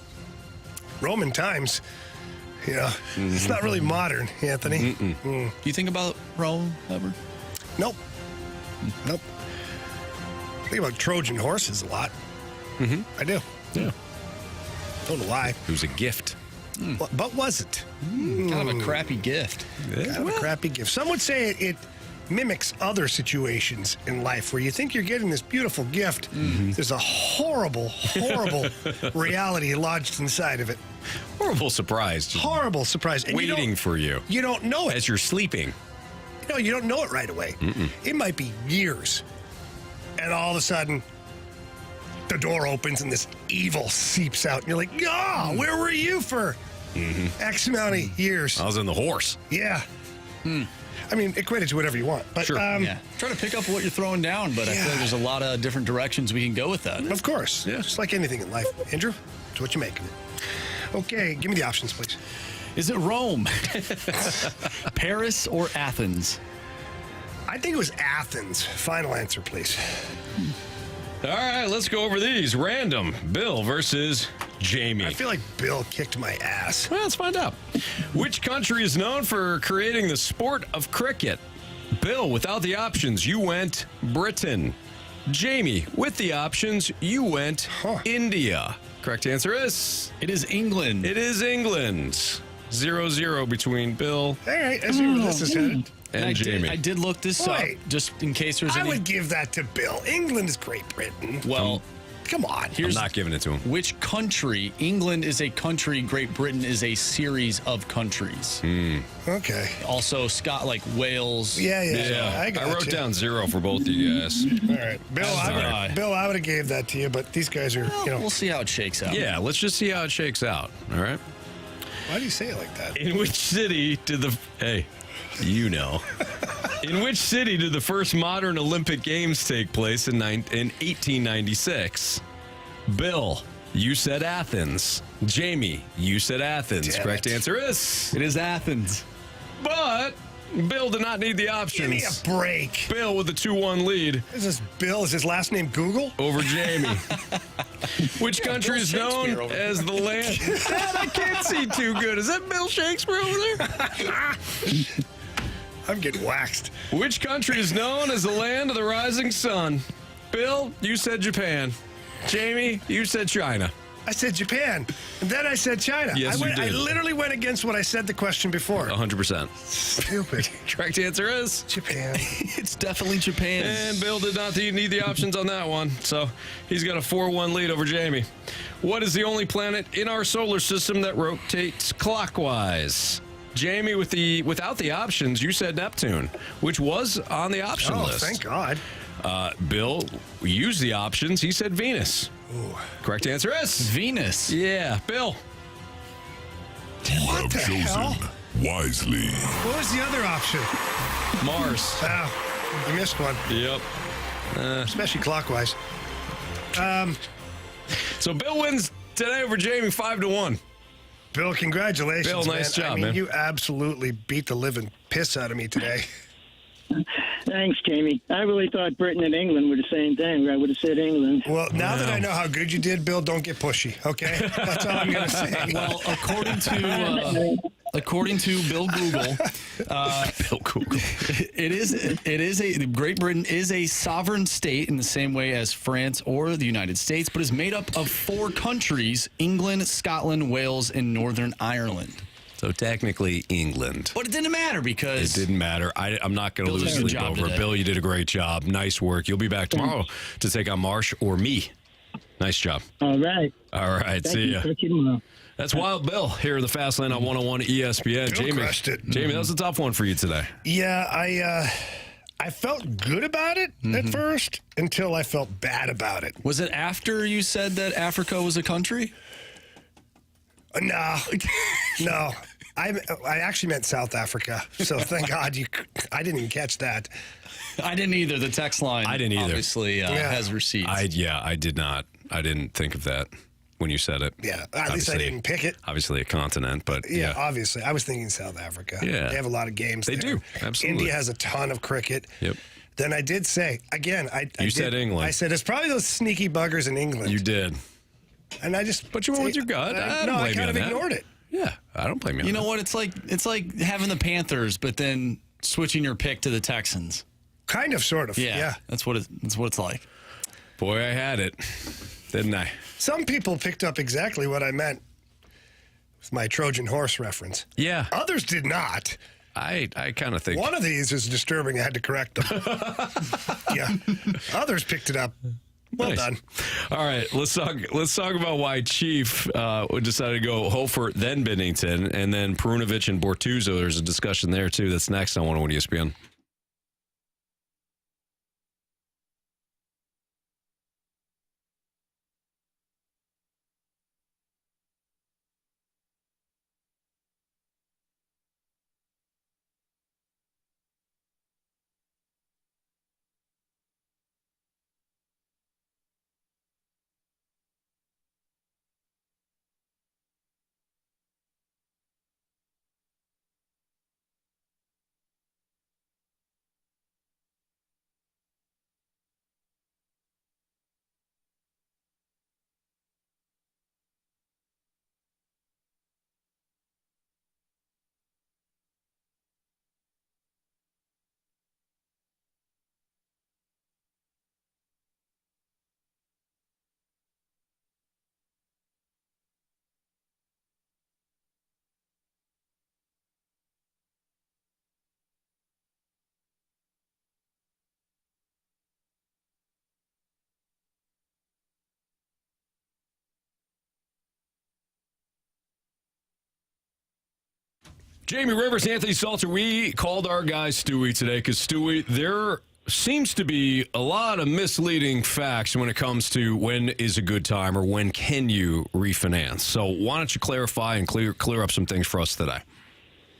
Roman times, you know, it's not really modern, Anthony. Do you think about Rome ever? Nope. Nope. I think about Trojan horses a lot. Mm-hmm. I do. Yeah. Don't know why. It was a gift. But was it? Kind of a crappy gift. Kind of a crappy gift. Some would say it mimics other situations in life where you think you're getting this beautiful gift. There's a horrible, horrible reality lodged inside of it. Horrible surprise. Just horrible surprise. And waiting for you. You don't know it. As you're sleeping. No, you don't know it right away. It might be years. And all of a sudden, the door opens and this evil seeps out. And you're like, where were you for X amount of years? I was in the horse. Yeah. I mean, equate it to whatever you want. But, Sure. Try to pick up what you're throwing down, but I feel like there's a lot of different directions we can go with that. Of course. Yeah. Just like anything in life. Andrew, it's what you make of it. Okay, give me the options, please. Is it Rome, Paris, or Athens? I think it was Athens. Final answer, please. All right, let's go over these. Random. Bill versus Jamie. I feel like Bill kicked my ass. Well, let's find out. Which country is known for creating the sport of cricket? Bill, without the options, you went Britain. Jamie, with the options, you went India. Correct answer is? It is England. It is England. 0-0 between Bill. All right, I see where this is headed. And Jamie. I did look this up just in case there's I any. would give that to Bill. England is Great Britain. Well, come on. I'm not giving it to him. Which country? England is a country. Great Britain is a series of countries. Okay. Also, like Wales. Yeah. I wrote down 0 for both of you guys. All right, Bill. I would have gave that to you, but these guys are. We'll see how it shakes out. Yeah, let's just see how it shakes out. All right. Why do you say it like that? In which city did the In which city did the first modern Olympic Games take place in 1896? Bill, you said Athens. Jamie, you said Athens. Damn Correct it. answer is? It is Athens. But Bill did not need the options. Give me a break. Bill with the 2-1 lead. Is this Bill? Is his last name Google? Over Jamie. Which country Bill is known Shakespeare as the land? Dad, I can't see too good. Is that Bill Shakespeare over there? I'm getting waxed. Which country is known as the land of the rising sun? Bill, you said Japan. Jamie, you said China. I said Japan, and then I said China. Yes, you did. I literally went against what I said the question before. 100%. Stupid. Correct answer is? Japan. It's definitely Japan. And Bill did not need the options on that one, so he's got a 4-1 lead over Jamie. What is the only planet in our solar system that rotates clockwise? Jamie, without the options, you said Neptune, which was on the option list. Oh, thank God. Bill used the options. He said Venus. Ooh. Correct answer is Venus. Yeah, Bill. You have chosen wisely. What was the other option? Mars. Oh, you missed one. Yep. Especially clockwise. So Bill wins today over Jamie 5-1. Bill, congratulations. Bill, nice job, I mean, man. you absolutely beat the living piss out of me today. Thanks, Jamie. I really thought Britain and England were the same thing. I would have said England. Well, now that I know how good you did, Bill, don't get pushy, okay? That's all I'm going to say. Well, according to Bill Google, Great Britain is a sovereign state in the same way as France or the United States, but is made up of 4 countries: England, Scotland, Wales, and Northern Ireland. So technically England. But it didn't matter because... It didn't matter. I'm not going to Bill lose did a good sleep job over it. today. Bill, you did a great job. Nice work. You'll be back tomorrow to take on Marsh or me. Nice job. All right. All right. See ya. That's Wild Bill here in the Fast Lane on 101 ESPN. Bill crushed it. Jamie, that was a tough one for you today. Yeah, I felt good about it at first until I felt bad about it. Was it after you said that Africa was a country? No. I actually meant South Africa, so thank God I didn't even catch that. I didn't either. The text line I didn't either. Obviously has receipts. I did not. I didn't think of that when you said it. Yeah, at least I didn't pick it. Obviously a continent, but yeah, obviously. I was thinking South Africa. Yeah. They have a lot of games They there. do, absolutely. India has a ton of cricket. Yep. Then I did say, again, I said England. I said, it's probably those sneaky buggers in England. You did. And I just... But you went with your gut. I don't blame I kind you of on that. ignored it. Yeah, I don't blame you. You know what? It's like having the Panthers, but then switching your pick to the Texans. Kind of, sort of. Yeah. That's what it's like. Boy, I had it, didn't I? Some people picked up exactly what I meant with my Trojan horse reference. Yeah. Others did not. I kind of think One of these is disturbing. I had to correct them. Yeah. Others picked it up. Well done. All right, let's talk about why Chief decided to go Hofer, then Binnington, and then Perunovic and Bortuzzo. There's a discussion there too. That's next on 101 ESPN. Jamie Rivers, Anthony Stalter, we called our guy Stewie today because, Stewie, there seems to be a lot of misleading facts when it comes to when is a good time or when can you refinance. So why don't you clarify and clear up some things for us today?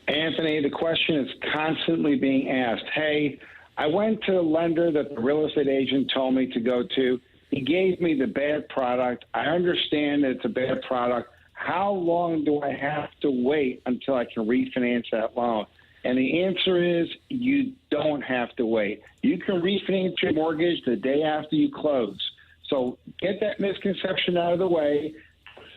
Anthony, the question is constantly being asked. Hey, I went to a lender that the real estate agent told me to go to. He gave me the bad product. I understand that it's a bad product. How long do I have to wait until I can refinance that loan? And the answer is you don't have to wait. You can refinance your mortgage the day after you close. So get that misconception out of the way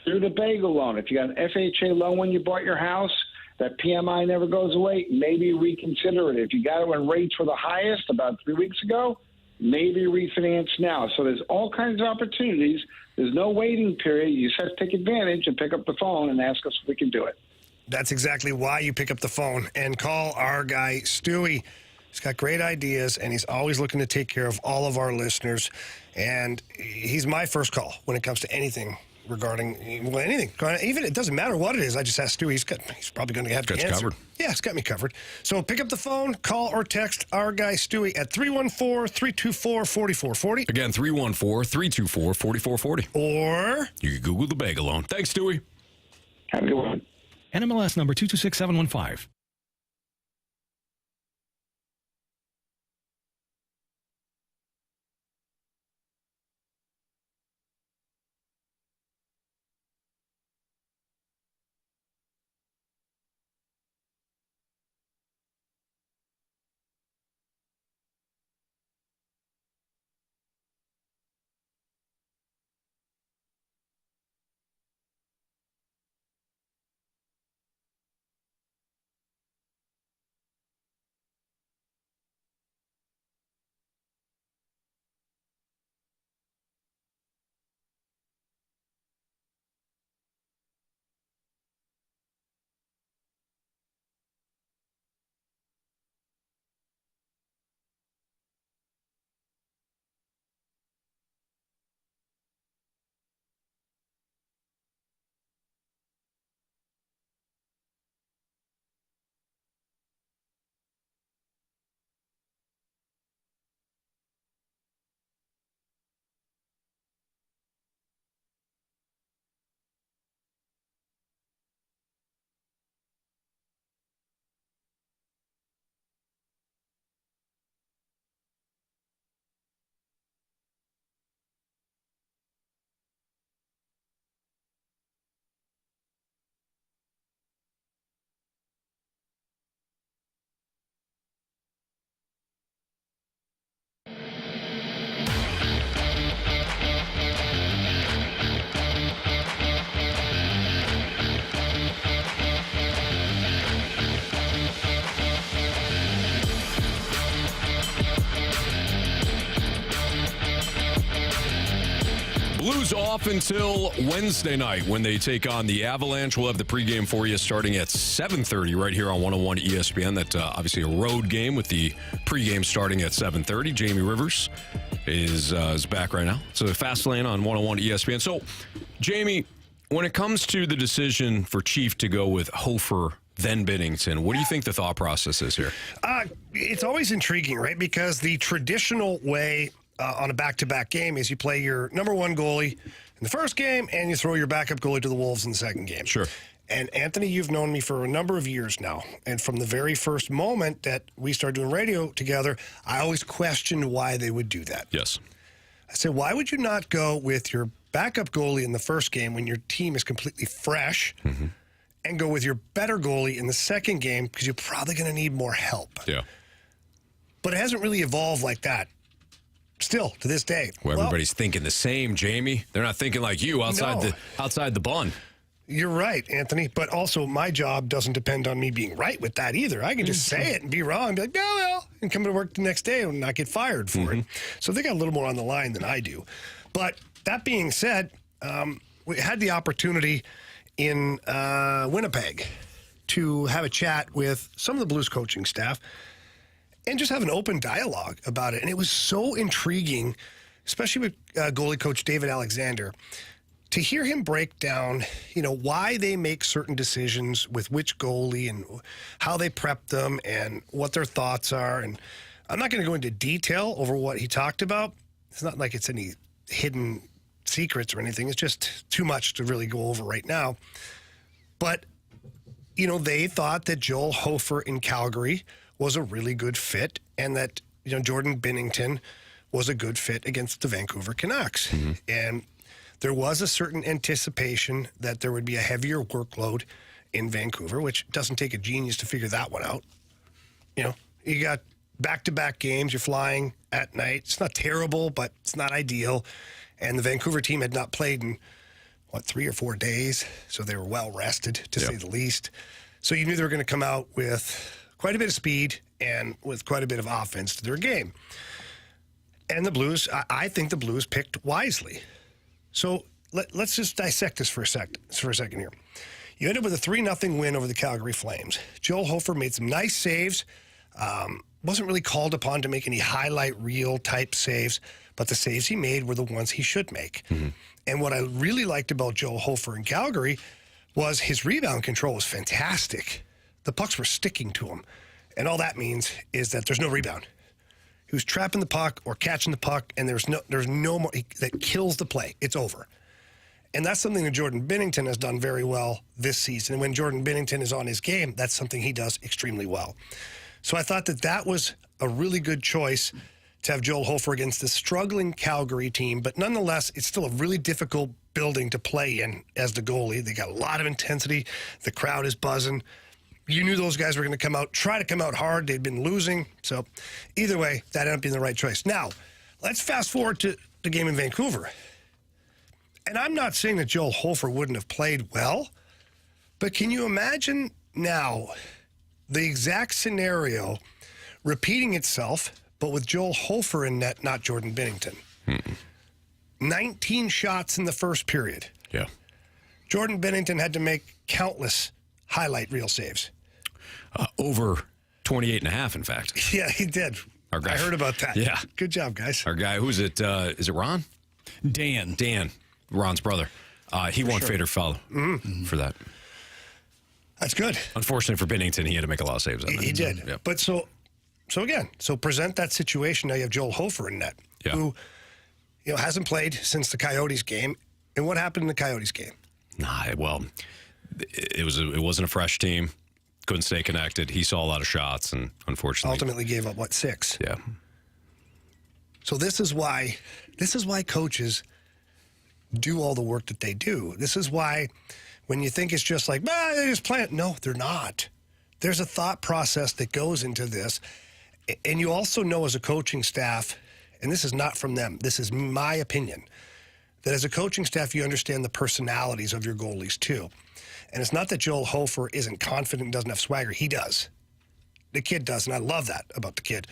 through the bagel loan. If you got an FHA loan when you bought your house, that PMI never goes away, maybe reconsider it. If you got it when rates were the highest about 3 weeks ago, maybe refinance now. So there's all kinds of opportunities. There's no waiting period. You just have to take advantage and pick up the phone and ask us if we can do it. That's exactly why you pick up the phone and call our guy, Stewie. He's got great ideas, and he's always looking to take care of all of our listeners. And he's my first call when it comes to anything regarding anything. Even it doesn't matter what it is. I just asked Stu. He's probably going to have the answer. Covered. Yeah, it's got me covered. So pick up the phone, call or text our guy Stewie at 314-324-4440. Again, 314-324-4440. Or you can Google the bag alone. Thanks, Stewie. Have a good one. NMLS number 226715. Blues off until Wednesday night when they take on the Avalanche. We'll have the pregame for you starting at 7:30 right here on 101 ESPN. That's obviously a road game with the pregame starting at 7:30. Jamie Rivers is back right now. So Fast Lane on 101 ESPN. So, Jamie, when it comes to the decision for Chief to go with Hofer, then Binnington, what do you think the thought process is here? It's always intriguing, right? Because the traditional way on a back-to-back game is you play your number one goalie in the first game and you throw your backup goalie to the Wolves in the second game. Sure. And Anthony, you've known me for a number of years now. And from the very first moment that we started doing radio together, I always questioned why they would do that. Yes. I said, why would you not go with your backup goalie in the first game when your team is completely fresh and go with your better goalie in the second game because you're probably going to need more help? Yeah. But it hasn't really evolved like that. Still, to this day. Well, everybody's thinking the same, Jamie. They're not thinking like you outside the bun. You're right, Anthony. But also, my job doesn't depend on me being right with that either. I can just say it and be wrong and be like, no, well, and come to work the next day and not get fired for it. So they got a little more on the line than I do. But that being said, we had the opportunity in Winnipeg to have a chat with some of the Blues coaching staff and just have an open dialogue about it. And it was so intriguing, especially with goalie coach David Alexander, to hear him break down, why they make certain decisions with which goalie and how they prep them and what their thoughts are. And I'm not going to go into detail over what he talked about. It's not like it's any hidden secrets or anything. It's just too much to really go over right now. But, they thought that Joel Hofer in Calgary was a really good fit and that, Jordan Binnington was a good fit against the Vancouver Canucks. And there was a certain anticipation that there would be a heavier workload in Vancouver, which doesn't take a genius to figure that one out. You got back-to-back games. You're flying at night. It's not terrible, but it's not ideal. And the Vancouver team had not played in, 3 or 4 days. So they were well rested, to say the least. So you knew they were going to come out with quite a bit of speed and with quite a bit of offense to their game. And the Blues, I think the Blues picked wisely. So let's just dissect this for a second here. You end up with a 3-0 win over the Calgary Flames. Joel Hofer made some nice saves. Wasn't really called upon to make any highlight reel type saves, but the saves he made were the ones he should make. And what I really liked about Joel Hofer in Calgary was his rebound control was fantastic. The pucks were sticking to him. And all that means is that there's no rebound. He was trapping the puck or catching the puck, and there's no more that kills the play. It's over. And that's something that Jordan Binnington has done very well this season. And when Jordan Binnington is on his game, that's something he does extremely well. So I thought that was a really good choice to have Joel Hofer against the struggling Calgary team. But nonetheless, it's still a really difficult building to play in as the goalie. They got a lot of intensity. The crowd is buzzing. You knew those guys were going to try to come out hard. They'd been losing. So either way, that ended up being the right choice. Now, let's fast forward to the game in Vancouver. And I'm not saying that Joel Hofer wouldn't have played well, but can you imagine now the exact scenario repeating itself, but with Joel Hofer in net, not Jordan Binnington? 19 shots in the first period. Yeah. Jordan Binnington had to make countless highlight reel saves. Over 28 and a half, in fact. Yeah, he did. Our guy. I heard about that. Yeah. Good job, guys. Our guy, who's it? Is it Ron? Dan, Ron's brother. He won Fader Foul for that. That's good. Unfortunately for Binnington, he had to make a lot of saves. He did. Yep. But so present that situation. Now you have Joel Hofer in net, who hasn't played since the Coyotes game. And what happened in the Coyotes game? It wasn't a fresh team. Couldn't stay connected. He saw a lot of shots, and unfortunately, ultimately gave up 6. Yeah. So this is why coaches do all the work that they do. This is why when you think it's just like, they just play it. No, they're not. There's a thought process that goes into this. And you also know as a coaching staff, and this is not from them, this is my opinion, that as a coaching staff, you understand the personalities of your goalies too. And it's not that Joel Hofer isn't confident and doesn't have swagger. He does. The kid does, and I love that about the kid.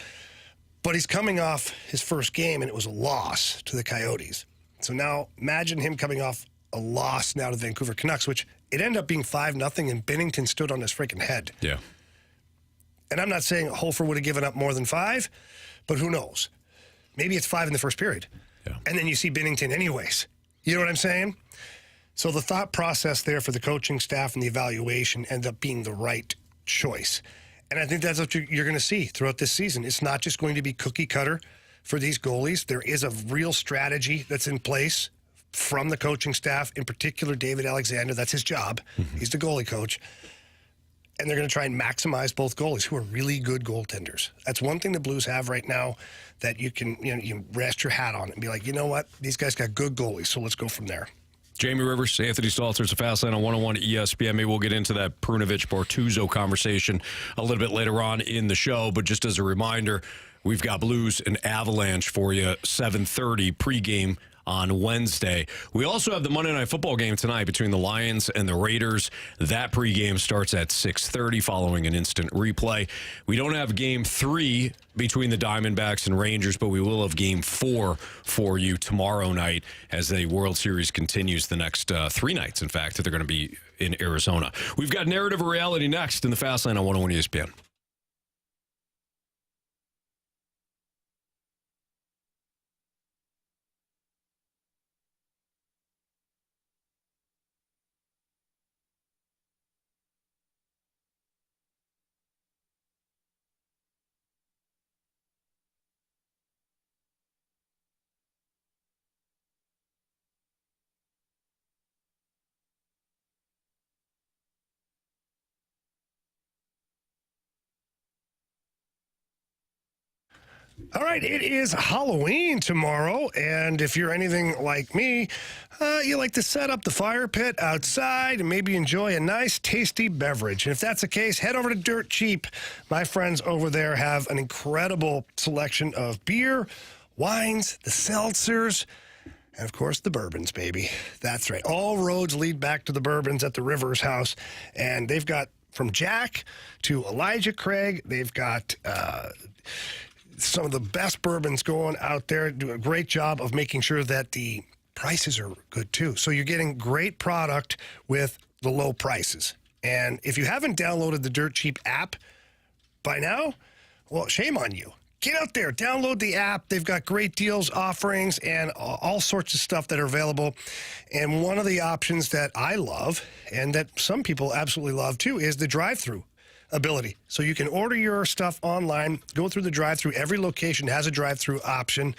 But he's coming off his first game, and it was a loss to the Coyotes. So now imagine him coming off a loss now to the Vancouver Canucks, which it ended up being 5-0, and Binnington stood on his freaking head. Yeah. And I'm not saying Hofer would have given up more than 5, but who knows? Maybe it's 5 in the first period. Yeah. And then you see Binnington anyways. You know what I'm saying? So the thought process there for the coaching staff and the evaluation ended up being the right choice. And I think that's what you're going to see throughout this season. It's not just going to be cookie cutter for these goalies. There is a real strategy that's in place from the coaching staff, in particular David Alexander. That's his job. He's the goalie coach. And they're going to try and maximize both goalies who are really good goaltenders. That's one thing the Blues have right now that you can you rest your hat on and be like, you know what? These guys got good goalies, so let's go from there. Jamie Rivers, Anthony Stalter, it's a fast line on 101 ESPN. Maybe we'll get into that Prunovich-Bortuzzo conversation a little bit later on in the show. But just as a reminder, we've got Blues and Avalanche for you, 7:30 pregame on Wednesday. We also have the Monday Night Football game tonight between the Lions and the Raiders. That pregame starts at 6:30 following an instant replay. We don't have game 3 between the Diamondbacks and Rangers, but we will have game 4 for you tomorrow night as the World Series continues the next 3 nights. In fact, they're going to be in Arizona. We've got Narrative or Reality next in the Fast Lane on 101 ESPN. All right, it is Halloween tomorrow, and if you're anything like me, you like to set up the fire pit outside and maybe enjoy a nice, tasty beverage. And if that's the case, head over to Dirt Cheap. My friends over there have an incredible selection of beer, wines, the seltzers, and, of course, the bourbons, baby. That's right. All roads lead back to the bourbons at the Rivers House, and they've got from Jack to Elijah Craig. They've got some of the best bourbons going out there. Do a great job of making sure that the prices are good, too. So you're getting great product with the low prices. And if you haven't downloaded the Dirt Cheap app by now, well, shame on you. Get out there, download the app. They've got great deals, offerings, and all sorts of stuff that are available. And one of the options that I love, and that some people absolutely love too, is the drive-through ability. So you can order your stuff online, go through the drive-through. Every location has a drive-through option,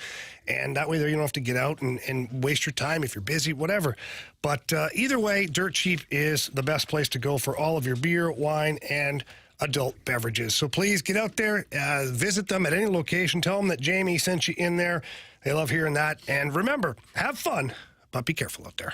and that way there you don't have to get out and waste your time if you're busy, whatever. But either way, Dirt Cheap is the best place to go for all of your beer, wine, and adult beverages. So please get out there, visit them at any location. Tell them that Jamie sent you in there. They love hearing that. And remember, have fun, but be careful out there.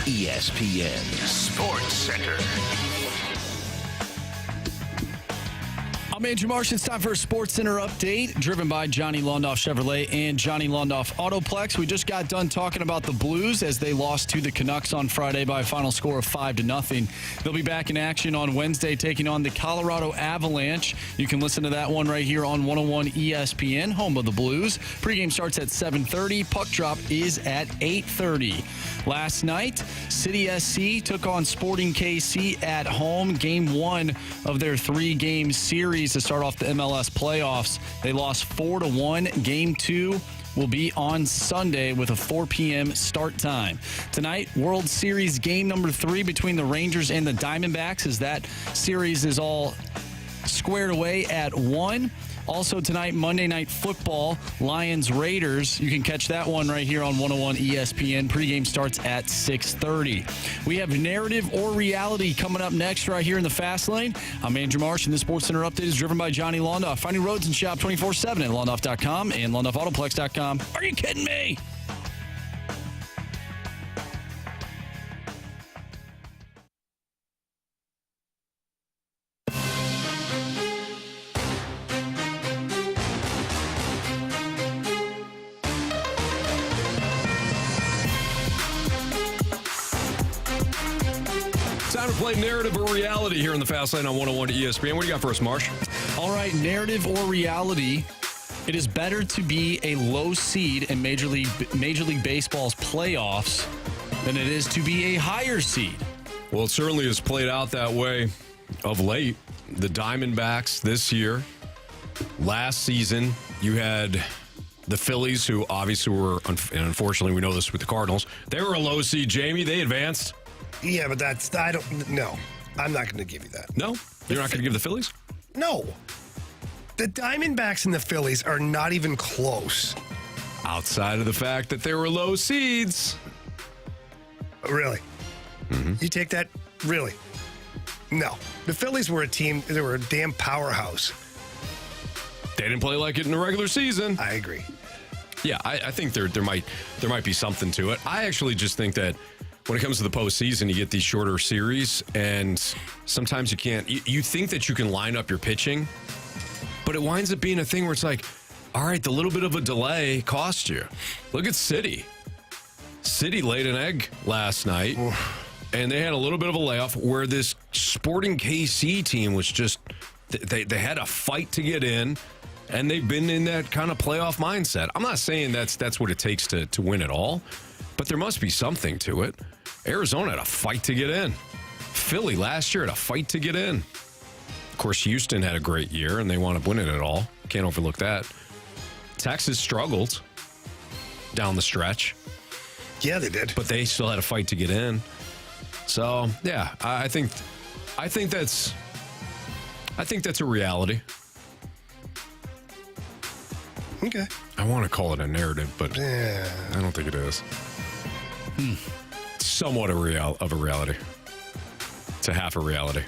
ESPN Sports Center. I'm Andrew Marsh. It's time for a Sports Center update driven by Johnny Londoff Chevrolet and Johnny Londoff Autoplex. We just got done talking about the Blues as they lost to the Canucks on Friday by a final score of 5-0. They'll be back in action on Wednesday taking on the Colorado Avalanche. You can listen to that one right here on 101 ESPN, home of the Blues. Pregame starts at 7:30. Puck drop is at 8:30. Last night, City SC took on Sporting KC at home. Game 1 of their 3-game series to start off the MLS playoffs. They lost 4-1. Game 2 will be on Sunday with a 4 p.m. start time. Tonight, World Series game number 3 between the Rangers and the Diamondbacks, as that series is all squared away at 1. Also tonight, Monday Night Football, Lions-Raiders. You can catch that one right here on 101 ESPN. Pregame starts at 6:30. We have narrative or reality coming up next right here in the Fast Lane. I'm Andrew Marsh, and this SportsCenter update is driven by Johnny Londoff. Find new roads and shop 24/7 at londoff.com and londoffautoplex.com. Are you kidding me? Time to play narrative or reality here in the Fast Lane on 101 ESPN. What do you got for us, Marsh? All right, narrative or reality. It is better to be a low seed in Major League Baseball's playoffs than it is to be a higher seed. Well, it certainly has played out that way of late. The Diamondbacks this year, last season, you had the Phillies, who obviously were, and unfortunately we know this with the Cardinals, they were a low seed, Jamie. They advanced. Yeah, but no. I'm not going to give you that. No? You're not going to give the Phillies? No. The Diamondbacks and the Phillies are not even close. Outside of the fact that they were low seeds. Really? Mm-hmm. You take that? Really? No. The Phillies were a team, they were a damn powerhouse. They didn't play like it in the regular season. I agree. Yeah, I think there might be something to it. I actually just think that when it comes to the postseason, you get these shorter series, and sometimes you can't. You think that you can line up your pitching, but it winds up being a thing where it's like, all right, the little bit of a delay cost you. Look at City. City laid an egg last night, and they had a little bit of a layoff where this Sporting KC team was just, they had a fight to get in, and they've been in that kind of playoff mindset. I'm not saying that's what it takes to win it all, but there must be something to it. Arizona had a fight to get in. Philly last year had a fight to get in. Of course, Houston had a great year, and they wound up winning it all. Can't overlook that. Texas struggled down the stretch. Yeah, they did. But they still had a fight to get in. So, yeah, I think that's a reality. Okay. I want to call it a narrative, but yeah, I don't think it is. Somewhat of a reality. It's a half a reality.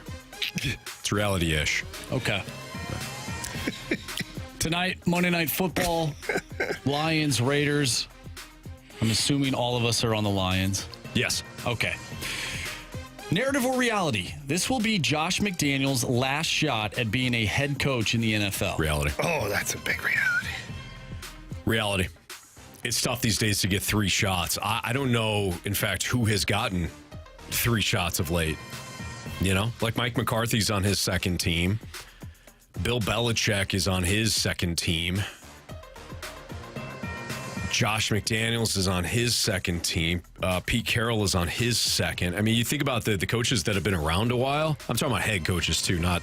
It's reality-ish. Okay. Tonight, Monday Night Football, Lions, Raiders. I'm assuming all of us are on the Lions. Yes. Okay. Narrative or reality? This will be Josh McDaniels' last shot at being a head coach in the NFL. Reality. Oh, that's a big reality. Reality. It's tough these days to get 3 shots. I don't know, in fact, who has gotten 3 shots of late. You know, like Mike McCarthy's on his second team. Bill Belichick is on his second team. Josh McDaniels is on his second team. Pete Carroll is on his second. I mean, you think about the coaches that have been around a while. I'm talking about head coaches, too, not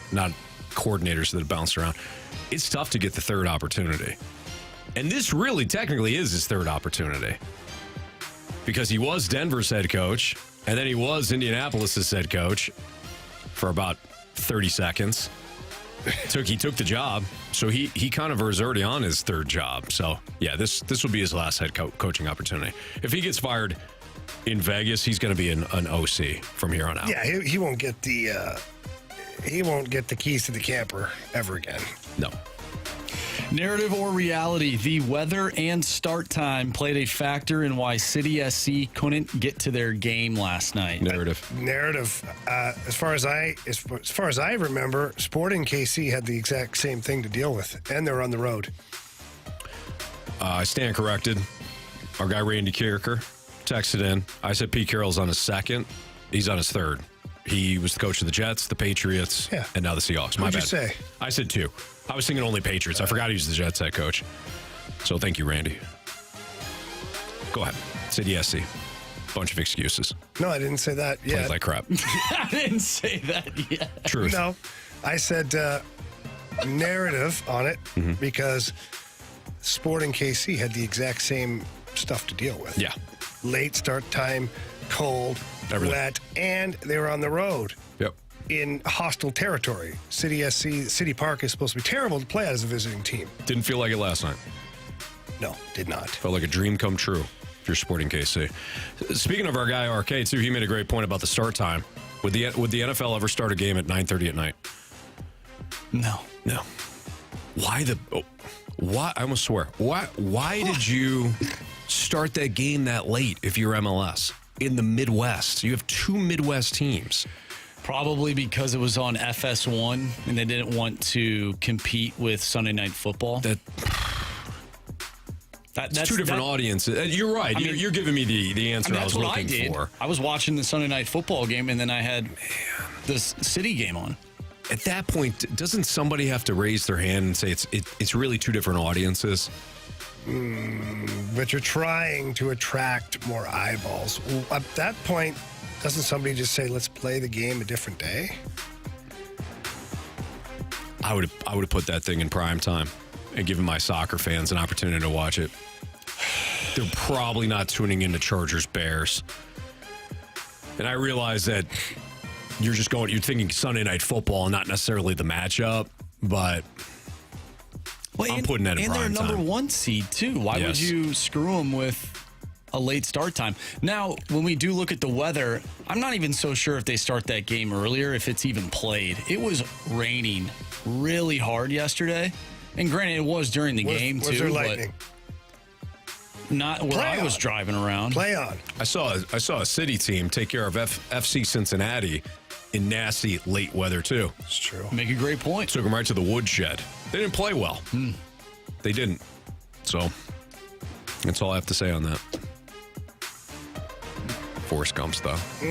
coordinators that have bounced around. It's tough to get the third opportunity. And this really technically is his third opportunity. Because he was Denver's head coach, and then he was Indianapolis's head coach for about 30 seconds. He took the job, so he kind of was already on his third job. So, yeah, this will be his last head coaching opportunity. If he gets fired in Vegas, he's going to be an OC from here on out. Yeah, he won't get the keys to the camper ever again. No. Narrative or reality? The weather and start time played a factor in why City SC couldn't get to their game last night. Narrative. As far as I remember, Sporting KC had the exact same thing to deal with, and they're on the road. I stand corrected. Our guy Randy Kierker texted in. I said Pete Carroll's on his second. He's on his third. He was the coach of the Jets, the Patriots, and now the Seahawks. My bad. What'd you say? I said 2. I was thinking only Patriots. I forgot he was the Jets head coach. So thank you, Randy. Go ahead. City SC. Bunch of excuses. No, I didn't say that yet. Played like crap. I didn't say that yet. Truth. No, I said narrative on it because Sporting KC had the exact same stuff to deal with. Yeah. Late start time, cold, Everything. wet, and they were on the road. Yep. in hostile territory. City Park is supposed to be terrible to play at as a visiting team. Didn't feel like it last night. No, did not. Felt like a dream come true if you're supporting KC. Speaking of our guy RK, too, he made a great point about the start time. Would the NFL ever start a game at 9:30 at night? No. Why I almost swear. Why did you start that game that late if you're MLS in the Midwest? You have two Midwest teams. Probably because it was on FS1 and they didn't want to compete with Sunday Night Football. That's two different audiences. You're right. You're giving me the answer I was looking for. I was watching the Sunday Night Football game, and then I had this City game on. At that point, doesn't somebody have to raise their hand and say it's really two different audiences? But you're trying to attract more eyeballs. At that point, doesn't somebody just say, let's play the game a different day? I would have put that thing in prime time and given my soccer fans an opportunity to watch it. They're probably not tuning into Chargers Bears. And I realize that you're thinking Sunday Night Football, not necessarily the matchup, but I'm putting that in prime time. And they're number one seed, too. Why would you screw them with a late start time? Now, when we do look at the weather, I'm not even so sure if they start that game earlier, if it's even played. It was raining really hard yesterday. And granted, it was during the game, too. Was there lightning? Not where I was driving around. Play on. I saw a City team take care of FC Cincinnati in nasty late weather, too. It's true. Make a great point. Took them right to the woodshed. They didn't play well. They didn't. So, that's all I have to say on that. Forrest Gump stuff.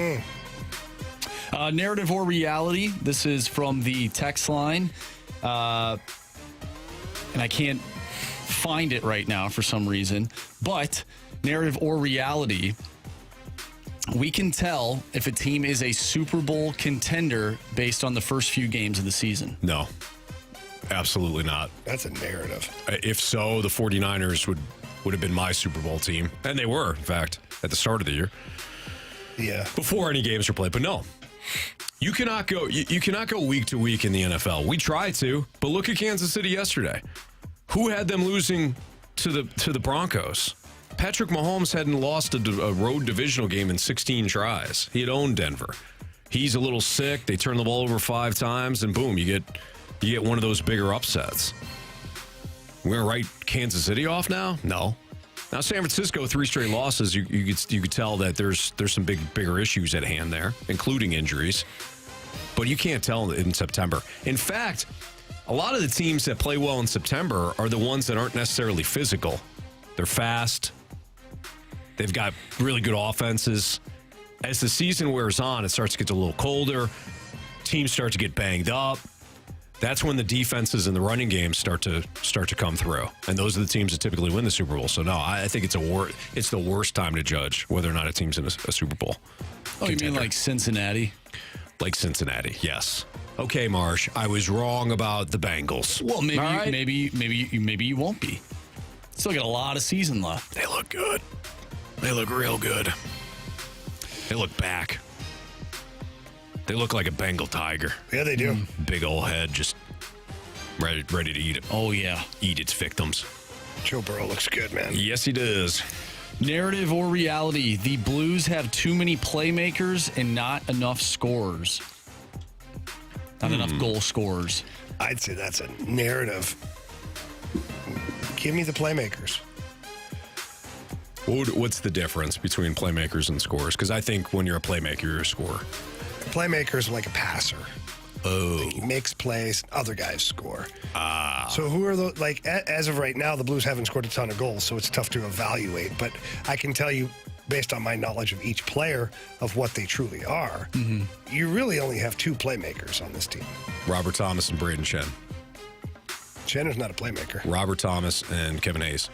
Narrative or reality? This is from the text line. And I can't find it right now for some reason. But narrative or reality, we can tell if a team is a Super Bowl contender based on the first few games of the season. No, absolutely not. That's a narrative. If so, the 49ers would have been my Super Bowl team. And they were, in fact, at the start of the year. Yeah. Before any games were played. But no, you cannot go week to week in the NFL. We try to, but look at Kansas City yesterday. Who had them losing to the Broncos? Patrick Mahomes hadn't lost a road divisional game in 16 tries. He had owned Denver. He's a little sick. They turn the ball over 5 times, and boom, you get one of those bigger upsets. We're going to write Kansas City off now? No. Now, San Francisco, 3 straight losses. You could tell that there's some bigger issues at hand there, including injuries. But you can't tell in September. In fact, a lot of the teams that play well in September are the ones that aren't necessarily physical. They're fast. They've got really good offenses. As the season wears on, it starts to get a little colder. Teams start to get banged up. That's when the defenses and the running games start to come through. And those are the teams that typically win the Super Bowl. So, no, I think it's the worst time to judge whether or not a team's in a Super Bowl. Oh, you mean like Cincinnati? Like Cincinnati, yes. Okay, Marsh, I was wrong about the Bengals. Well, maybe you won't be. Still got a lot of season left. They look good. They look real good. They look back. They look like a Bengal tiger. Yeah, they do. Big old head, just ready to eat it. Oh, yeah. Eat its victims. Joe Burrow looks good, man. Yes, he does. Narrative or reality, the Blues have too many playmakers and not enough scorers. Not enough goal scorers. I'd say that's a narrative. Give me the playmakers. What's the difference between playmakers and scorers? Because I think when you're a playmaker, you're a scorer. Playmakers are like a passer. Oh. He makes plays, other guys score. Ah. So who are those? Like, as of right now, the Blues haven't scored a ton of goals, so it's tough to evaluate. But I can tell you, based on my knowledge of each player, of what they truly are, you really only have 2 playmakers on this team. Robert Thomas and Braden Shen. Shen's not a playmaker. Robert Thomas and Kevin Hayes.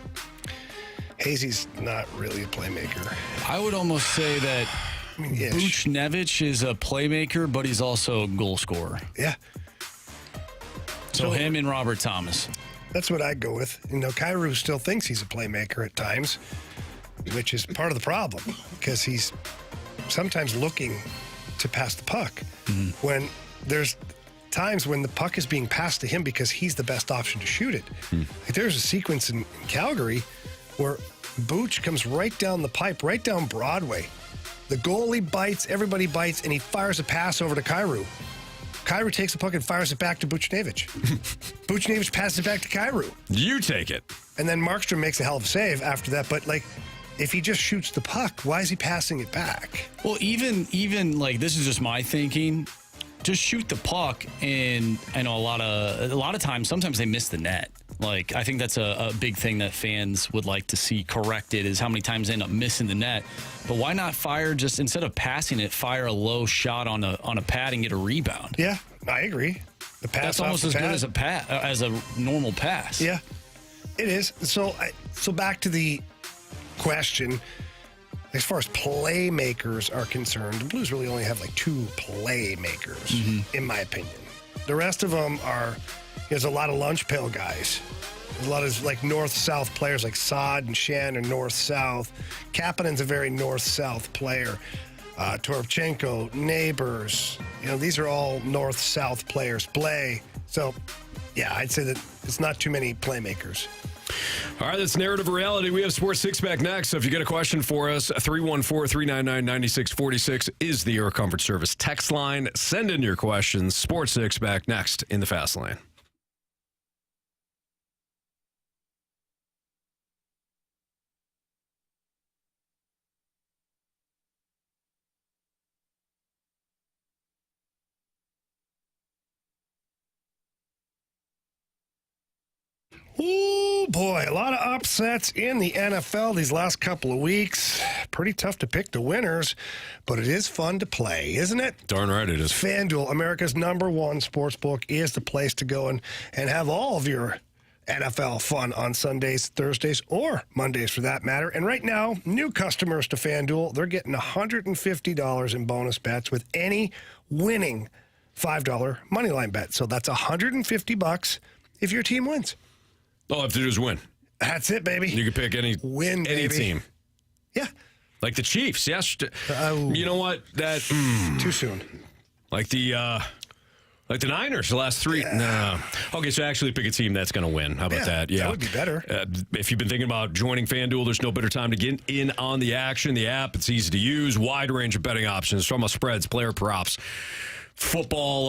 Hazy's not really a playmaker. I would almost say that Buchnevich is a playmaker, but he's also a goal scorer. Yeah. So him and Robert Thomas. That's what I'd go with. You know, Kyrou still thinks he's a playmaker at times, which is part of the problem because he's sometimes looking to pass the puck when there's times when the puck is being passed to him because he's the best option to shoot it. Like, there's a sequence in Calgary where Booch comes right down the pipe, right down Broadway. The goalie bites, everybody bites, and he fires a pass over to Kyrou. Kyrou takes the puck and fires it back to Buchnevich. Buchnevich passes it back to Kyrou. You take it. And then Markstrom makes a hell of a save after that. But, like, if he just shoots the puck, why is he passing it back? Well, even like, this is just my thinking. Just shoot the puck, and I know a lot of times, sometimes they miss the net. Like, I think that's a big thing that fans would like to see corrected, is how many times they end up missing the net. But why not fire, just instead of passing it, fire a low shot on a pad and get a rebound? Yeah, I agree. The pass that's almost as good as a normal pass. Yeah, it is. So back to the question. As far as playmakers are concerned, the Blues really only have like 2 playmakers, in my opinion. The rest of them there's a lot of lunch pail guys. There's a lot of like north-south players like Saad and Shan are north-south. Kapanen's a very north-south player. Toropchenko, Neighbors, these are all north-south players. Blay. So, yeah, I'd say that it's not too many playmakers. All right, that's Narrative Reality. We have Sports Six-Pack next. So if you got a question for us, 314-399-9646 is the Air Comfort Service text line. Send in your questions. Sports Six-Pack next in the Fast Lane. Ooh, boy, a lot of upsets in the NFL these last couple of weeks. Pretty tough to pick the winners, but it is fun to play, isn't it? Darn right it is. FanDuel, America's #1 sportsbook, is the place to go and have all of your NFL fun on Sundays, Thursdays, or Mondays for that matter. And right now, new customers to FanDuel, they're getting $150 in bonus bets with any winning $5 moneyline bet. So that's $150 if your team wins. All I have to do is win. That's it, baby. You can pick any team. Yeah. Like the Chiefs, yes. You know what? That too soon. Like the Niners, the last 3. Yeah. No. Okay, so actually pick a team that's going to win. How about that? Yeah. That would be better. If you've been thinking about joining FanDuel, there's no better time to get in on the action. The app, it's easy to use. Wide range of betting options from spreads, player props, football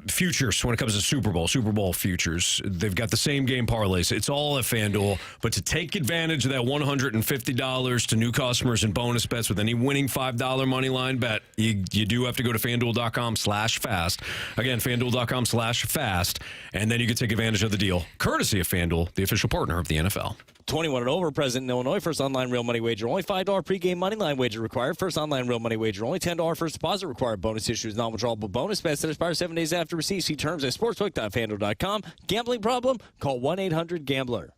futures when it comes to Super Bowl futures. They've got the same game parlays. It's all at FanDuel. But to take advantage of that $150 to new customers and bonus bets with any winning $5 money line bet, you do have to go to FanDuel.com/fast. Again, FanDuel.com/fast. And then you can take advantage of the deal. Courtesy of FanDuel, the official partner of the NFL. 21 and over, present in Illinois. First online real money wager. Only $5 pregame money line wager required. First online real money wager. Only $10 first deposit required. Bonus issues, non-withdrawable bonus bets that expire 7 days after receipt. See terms at sportsbook.fanduel.com. Gambling problem? Call 1-800-GAMBLER.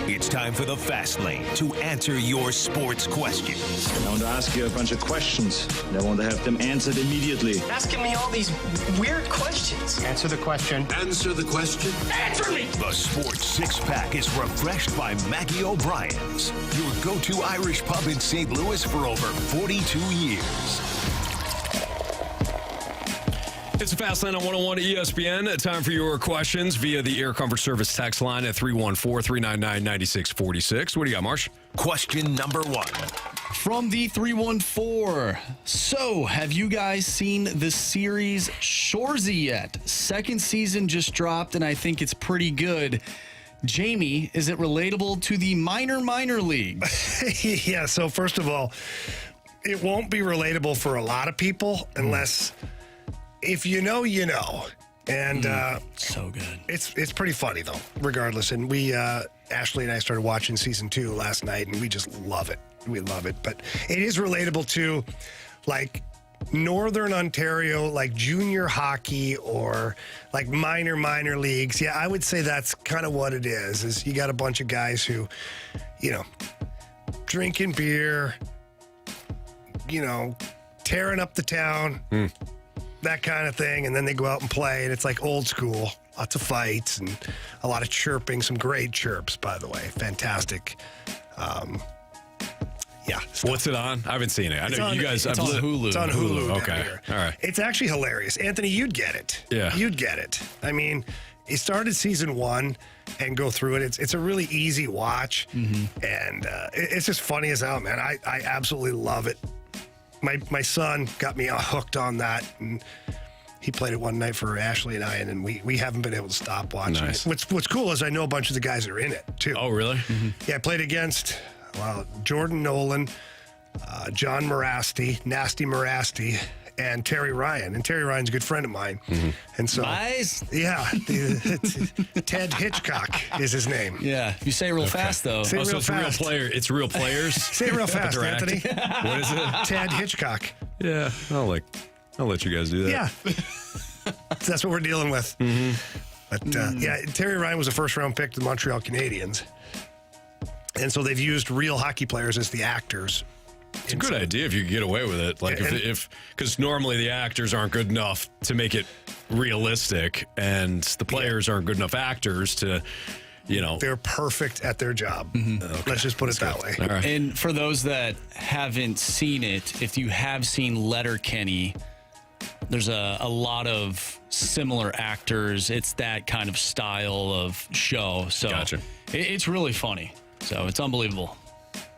It's time for the Fast Lane to answer your sports questions. I want to ask you a bunch of questions, and I want to have them answered immediately. Asking me all these weird questions. Answer the question. Answer the question. Answer me! The Sports Six-Pack is refreshed by Maggie O'Brien's, your go-to Irish pub in St. Louis for over 42 years. It's a Fast Lane on 101 ESPN. Time for your questions via the Air Comfort Service text line at 314-399-9646. What do you got, Marsh? Question number 1. From the 314. So, have you guys seen the series Shoresy yet? Second season just dropped, and I think it's pretty good. Jamie, is it relatable to the minor leagues? Yeah, so first of all, it won't be relatable for a lot of people unless... If you know, you know. And so good. It's pretty funny, though, regardless. And we, Ashley and I started watching season 2 last night, and we just love it. We love it. But it is relatable to, like, Northern Ontario, like, junior hockey or, like, minor leagues. Yeah, I would say that's kind of what it is you got a bunch of guys who, you know, drinking beer, you know, tearing up the town. That kind of thing, and then they go out and play, and it's like old school. Lots of fights and a lot of chirping. Some great chirps, by the way. Fantastic. Yeah. What's it on? I haven't seen it. I know you guys. It's on Hulu. It's on Hulu. Okay. All right. It's actually hilarious. Anthony, you'd get it. Yeah. You'd get it. I mean, you started season 1 and go through it. It's a really easy watch, and it's just funny as hell, man. I absolutely love it. My son got me hooked on that, and he played it one night for Ashley and I, and then we haven't been able to stop watching it. What's cool is I know a bunch of the guys that are in it, too. Oh, really? Yeah, I played against Jordan Nolan, John Morasti, Nasty Morasti, and Terry Ryan. And Terry Ryan's a good friend of mine. And so, nice. Yeah, Ted Hitchcock is his name. Yeah, if you say it real fast, though. Say it real it's fast. It's real players. Say it real fast, Anthony. What is it? Ted Hitchcock. Yeah, I'll let you guys do that. Yeah. That's what we're dealing with. But, yeah, Terry Ryan was a first-round pick to the Montreal Canadiens. And so they've used real hockey players as the actors. It's a good idea if you could get away with it. Like, because normally the actors aren't good enough to make it realistic, and the players aren't good enough actors to, you know. They're perfect at their job. Okay. Let's just put it that way. All right. And for those that haven't seen it, if you have seen Letterkenny, there's a lot of similar actors. It's that kind of style of show. So Gotcha. It's really funny. So it's unbelievable.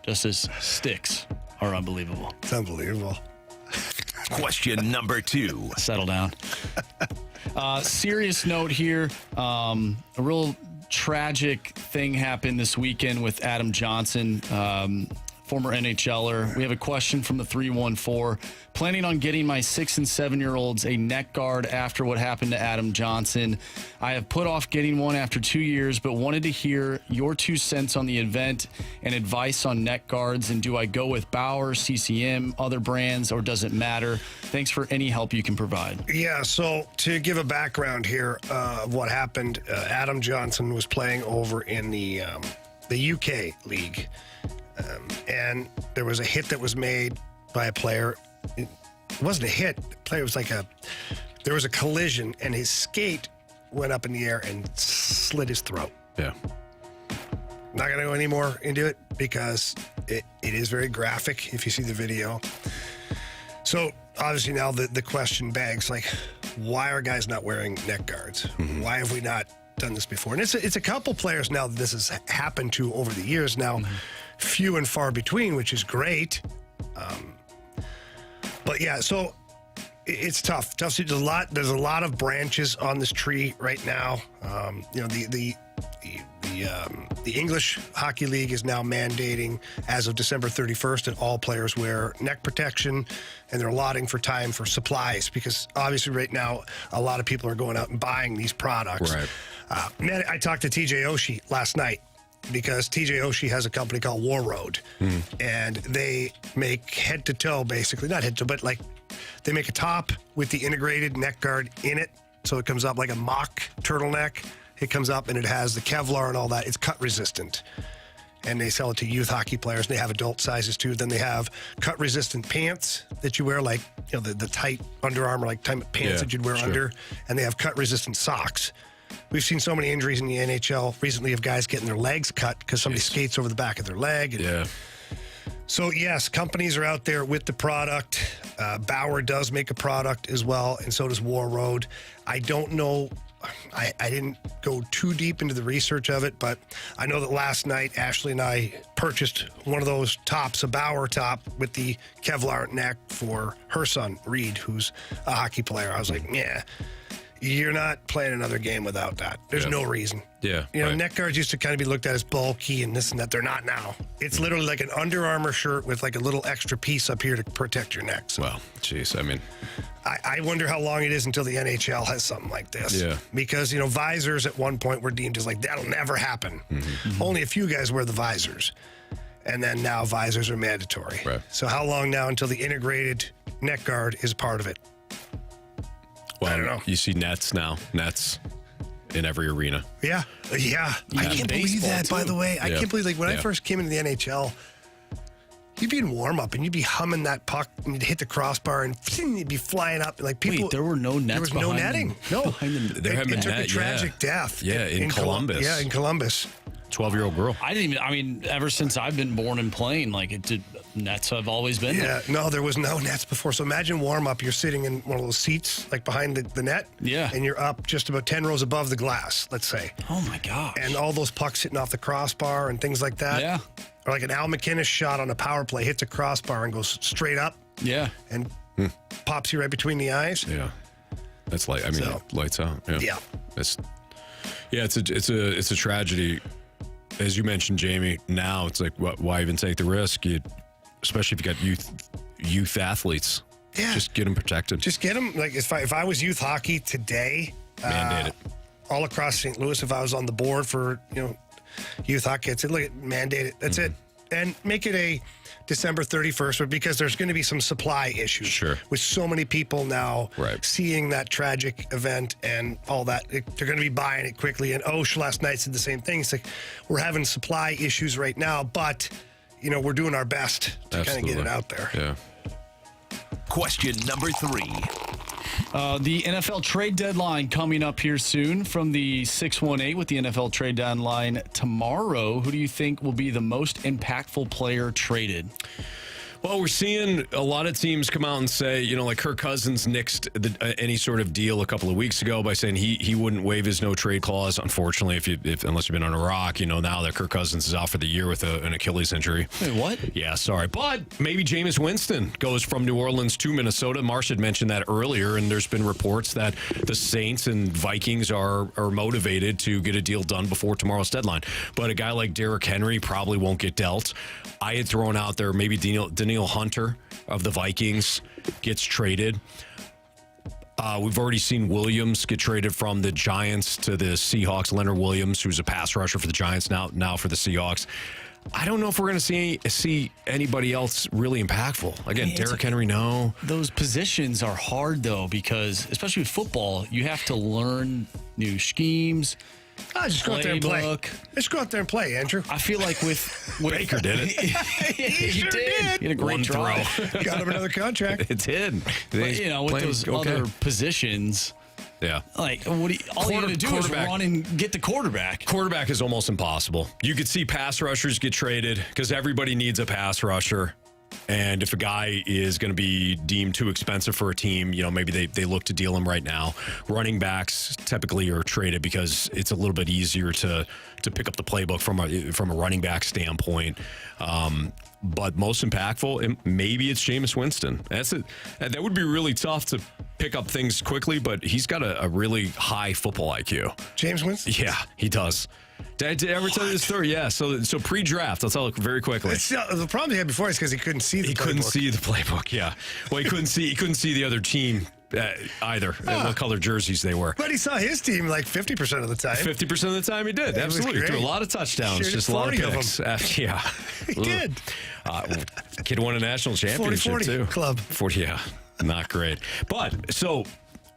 Just as sticks are unbelievable. It's unbelievable. Question number 2. Settle down. Serious note here. A real tragic thing happened this weekend with Adam Johnson, former NHLer. We have a question from the 314. Planning on getting my 6 and 7-year-olds a neck guard after what happened to Adam Johnson. I have put off getting one after 2 years, but wanted to hear your 2 cents on the event and advice on neck guards. And do I go with Bauer, CCM, other brands, or does it matter? Thanks for any help you can provide. Yeah, so to give a background here of what happened, Adam Johnson was playing over in the UK league. And there was a hit that was made by a player. It wasn't a hit. The player was there was a collision, and his skate went up in the air and slit his throat. Yeah. Not going to go any more into it because it is very graphic if you see the video. So obviously now the question begs, like, why are guys not wearing neck guards? Why have we not done this before? And it's a couple players now that this has happened to over the years now. Few and far between, which is great. But yeah, so it's tough. There's a lot of branches on this tree right now. You know, the English Hockey League is now mandating, as of December 31st, that all players wear neck protection, and they're allotting for time for supplies, because obviously right now a lot of people are going out and buying these products. Right. Man, I talked to TJ Oshie last night, because TJ Oshie has a company called War Road, and they make head to toe, basically, not head to toe, but like they make a top with the integrated neck guard in it. So it comes up like a mock turtleneck, it comes up and it has the Kevlar and all that. It's cut resistant. And they sell it to youth hockey players. And they have adult sizes too. Then they have cut resistant pants that you wear, like the tight Under Armour like type of pants that you'd wear under. And they have cut resistant socks. We've seen so many injuries in the NHL recently of guys getting their legs cut because somebody skates over the back of their leg. And so yes, companies are out there with the product. Bauer does make a product as well, and so does War Road. I don't know. I didn't go too deep into the research of it, but I know that last night Ashley and I purchased one of those tops, a Bauer top with the Kevlar neck for her son, Reed, who's a hockey player. I was like, yeah, you're not playing another game without that. There's no reason. Yeah. Neck guards used to kind of be looked at as bulky and this and that. They're not now. It's literally like an Under Armour shirt with like a little extra piece up here to protect your neck. So. Well, jeez, I mean, I wonder how long it is until the NHL has something like this. Yeah. Because, visors at one point were deemed as like, that'll never happen. Only a few guys wear the visors. And then now visors are mandatory. Right. So how long now until the integrated neck guard is part of it? Well, I don't know. You see nets in every arena. Yeah. I can't believe that, by the way. I can't believe, when I first came into the NHL, you'd be in warm-up and you'd be humming that puck and you'd hit the crossbar and you'd be flying up. Like people, Wait, there were no nets. There was no netting. No. It took a tragic death. Yeah, in Columbus. In Columbus. 12-year-old girl. Ever since I've been born and playing, nets have always been there. No, there was no nets before. So imagine warm-up. You're sitting in one of those seats, like behind the net. Yeah. And you're up just about 10 rows above the glass, let's say. Oh, my gosh. And all those pucks hitting off the crossbar and things like that. Yeah. Or like an Al McInnes shot on a power play, hits a crossbar and goes straight up. Yeah. And pops you right between the eyes. Yeah. That's lights out. Yeah. It's a tragedy. As you mentioned, Jamie, now it's like, why even take the risk? Especially if you got youth athletes. Yeah. Just get them protected. Just get them. Like, if I was youth hockey today, mandate it. All across St. Louis, if I was on the board for, youth hockey, I'd say, look, mandate it. That's it. And make it a December 31st, because there's going to be some supply issues. Sure. With so many people now seeing that tragic event and all that. They're going to be buying it quickly. And Osh last night said the same thing. It's like, we're having supply issues right now, but, we're doing our best to kind of get it out there. Yeah. Question number 3. The NFL trade deadline coming up here soon from the 618 with the NFL trade deadline tomorrow. Who do you think will be the most impactful player traded? Well, we're seeing a lot of teams come out and say, like Kirk Cousins nixed any sort of deal a couple of weeks ago by saying he wouldn't waive his no trade clause. Unfortunately, unless you've been on a rock, now that Kirk Cousins is out for the year with an Achilles injury. Wait, what? Yeah, sorry. But maybe Jameis Winston goes from New Orleans to Minnesota. Marsh had mentioned that earlier, and there's been reports that the Saints and Vikings are motivated to get a deal done before tomorrow's deadline. But a guy like Derrick Henry probably won't get dealt. I had thrown out there maybe Daniil Hunter of the Vikings gets traded. We've already seen Williams get traded from the Giants to the Seahawks. Leonard Williams, who's a pass rusher for the Giants, now for the Seahawks. I don't know if we're going to see anybody else really impactful. Again, Derrick Henry, no. Those positions are hard, though, because especially with football, you have to learn new schemes. Just go out there and play. Just go out there and play, Andrew. I feel like with Baker did it. He sure did. He had a great throw. Got him another contract. It did. But, with those other positions, yeah. All you got to do is run and get the quarterback. Quarterback is almost impossible. You could see pass rushers get traded because everybody needs a pass rusher. And if a guy is going to be deemed too expensive for a team, maybe they look to deal him right now. Running backs typically are traded because it's a little bit easier to pick up the playbook from a running back standpoint. But most impactful, maybe it's Jameis Winston. That would be really tough to pick up things quickly, but he's got a really high football IQ. James Winston? Yeah, he does. Did I ever tell you this story? Yeah. So pre-draft, I'll tell it very quickly. The problem he had before is because he couldn't see the playbook. He couldn't see the playbook. Yeah. Well, he couldn't see the other team either. What color jerseys they were. But he saw his team like 50% of the time. 50% of the time he did. Absolutely. He threw a lot of touchdowns. Just a lot of picks. Yeah. He did. Kid won a national championship 40-40 too. Club. 40. Yeah. Not great. But so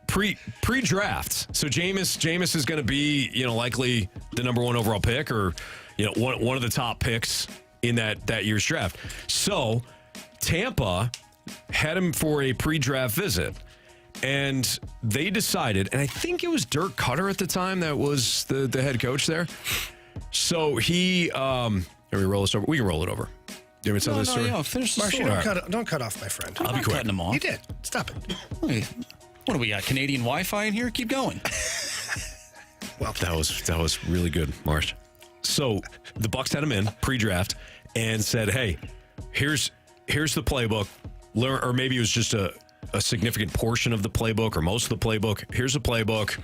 pre-draft. So Jameis is going to be, likely the number 1 overall pick, or one of the top picks in that year's draft. So Tampa had him for a pre-draft visit, and they decided, and I think it was Dirk Cutter at the time that was the head coach there. So he, can we roll this over? We can roll it over. You want me to tell this story? No, finish the story. Don't cut off my friend. I'll be quick. Cutting him off. You did. Stop it. What do we got? Canadian Wi-Fi in here? Keep going. Well, that was really good, Marsh. So the Bucs had him in pre-draft and said, "Hey, here's the playbook. Learn," or maybe it was just a significant portion of the playbook or most of the playbook. Here's the playbook.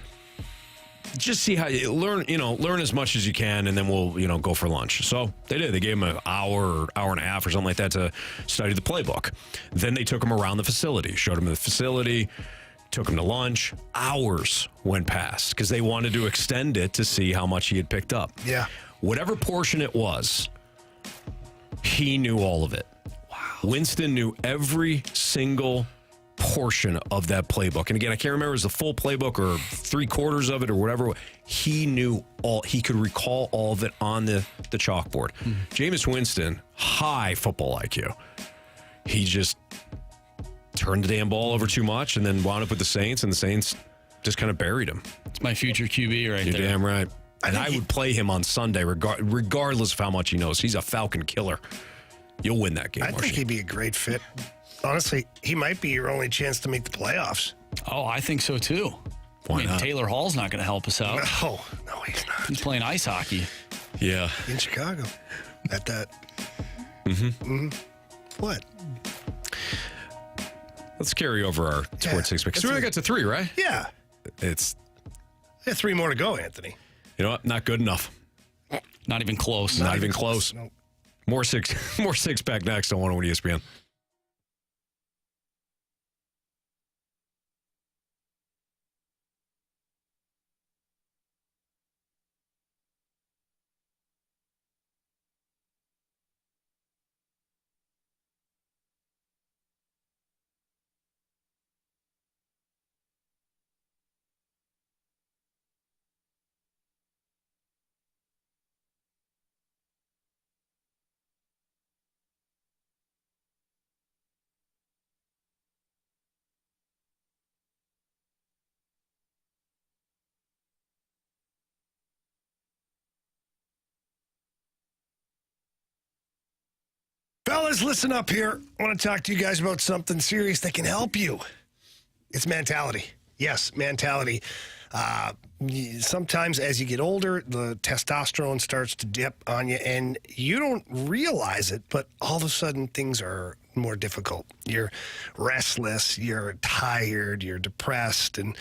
Just see how you learn. Learn as much as you can, and then we'll go for lunch. So they did. They gave him an hour or hour and a half or something like that to study the playbook. Then they took him around the facility, showed him the facility. Took him to lunch. Hours went past because they wanted to extend it to see how much he had picked up. Yeah. Whatever portion it was, he knew all of it. Wow. Winston knew every single portion of that playbook. And again, I can't remember if it was the full playbook or 3/4 of it or whatever. He knew all. He could recall all of it on the chalkboard. Jameis Winston, high football IQ. He just turned the damn ball over too much and then wound up with the Saints, and the Saints just kind of buried him. It's my future QB right You're there. damn right. And I would play him on Sunday regardless of how much he knows. He's a Falcon killer. You'll win that game, I think he'd be a great fit. Honestly, he might be your only chance to make the playoffs. Oh, I think so too. Why not? Taylor Hall's not going to help us out. No, he's not. He's playing ice hockey. Yeah. In Chicago. At that. What? Let's carry over our Sports Six picks. So we only got to 3, right? Yeah. It's 3 more to go, Anthony. You know what? Not good enough. Not even close. Not even close. Nope. More six pack next on 101 ESPN. Fellas, listen up here. I want to talk to you guys about something serious that can help you. It's mentality. Yes, mentality. Sometimes as you get older, the testosterone starts to dip on you, and you don't realize it, but all of a sudden things are more difficult. You're restless, you're tired, you're depressed, and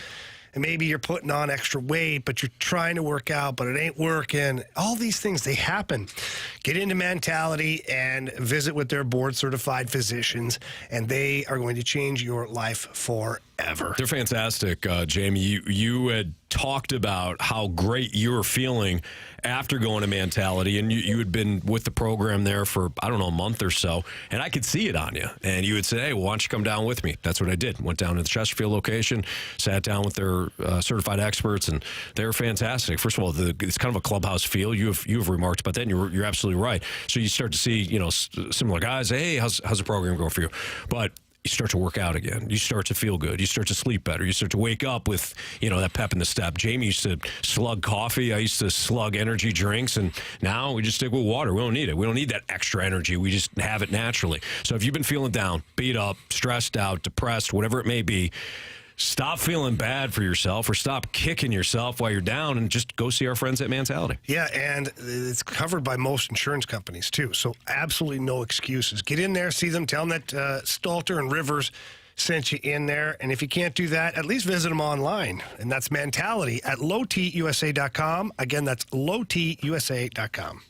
maybe you're putting on extra weight, but you're trying to work out, but it ain't working. All these things, they happen. Get into Mentality and visit with their board-certified physicians, and they are going to change your life forever. They're fantastic, Jamie. You had talked about how great you were feeling after going to Mentality, and you had been with the program there for, I don't know, a month or so, and I could see it on you. And you would say, hey, well, why don't you come down with me? That's what I did. Went down to the Chesterfield location, sat down with their certified experts, and they're fantastic. First of all, it's kind of a clubhouse feel. You have remarked about that, and you're absolutely right. So you start to see, similar guys, hey, how's the program going for you? But you start to work out again. You start to feel good. You start to sleep better. You start to wake up with, that pep in the step. Jamie used to slug coffee. I used to slug energy drinks. And now we just stick with water. We don't need it. We don't need that extra energy. We just have it naturally. So if you've been feeling down, beat up, stressed out, depressed, whatever it may be, stop feeling bad for yourself or stop kicking yourself while you're down and just go see our friends at Mentality. Yeah, and it's covered by most insurance companies, too. So absolutely no excuses. Get in there, see them, tell them that Stalter and Rivers sent you in there. And if you can't do that, at least visit them online. And that's Mentality at lowtusa.com. Again, that's lowtusa.com.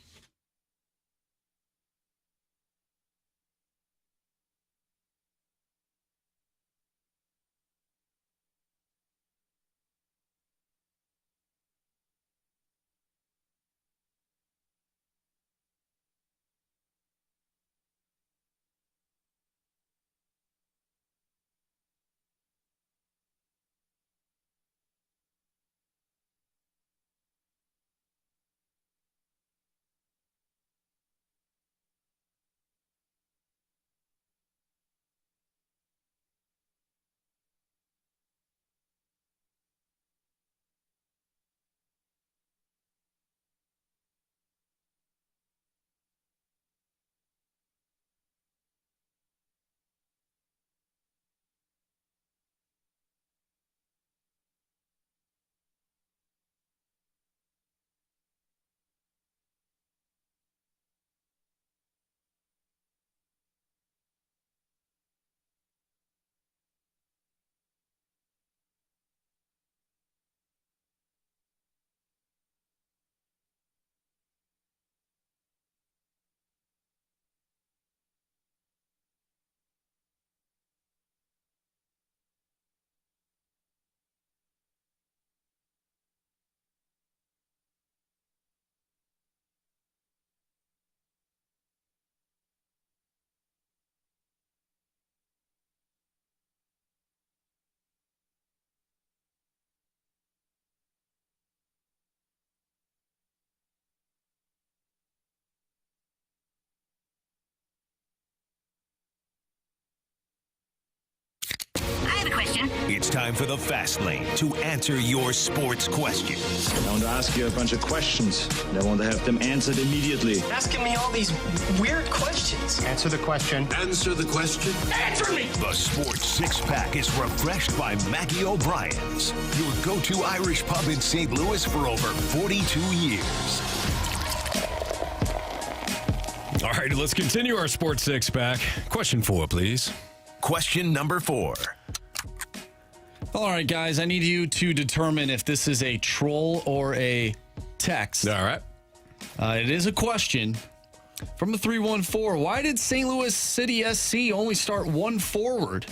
It's time for the Fast Lane to answer your sports questions. I want to ask you a bunch of questions, and I want to have them answered immediately. Asking me all these weird questions. Answer the question. Answer the question. Answer me! The Sports Six-Pack is refreshed by Maggie O'Brien's, your go-to Irish pub in St. Louis for over 42 years. All right, let's continue our Sports Six-Pack. Question 4, please. Question number 4. All right, guys, I need you to determine if this is a troll or a text. All right. It is a question from the 314. Why did St. Louis City SC only start one forward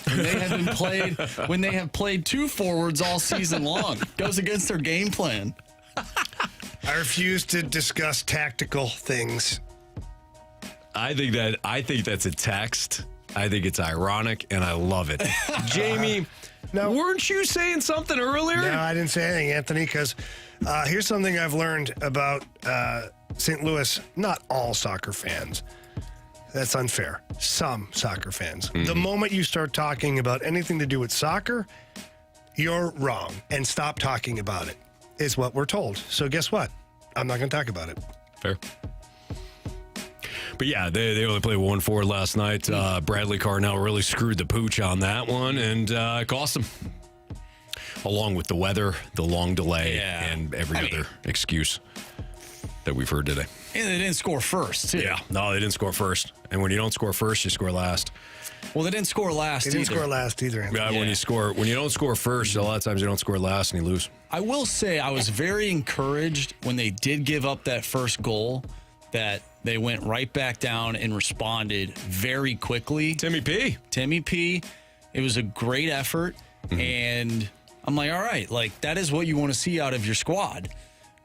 when they have played two forwards all season long? Goes against their game plan. I refuse to discuss tactical things. I think that's a text. I think it's ironic, and I love it. Jamie, weren't you saying something earlier? No, I didn't say anything, Anthony, because here's something I've learned about St. Louis. Not all soccer fans. That's unfair. Some soccer fans. Mm-hmm. The moment you start talking about anything to do with soccer, you're wrong, and stop talking about it, is what we're told. So guess what? I'm not going to talk about it. Fair. But yeah, they only played 1-4 last night. Bradley Carnell really screwed the pooch on that one, and it cost them. Along with the weather, the long delay, and every other excuse that we've heard today. And they didn't score first, too. Yeah, no, they didn't score first. And when you don't score first, you score last. Well, they didn't score last either. They didn't score last either. Yeah, when you don't score first, a lot of times you don't score last and you lose. I will say I was very encouraged when they did give up that first goal that they went right back down and responded very quickly. Timmy P. It was a great effort. Mm-hmm. And I'm like, all right, like that is what you want to see out of your squad.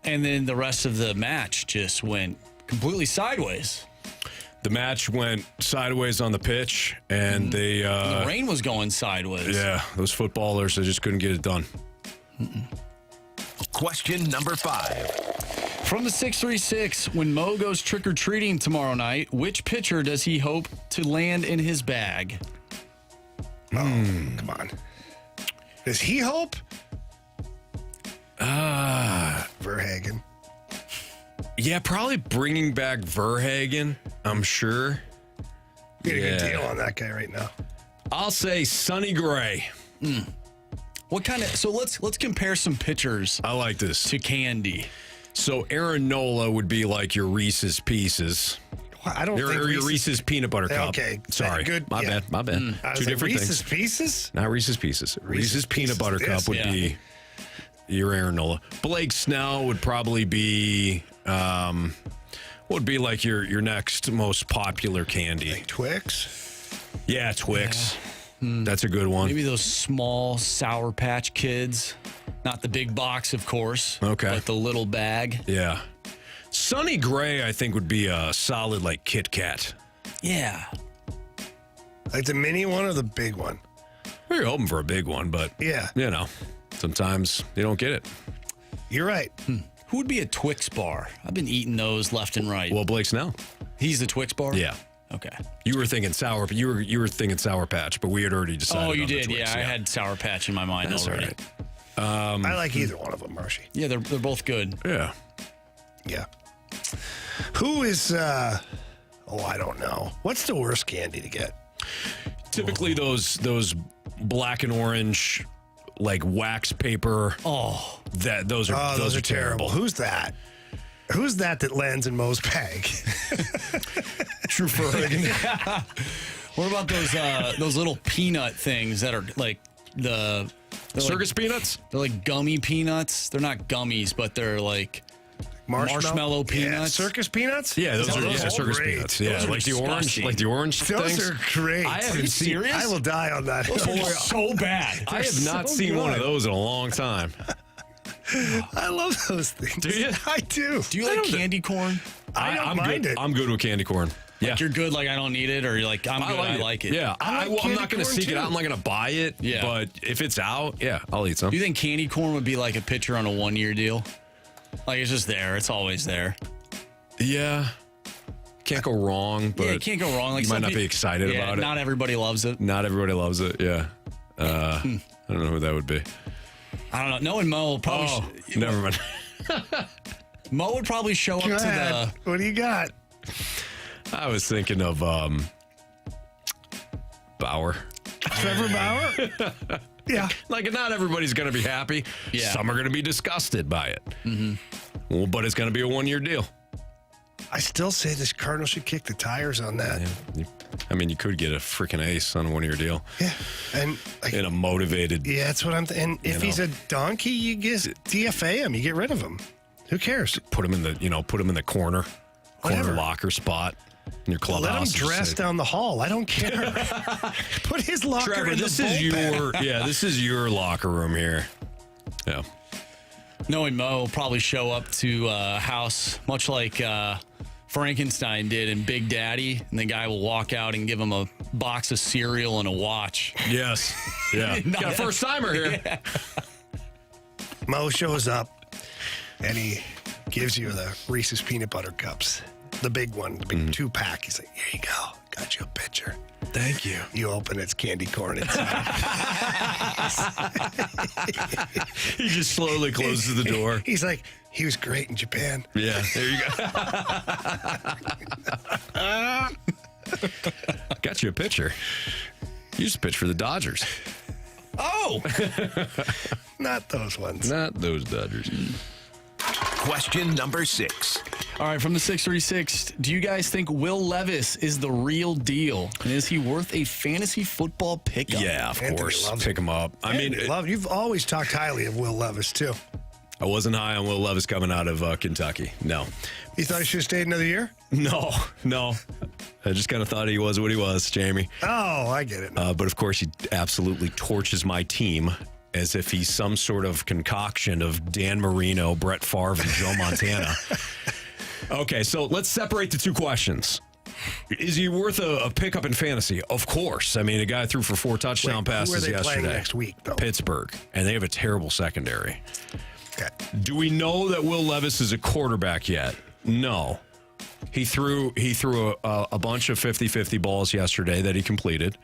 And then the rest of the match just went completely sideways. The match went sideways on the pitch, and the rain was going sideways. Yeah, those footballers, they just couldn't get it done. Question number 5. From the 636, when Mo goes trick-or-treating tomorrow night, which pitcher does he hope to land in his bag? Come on. Does he hope? Verhagen. Yeah, probably bringing back Verhagen, I'm sure. Get a good deal on that guy right now. I'll say Sonny Gray. What kind of? So let's compare some pitchers. I like this to Candy. So Aaron Nola would be like your Reese's Pieces. I don't think your Reese's Peanut Butter Cup. Okay, sorry, good. My bad. Two different Reese's things. Pieces? Not Reese's Pieces. Reese's Peanut Butter Cup would be your Aaron Nola. Blake Snell would probably be would be like your next most popular candy. Like Twix? Yeah, Twix. That's a good one. Maybe those small Sour Patch Kids. Not the big box, of course. Okay. But the little bag. Yeah. Sonny Gray, I think, would be a solid, like, Kit Kat. Yeah. Like the mini one or the big one? Well, you're hoping for a big one, but, you know, sometimes you don't get it. You're right. Who would be a Twix bar? I've been eating those left and right. Well, Blake Snell. He's the Twix bar? Yeah. Okay. You were thinking you were thinking Sour Patch, but we had already decided. Oh, you on the did? Twix, I had Sour Patch in my mind already. All right. I like either one of them, Marshy. Yeah, they're both good. Yeah. Yeah. Who is, I don't know. What's the worst candy to get? Typically those black and orange, like wax paper. Oh. Those are terrible. Who's that? Who's that lands in Mo's bag? True Verhagen. What about those little peanut things that are like circus peanuts? They're like gummy peanuts. They're not gummies, but they're like marshmallow peanuts. Yeah, circus peanuts? Yeah, those are circus great. peanuts. Yeah, Those are like the orange things. Those are great. I haven't seen. Serious? I will die on that. Those are so bad. I have not seen one of those in a long time. I love those things. Do you? I do. Do you like candy corn? I don't mind it. I'm good with candy corn. Yeah. Like you're good, like I don't need it, or you're like, I'm good, I like it. Yeah. I'm not going to seek it out. I'm not going to buy it. Yeah. But if it's out, yeah, I'll eat some. Do you think candy corn would be like a pitcher on a 1-year deal? Like it's just there. It's always there. Yeah. Can't go wrong, but you can't go wrong. Like you might not be excited about it. Not everybody loves it. Not everybody loves it, yeah. I don't know who that would be. I don't know. Knowing Mo, probably. Never mind. Mo would probably show up to the. What do you got? I was thinking of Bauer. Trevor Bauer? Yeah. Like, not everybody's going to be happy. Yeah. Some are going to be disgusted by it. Mm-hmm. Well, but it's going to be a one-year deal. I still say this Cardinal should kick the tires on that. Yeah. I mean, you could get a freaking ace on a one-year deal. Yeah. And in a motivated. Yeah, that's what I'm and if he's a donkey, you just DFA him. You get rid of him. Who cares? Put him in the corner locker spot in your clubhouse. Let him dress down the hall. I don't care. Put his locker Trevor, in this the is bullpen. this is your locker room here. Yeah. Knowing Mo will probably show up to a house much like Frankenstein did in Big Daddy, and the guy will walk out and give him a box of cereal and a watch. Yes. Yeah. Got a first timer here. Yeah. Mo shows up and he gives you the Reese's peanut butter cups. The big one, the big 2-pack. He's like, here you go. Got you a pitcher. Thank you. You open it's candy corn inside. He just slowly closes the door. He's like, he was great in Japan. Yeah, there you go. Got you a pitcher. You used to pitch for the Dodgers. Oh! Not those ones. Not those Dodgers. Question number 6. All right, from the 636, do you guys think Will Levis is the real deal? And is he worth a fantasy football pickup? Yeah, of Anthony course. loves Pick him up. You've always talked highly of Will Levis, too. I wasn't high on Will Levis coming out of Kentucky. No. You thought he should have stayed another year? No. I just kind of thought he was what he was, Jamie. Oh, I get it now. But, of course, he absolutely torches my team as if he's some sort of concoction of Dan Marino, Brett Favre, and Joe Montana. Okay, so let's separate the two questions. Is he worth a pickup in fantasy? Of course. I mean, a guy threw for 4 touchdown passes who are they yesterday. playing next week, though? Pittsburgh, and they have a terrible secondary. Okay. Do we know that Will Levis is a quarterback yet? No. He threw a bunch of 50-50 balls yesterday that he completed.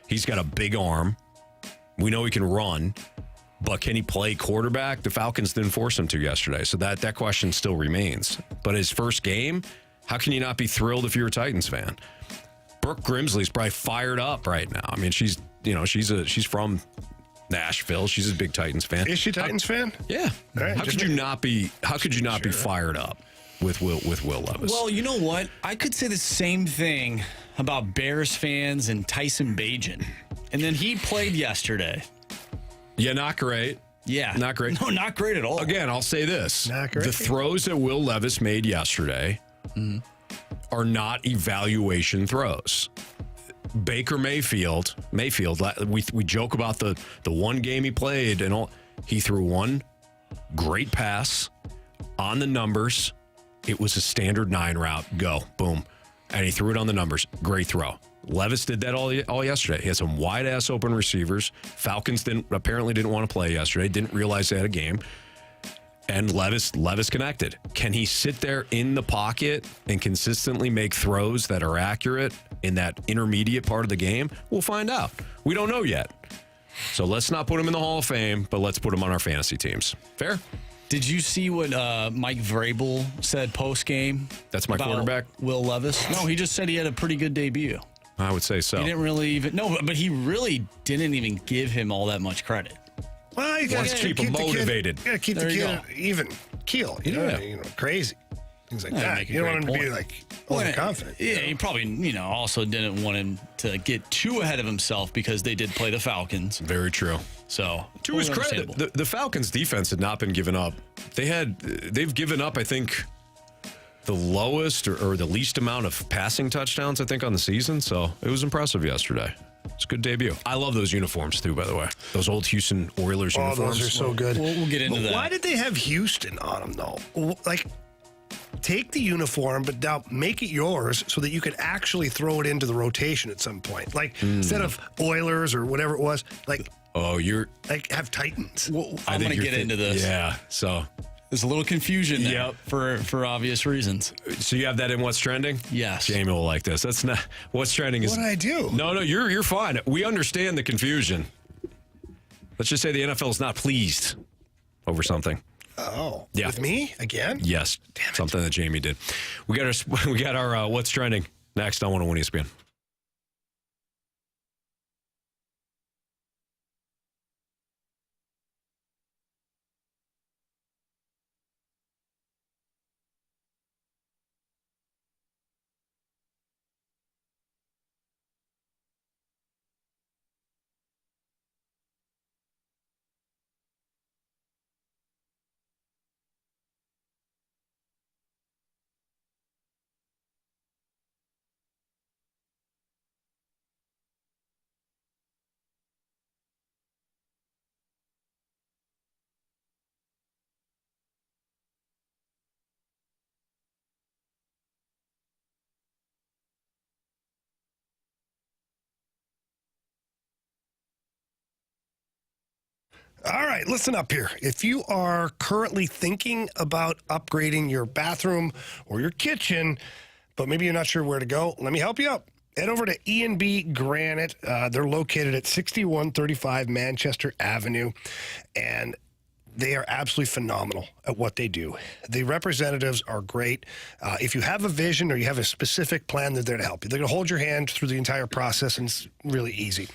He's got a big arm. We know he can run. But can he play quarterback? The Falcons didn't force him to yesterday, so that question still remains. But his first game, how can you not be thrilled if you're a Titans fan? Brooke Grimsley's probably fired up right now. I mean, she's from Nashville. She's a big Titans fan. Is she a Titans fan? Yeah. All right, how could you not be fired up with Will Levis? Well, you know what? I could say the same thing about Bears fans and Tyson Bagent. And then he played yesterday. Yeah, not great. Yeah. Not great. No, not great at all. Again, I'll say this. Not great. The throws that Will Levis made yesterday are not evaluation throws. Baker Mayfield, we joke about the one game he played, and all. He threw one great pass on the numbers. It was a standard 9 route. Go. Boom. And he threw it on the numbers. Great throw. Levis did that all yesterday. He had some wide-ass open receivers. Falcons apparently didn't want to play yesterday. Didn't realize they had a game. And Levis connected. Can he sit there in the pocket and consistently make throws that are accurate in that intermediate part of the game? We'll find out. We don't know yet. So let's not put him in the Hall of Fame, but let's put him on our fantasy teams. Fair? Did you see what Mike Vrabel said post-game? That's my quarterback? Will Levis? No, he just said he had a pretty good debut. I would say so. He didn't really even... No, but he really didn't even give him all that much credit. Well, you got to keep him motivated. You got to keep the kid even keel. You know, crazy. Things like that. You don't want him to be like overconfident. Yeah, he probably, also didn't want him to get too ahead of himself because they did play the Falcons. Very true. So, to his credit, the Falcons' defense had not been given up. They've given up, I think, the lowest or the least amount of passing touchdowns, I think, on the season. So it was impressive yesterday. It's a good debut. I love those uniforms, too, by the way. Those old Houston Oilers uniforms. Oh, those are so good. We'll get into that. Why did they have Houston on them, though? Like, take the uniform, but now make it yours so that you could actually throw it into the rotation at some point. Like, instead of Oilers or whatever it was, like... Oh, you're... Like, have Titans. Well, I'm going to get into this. Yeah, so... There's a little confusion there for obvious reasons. So you have that in What's Trending? Yes. Jamie will like this. That's not... What's Trending is... What did I do? No, you're fine. We understand the confusion. Let's just say the NFL is not pleased over something. Oh, yeah. With me again? Yes, something that Jamie did. We got our What's Trending next on 101 ESPN. All right, listen up here. If you are currently thinking about upgrading your bathroom or your kitchen, but maybe you're not sure where to go, let me help you out. Head over to E&B Granite. They're located at 6135 Manchester Avenue, and they are absolutely phenomenal at what they do. The representatives are great. If you have a vision or you have a specific plan, they're there to help you. They're going to hold your hand through the entire process, and it's really easy.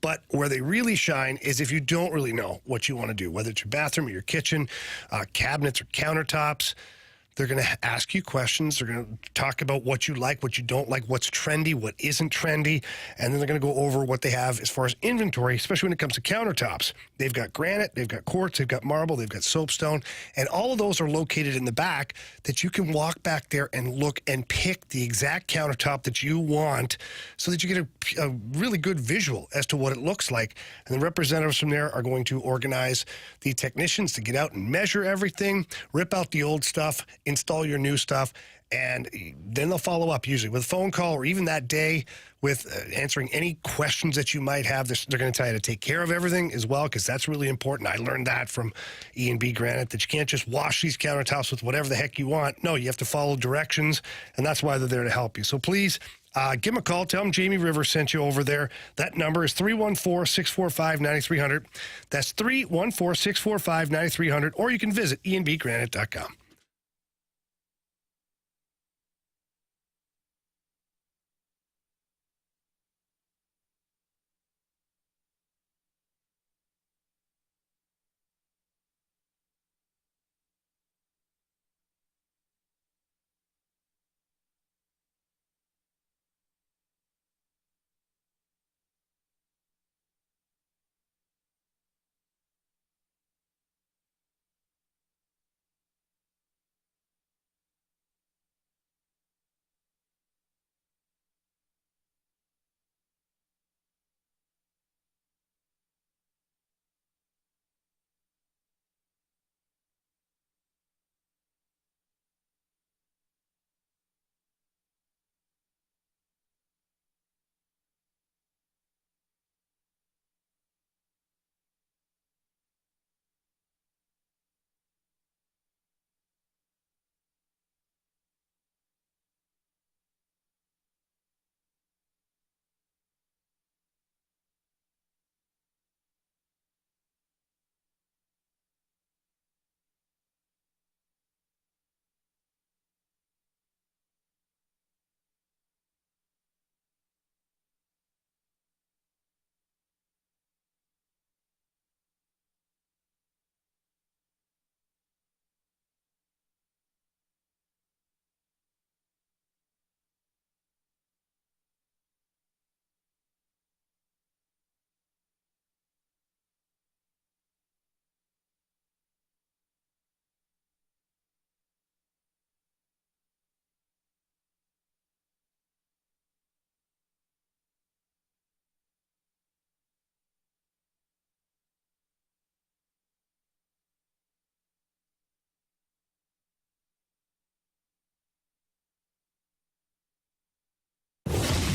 But where they really shine is if you don't really know what you want to do, whether it's your bathroom or your kitchen, cabinets or countertops. They're going to ask you questions. They're going to talk about what you like, what you don't like, what's trendy, what isn't trendy. And then they're going to go over what they have as far as inventory, especially when it comes to countertops. They've got granite, they've got quartz, they've got marble, they've got soapstone. And all of those are located in the back that you can walk back there and look and pick the exact countertop that you want so that you get a really good visual as to what it looks like. And the representatives from there are going to organize the technicians to get out and measure everything, rip out the old stuff, install your new stuff, and then they'll follow up usually with a phone call or even that day with answering any questions that you might have. They're going to tell you to take care of everything as well, because that's really important. I learned that from E&B Granite, that you can't just wash these countertops with whatever the heck you want. No, you have to follow directions, and that's why they're there to help you. So please, give them a call. Tell them Jamie Rivers sent you over there. That number is 314-645-9300. That's 314-645-9300, or you can visit enbgranite.com.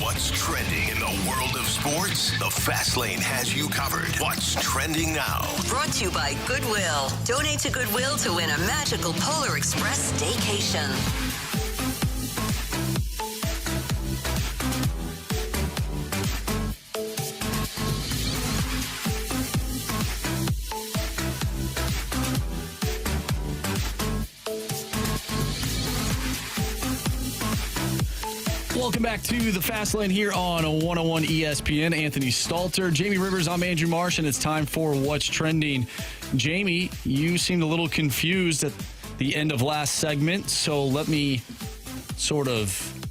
What's trending in the world of sports? The Fast Lane has you covered. What's trending now? Brought to you by Goodwill. Donate to Goodwill to win a magical Polar Express staycation. Welcome back to the Fast Lane here on 101 ESPN. Anthony Stalter, Jamie Rivers, I'm Andrew Marsh, and it's time for What's Trending. Jamie, you seemed a little confused at the end of last segment, so let me sort of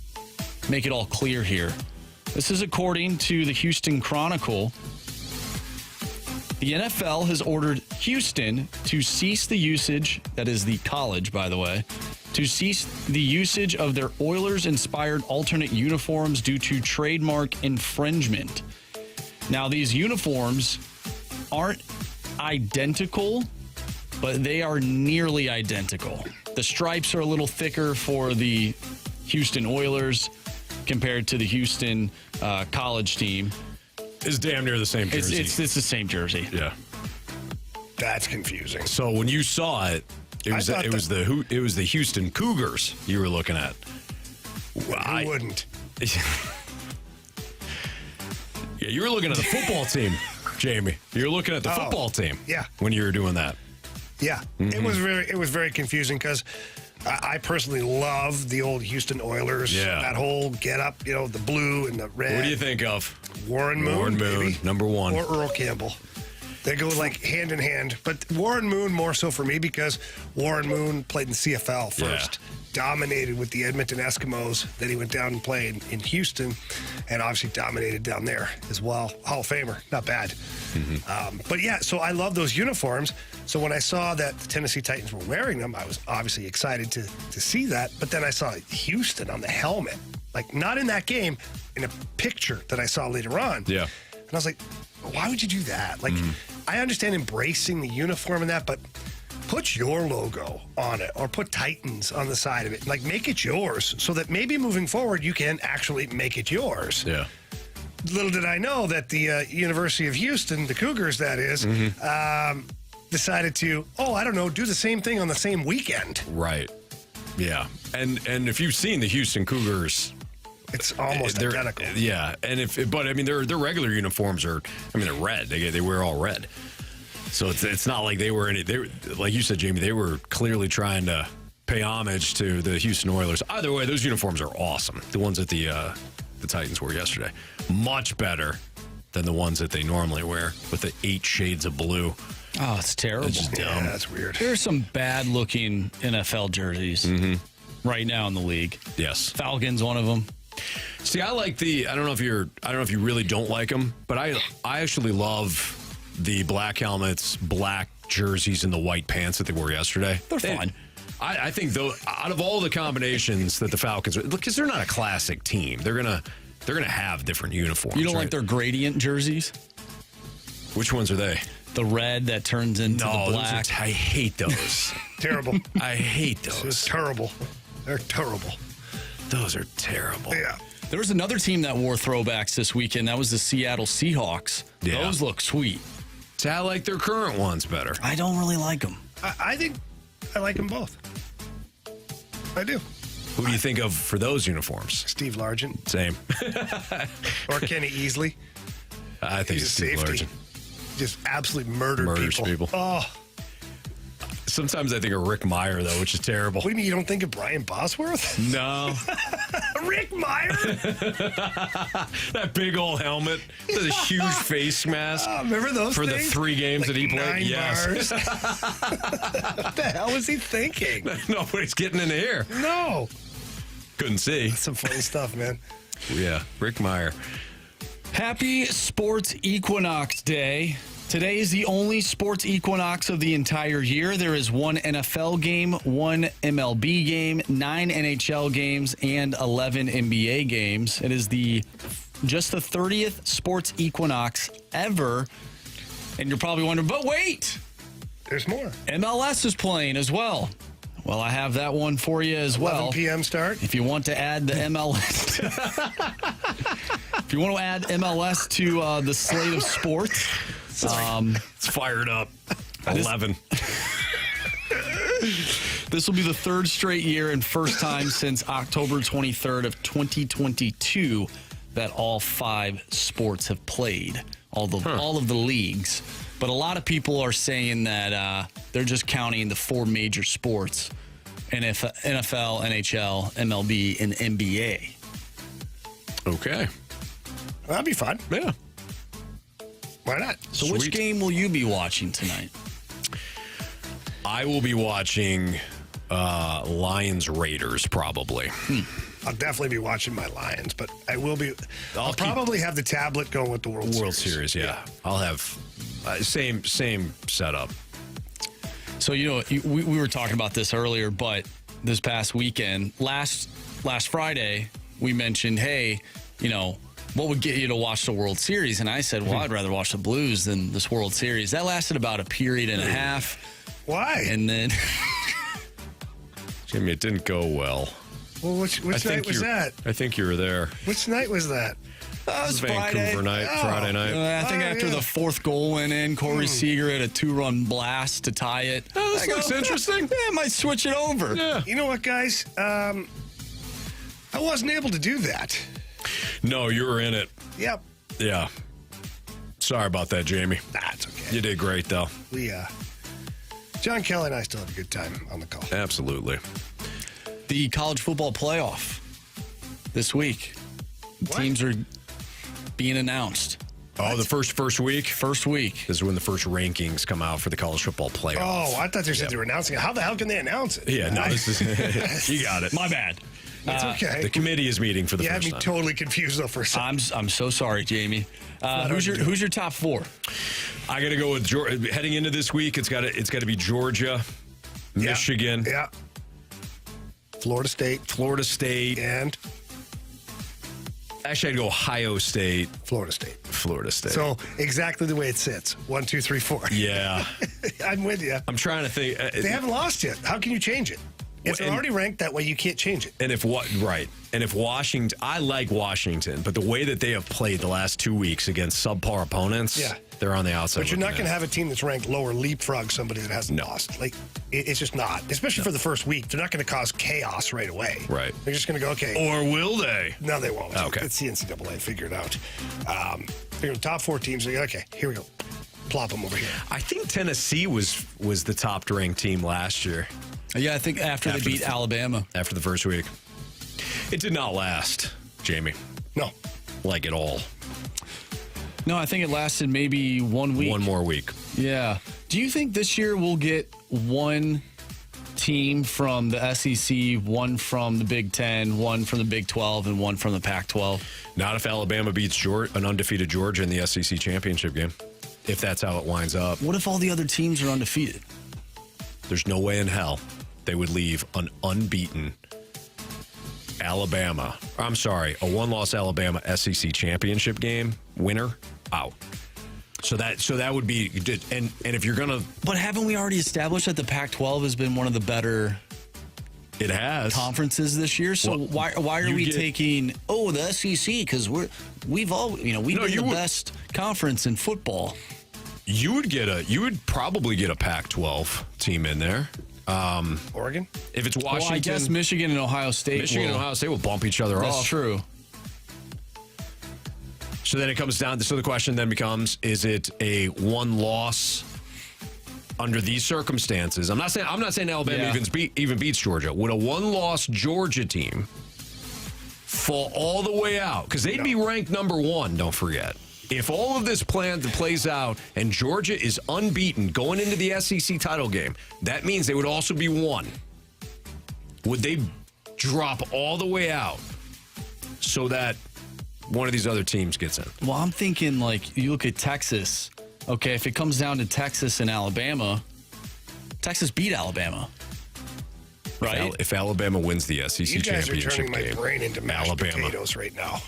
make it all clear here. This is according to the Houston Chronicle. The NFL has ordered Houston to cease the usage, that is the college, by the way, to cease the usage of their Oilers-inspired alternate uniforms due to trademark infringement. Now, these uniforms aren't identical, but they are nearly identical. The stripes are a little thicker for the Houston Oilers compared to the Houston college team. It's damn near the same jersey. It's the same jersey. Yeah. That's confusing. So when you saw it, it was the Houston Cougars you were looking at. Who wouldn't? Yeah, you were looking at the football team, Jamie. You were looking at the football team. Yeah. When you were doing that. Yeah. It was very confusing because I personally love the old Houston Oilers. Yeah. That whole get up, the blue and the red. What do you think of? Warren Moon. Warren Moon, maybe. number one. Or Earl Campbell. They go like hand in hand. But Warren Moon more so for me because Warren Moon played in CFL first. Yeah. Dominated with the Edmonton Eskimos. Then he went down and played in Houston and obviously dominated down there as well. Hall of Famer. Not bad. But yeah, so I love those uniforms. So when I saw that the Tennessee Titans were wearing them, I was obviously excited to see that. But then I saw Houston on the helmet. Like, not in that game, in a picture that I saw later on. Yeah. And I was like, why would you do that? Like, I understand embracing the uniform and that, but put your logo on it or put Titans on the side of it. Like, make it yours so that maybe moving forward, you can actually make it yours. Yeah. Little did I know that the University of Houston, the Cougars, that is, decided to, do the same thing on the same weekend. Right. Yeah. And if you've seen the Houston Cougars, it's almost identical. Yeah. And their regular uniforms are, they're red. They wear all red. So it's not like they were like you said, Jamie, they were clearly trying to pay homage to the Houston Oilers. Either way, those uniforms are awesome. The ones that the Titans wore yesterday. Much better than the ones that they normally wear with the 8 shades of blue. Oh, it's terrible. It's just dumb. Yeah, that's weird. There's some bad-looking NFL jerseys right now in the league. Yes. Falcons, one of them. See, I like I don't know if you really don't like them, but I actually love the black helmets, black jerseys, and the white pants that they wore yesterday. They're fun. I think though, out of all the combinations that the Falcons, because they're not a classic team, they're gonna have different uniforms. You don't like their gradient jerseys? Which ones are they? The red that turns into the black. I hate those. Terrible. I hate those. It's terrible. They're terrible. Those are terrible. Yeah. There was another team that wore throwbacks this weekend. That was the Seattle Seahawks. Yeah. Those look sweet. See, I like their current ones better. I don't really like them. I think I like them both. I do. Who do you think of for those uniforms? Steve Largent. Same. Or Kenny Easley. I think it's Steve safety. Largent. Just absolutely murders people. Oh. Sometimes I think of Rick Meyer, though, which is terrible. What do you mean you don't think of Brian Bosworth? No. Rick Meyer? That big old helmet. The huge face mask. Oh, remember those For things? the 3 games that he played? 9 Yes. bars. What the hell was he thinking? Nobody's getting in the air. No. Couldn't see. That's some funny stuff, man. Yeah, Rick Meyer. Happy Sports Equinox Day. Today is the only sports equinox of the entire year. There is 1 NFL game, 1 MLB game, 9 NHL games, and 11 NBA games. It is just the 30th sports equinox ever. And you're probably wondering, but wait! There's more. MLS is playing as well. Well, I have that one for you as well. 11 p.m. start. If you want to add the MLS, if you want to add MLS to the slate of sports, it's fired up. 11. This will be the 3rd straight year and first time since October 23rd of 2022 that all 5 sports have played, all of the leagues. But a lot of people are saying that they're just counting the 4 major sports, NFL, NHL, MLB, and NBA. Okay. That'd be fun. Yeah. Why not? So which game will you be watching tonight? I will be watching Lions Raiders probably. I'll definitely be watching my Lions, but I'll probably have the tablet going with the World Series. Yeah. I'll have same setup. So, we were talking about this earlier, but this past weekend, last Friday, we mentioned, hey, what would get you to watch the World Series? And I said, well, I'd rather watch the Blues than this World Series. That lasted about a period and a half. Why? And then... Jimmy, it didn't go well. Well, which night was that? I think you were there. Which night was that? That was Vancouver night, Friday night. I think after the fourth goal went in, Corey Seager had a 2-run blast to tie it. Oh, this looks interesting. Yeah, I might switch it over. Yeah. You know what, guys? I wasn't able to do that. No, you were in it. Yep. Yeah. Sorry about that, Jamie. That's okay. You did great, though. John Kelly and I still had a good time on the call. Absolutely. The college football playoff this week. Teams are being announced. Oh, the first week? First week. This is when the first rankings come out for the college football playoff. Oh, I thought they said they were announcing it. How the hell can they announce it? Yeah, no, this is... You got it. My bad. It's okay. The committee is meeting for the first time. You had me totally confused, though, for a second. I'm so sorry, Jamie. Who's your top four? I got to go with Georgia. Heading into this week, it's got to be Georgia, Michigan. Yeah. Florida State. And? Actually, I'd go Ohio State. Florida State. So exactly the way it sits. 1, 2, 3, 4. Yeah. I'm with you. I'm trying to think. They haven't lost yet. How can you change it? If they're already ranked that way, you can't change it. And if Washington, I like Washington, but the way that they have played the last 2 weeks against subpar opponents, they're on the outside. But you're not going to have a team that's ranked lower leapfrog somebody that hasn't lost. Like, it's just not. Especially for the first week. They're not going to cause chaos right away. Right. They're just going to go, okay. Or will they? No, they won't. Okay. It's the NCAA. Figure it out. They're the top 4 teams. Okay, here we go. Plop them over here. I think Tennessee was the top-ranked team last year. Yeah, I think after they beat Alabama. After the first week. It did not last, Jamie. No. Like at all. No, I think it lasted maybe 1 week. One more week. Yeah. Do you think this year we'll get one team from the SEC, one from the Big Ten, one from the Big 12, and one from the Pac-12? Not if Alabama beats an undefeated Georgia in the SEC championship game. If that's how it winds up. What if all the other teams are undefeated? There's no way in hell they would leave an unbeaten Alabama. I'm sorry, a one-loss Alabama SEC championship game winner out. So that would be, and if you're gonna, but haven't we already established that the Pac-12 has been one of the better? It has conferences this year. So why are we taking the SEC because we've been the best conference in football. You would probably get a Pac-12 team in there. Oregon? If it's Washington. Well, I guess Michigan and Ohio State. And Ohio State will bump each other off. That's true. So then it comes down. So the question then becomes: is it a one loss under these circumstances? I'm not saying Alabama even beats Georgia. Would a one-loss Georgia team fall all the way out? Because they'd be ranked number 1. Don't forget. If all of this plan plays out and Georgia is unbeaten going into the SEC title game, that means they would also be 1. Would they drop all the way out so that one of these other teams gets in? Well, I'm thinking like you look at Texas. Okay, if it comes down to Texas and Alabama, Texas beat Alabama. Right? If Alabama wins the SEC you guys championship are turning game, my brain into mashed potatoes right now.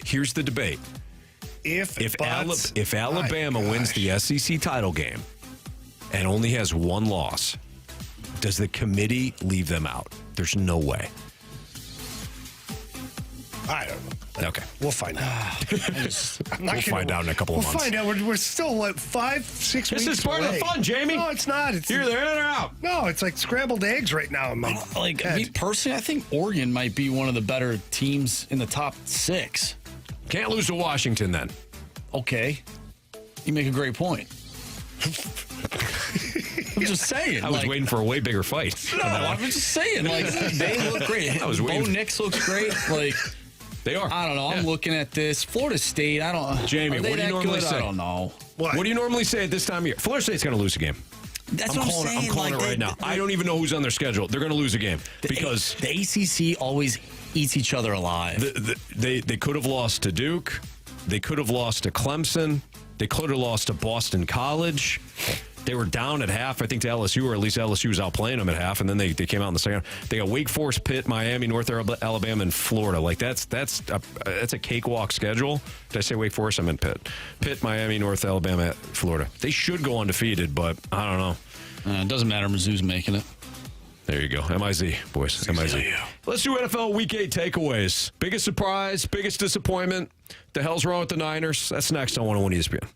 Here's the debate. If Alabama wins the SEC title game and only has 1 loss, does the committee leave them out? There's no way. I don't know. Okay. We'll find out. We'll find out in a couple of months. We'll find out. We're still, 5-6 weeks This is part of the fun, Jamie. No, it's not. It's either in or out. No, it's like scrambled eggs right now in my head. Me personally, I think Oregon might be one of the better teams in the top 6. Can't lose to Washington then. Okay. You make a great point. I'm just saying. I was waiting for a way bigger fight. No, I'm just saying. Like, they look great. I was Bo waiting. Nix looks great. Like, They are. I don't know. I'm looking at this. Florida State, I don't. Jamie, are they what do you that normally good? say? I don't know. What do you normally say at this time of year? Florida State's going to lose a game. That's what I'm saying. I'm calling it right now. I don't even know who's on their schedule. They're going to lose a game because the ACC always eats each other alive. They could have lost to Duke. They could have lost to Clemson. They could have lost to Boston College. They were down at half, I think, to LSU, or at least LSU was outplaying them at half, and then they came out in the second. They got Wake Forest, Pitt, Miami, North Alabama, and Florida. Like that's a cakewalk schedule. Did I say Wake Forest? I meant Pitt. Pitt, Miami, North Alabama, Florida. They should go undefeated, but I don't know. It doesn't matter. Mizzou's making it. There you go. MIZ, boys. MIZ. Let's do NFL Week 8 takeaways. Biggest surprise, biggest disappointment. The hell's wrong with the Niners? That's next on 101 ESPN.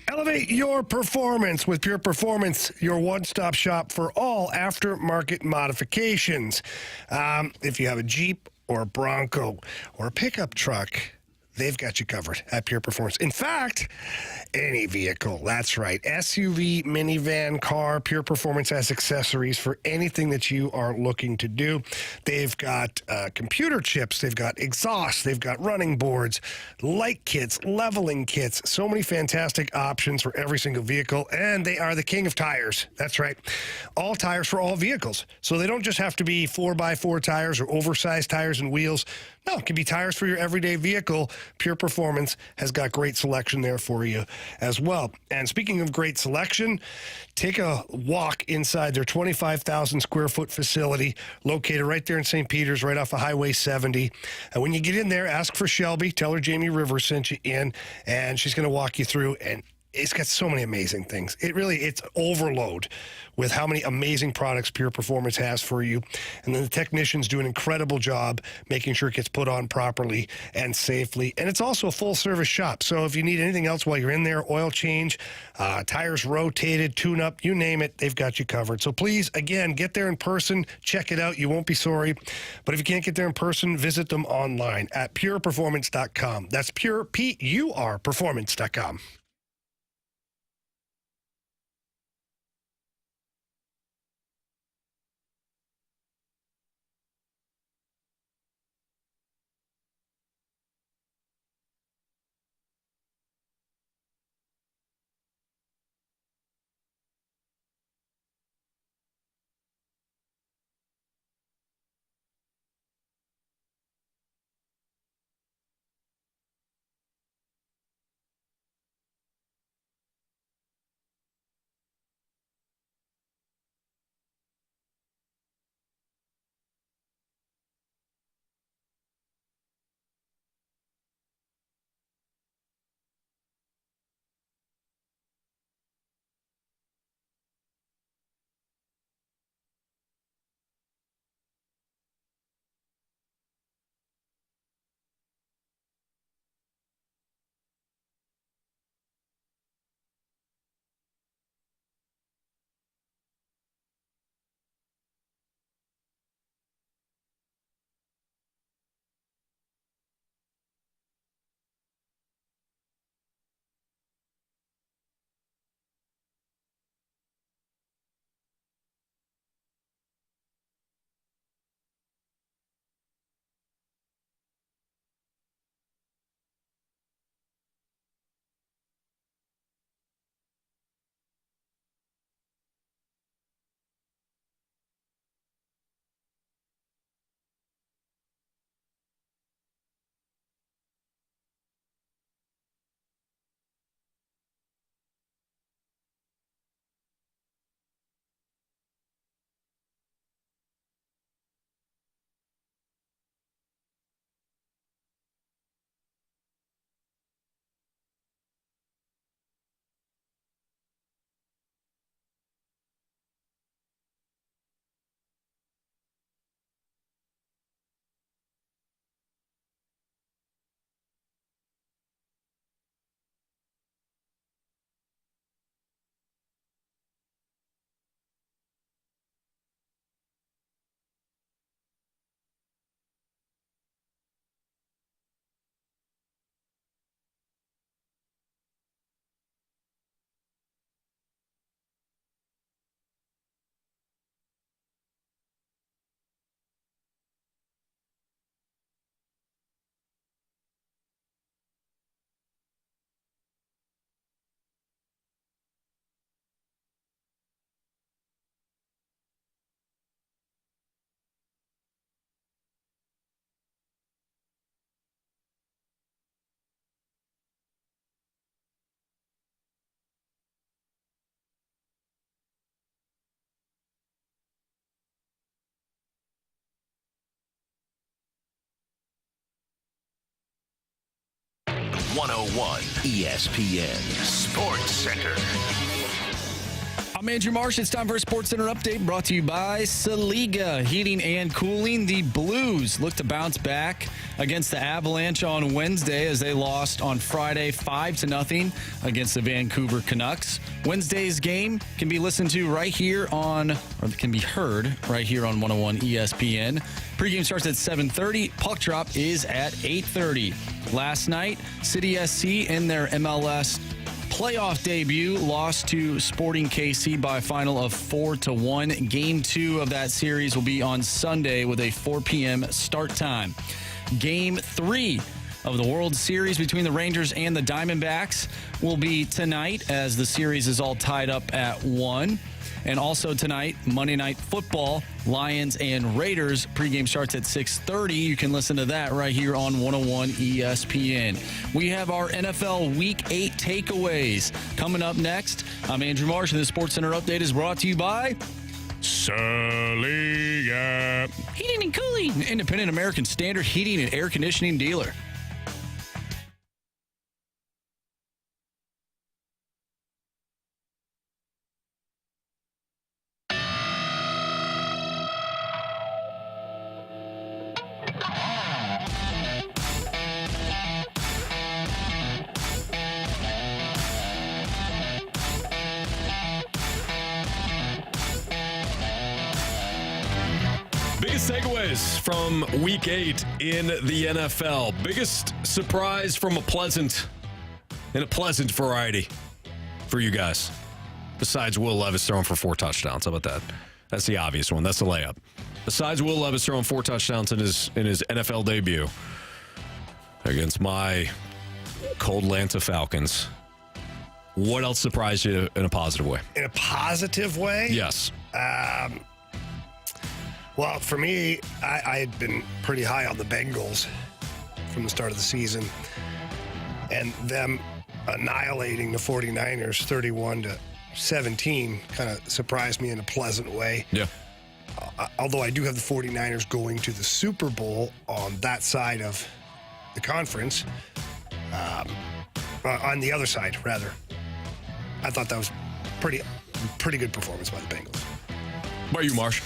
Elevate your performance with Pure Performance, your one-stop shop for all aftermarket modifications. If you have a Jeep or a Bronco or a pickup truck, they've got you covered at Pure Performance. In fact, any vehicle. That's right. SUV, minivan, car, Pure Performance has accessories for anything that you are looking to do. They've got computer chips. They've got exhaust. They've got running boards, light kits, leveling kits. So many fantastic options for every single vehicle. And they are the king of tires. That's right. All tires for all vehicles. So they don't just have to be 4x4 tires or oversized tires and wheels. No, it can be tires for your everyday vehicle. Pure Performance has got great selection there for you as well. And speaking of great selection, take a walk inside their 25,000 square foot facility located right there in St. Peters, right off of Highway 70. And when you get in there, ask for Shelby. Tell her Jamie Rivers sent you in, and she's going to walk you through. And it's got so many amazing things. It's overload with how many amazing products Pure Performance has for you. And then the technicians do an incredible job making sure it gets put on properly and safely. And it's also a full-service shop. So if you need anything else while you're in there, oil change, tires rotated, tune-up, you name it, they've got you covered. So please, again, get there in person. Check it out. You won't be sorry. But if you can't get there in person, visit them online at pureperformance.com. That's pure, P-U-R, performance.com. 101 ESPN Sports Center. I'm Andrew Marsh. It's time for a Sports Center update brought to you by Saliga Heating and Cooling. The Blues look to bounce back against the Avalanche on Wednesday as they lost on Friday 5-0 against the Vancouver Canucks. Wednesday's game can be listened to right here on, or can be heard right here on 101 ESPN. Pregame starts at 7:30. Puck drop is at 8:30. Last night, City SC in their MLS playoff debut lost to Sporting KC by a final of 4-1. Game 2 of that series will be on Sunday with a 4 p.m. start time. Game 3 of the World Series between the Rangers and the Diamondbacks will be tonight as the series is all tied up at 1. And also tonight, Monday Night Football, Lions and Raiders. Pregame starts at 6:30. You can listen to that right here on 101 ESPN. We have our NFL Week 8 takeaways coming up next. I'm Andrew Marsh, and the Sports Center update is brought to you by Saliga Heating and Cooling, independent American Standard heating and air conditioning dealer. Biggest takeaways from Week 8 in the NFL. Biggest surprise from a pleasant variety for you guys. Besides Will Levis throwing for 4 touchdowns. How about that? That's the obvious one. That's the layup. Besides Will Levis throwing 4 touchdowns in his NFL debut against my cold Atlanta Falcons, what else surprised you in a positive way? In a positive way? Yes. Well, for me, I had been pretty high on the Bengals from the start of the season. And them annihilating the 49ers 31-17 kind of surprised me in a pleasant way. Yeah. Although I do have the 49ers going to the Super Bowl on that side of the conference. On the other side, rather. I thought that was pretty good performance by the Bengals. What about you, Marsh?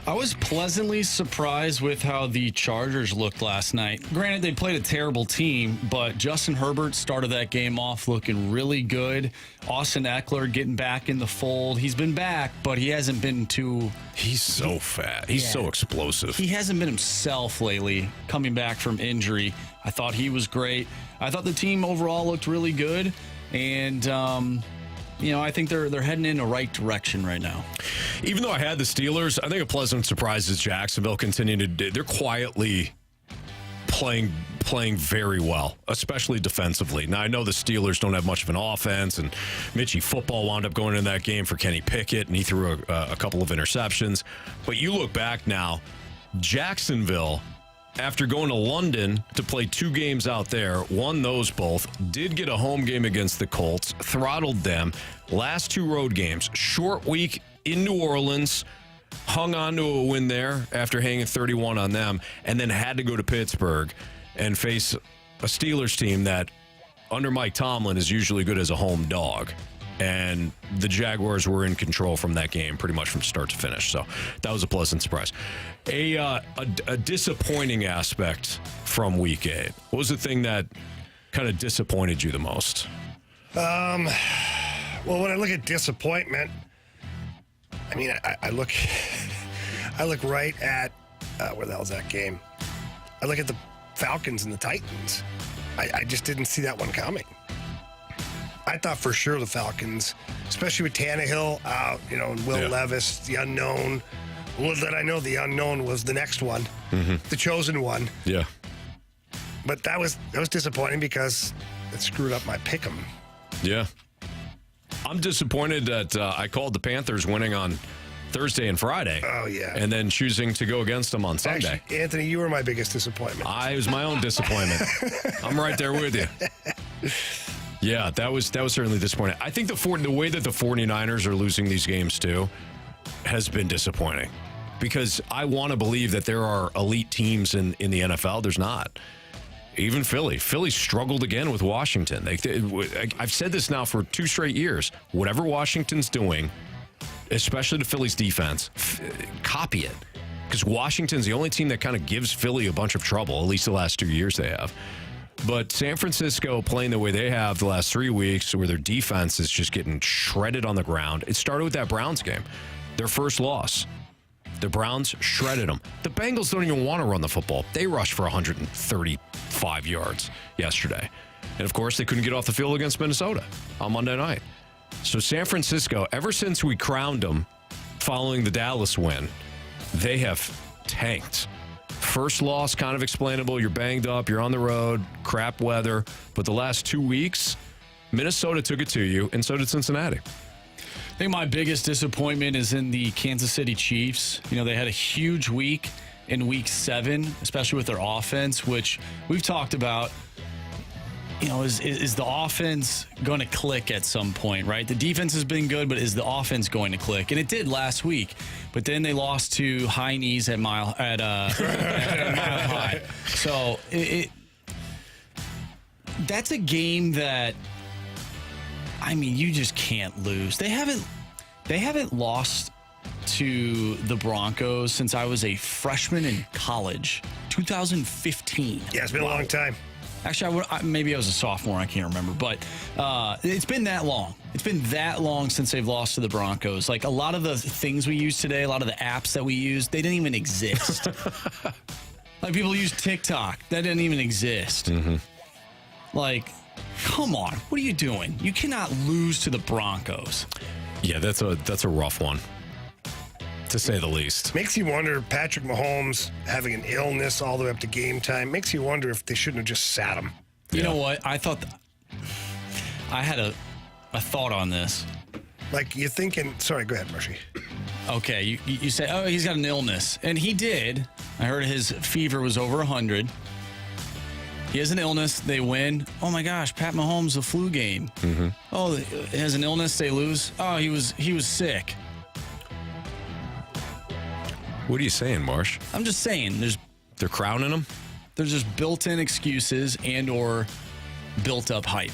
I was pleasantly surprised with how the Chargers looked last night. Granted, they played a terrible team, but Justin Herbert started that game off looking really good. Austin Eckler getting back in the fold. He's been back, but he hasn't been too... He's so fat. He's so explosive. He hasn't been himself lately, coming back from injury. I thought he was great. I thought the team overall looked really good, and... I think they're heading in the right direction right now. Even though I had the Steelers, I think a pleasant surprise is Jacksonville continuing to do. They're quietly playing very well, especially defensively. Now, I know the Steelers don't have much of an offense, and Mitchie Football wound up going in that game for Kenny Pickett, and he threw a couple of interceptions. But you look back now, Jacksonville, after going to London to play 2 games out there, won those both, did get a home game against the Colts, throttled them. Last 2 road games, short week in New Orleans, hung on to a win there after hanging 31 on them, and then had to go to Pittsburgh and face a Steelers team that, under Mike Tomlin, is usually good as a home dog. And the Jaguars were in control from that game pretty much from start to finish. So that was a pleasant surprise. A disappointing aspect from Week 8. What was the thing that kind of disappointed you the most? Well, when I look at disappointment, I mean, I look right at where the hell's that game? I look at the Falcons and the Titans. I just didn't see that one coming. I thought for sure the Falcons, especially with Tannehill out, and Will Levis, the unknown. Little did I know the unknown was the next one, the chosen one. Yeah. But that was disappointing because it screwed up my pick'em. Yeah. I'm disappointed that I called the Panthers winning on Thursday and Friday. Oh, yeah. And then choosing to go against them on Sunday. Actually, Anthony, you were my biggest disappointment. It was my own disappointment. I'm right there with you. Yeah, that was certainly disappointing. I think the way that the 49ers are losing these games, too, has been disappointing. Because I want to believe that there are elite teams in the NFL. There's not. Even Philly. Philly struggled again with Washington. I've said this now for 2 straight years. Whatever Washington's doing, especially the Phillies defense, copy it. Because Washington's the only team that kind of gives Philly a bunch of trouble, at least the last 2 years they have. But San Francisco playing the way they have the last 3 weeks, where their defense is just getting shredded on the ground. It started with that Browns game, their first loss. The Browns shredded them. The Bengals don't even want to run the football. They rushed for 135 yards yesterday. And, of course, they couldn't get off the field against Minnesota on Monday night. So San Francisco, ever since we crowned them following the Dallas win, they have tanked. First loss, kind of explainable. You're banged up. You're on the road. Crap weather. But the last 2 weeks, Minnesota took it to you, and so did Cincinnati. I think my biggest disappointment is in the Kansas City Chiefs. You know, they had a huge week in week 7, especially with their offense, which we've talked about. You know, is the offense going to click at some point, right? The defense has been good, but is the offense going to click? And it did last week, but then they lost to high knees at Mile High. So that's a game that, I mean, you just can't lose. They haven't lost to the Broncos since I was a freshman in college, 2015. Yeah, it's been a long time. Actually, maybe I was a sophomore. I can't remember. But it's been that long. It's been that long since they've lost to the Broncos. Like, a lot of the things we use today, a lot of the apps that we use, they didn't even exist. Like, people use TikTok. That didn't even exist. Mm-hmm. Like, come on. What are you doing? You cannot lose to the Broncos. Yeah, that's a rough one, to say the least. Makes you wonder, Patrick Mahomes having an illness all the way up to game time, makes you wonder if they shouldn't have just sat him. You know what? I had a thought on this. Like, you're thinking, sorry, go ahead, Marshy. Okay, you say, oh, he's got an illness. And he did. I heard his fever was over 100. He has an illness, they win. Oh my gosh, Pat Mahomes, the flu game. Mm-hmm. Oh, he has an illness, they lose. Oh, he was sick. What are you saying, Marsh? I'm just saying, they're crowning him? There's just built-in excuses and or built-up hype.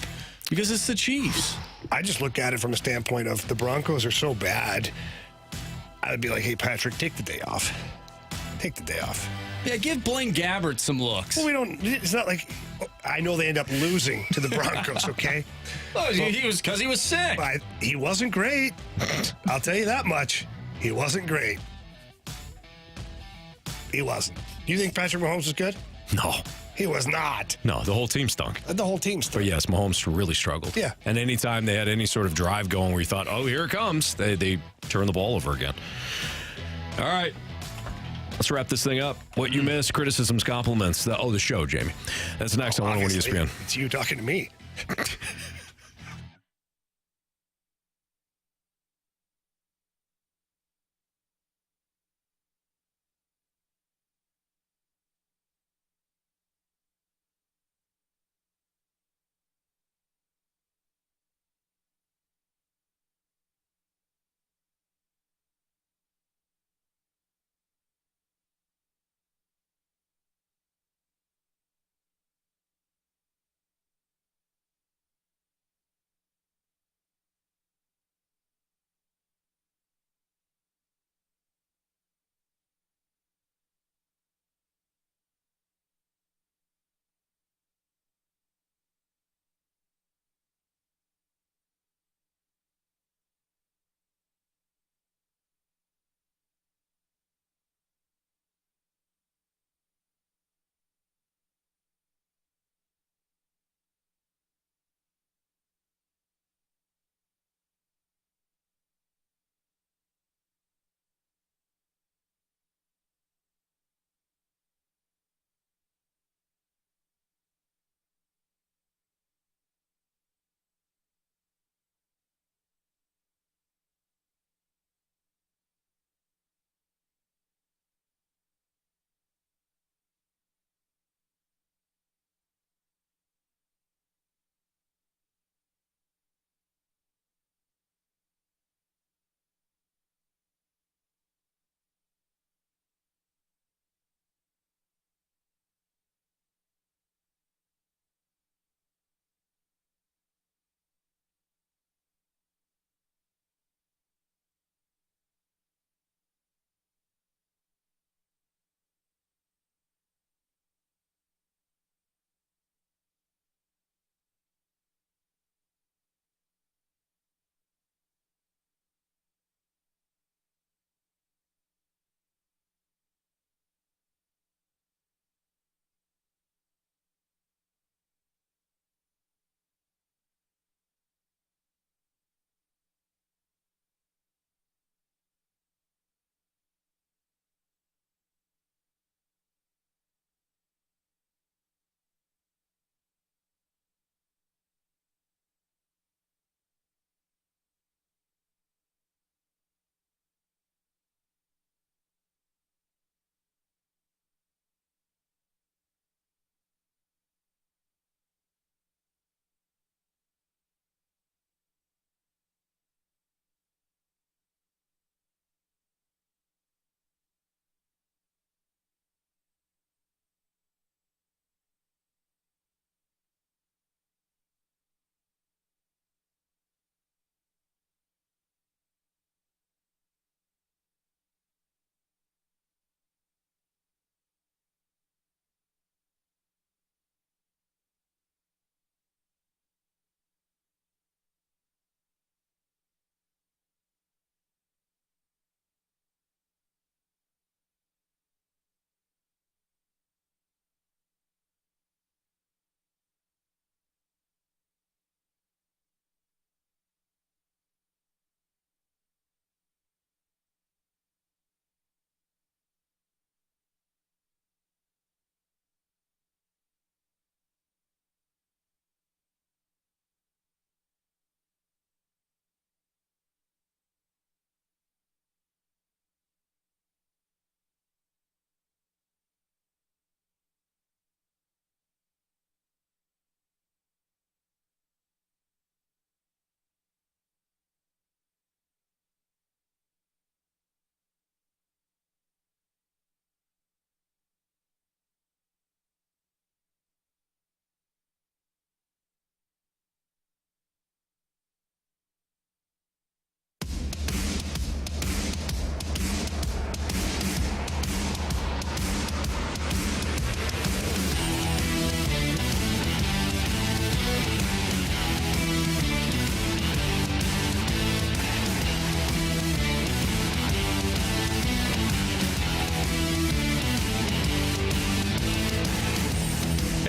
Because it's the Chiefs. I just look at it from a standpoint of the Broncos are so bad. I would be like, hey, Patrick, take the day off. Take the day off. Yeah, give Blaine Gabbert some looks. Well, it's not like, I know they end up losing to the Broncos, okay? He was because he was sick. But he wasn't great. I'll tell you that much. He wasn't great. He wasn't. You think Patrick Mahomes was good? No. He was not. No, the whole team stunk. The whole team stunk. But yes, Mahomes really struggled. Yeah. And anytime they had any sort of drive going where you thought, oh, here it comes, they turn the ball over again. All right. Let's wrap this thing up. What you missed, criticisms, compliments. The show, Jamie. That's next on 101 ESPN. It's you talking to me.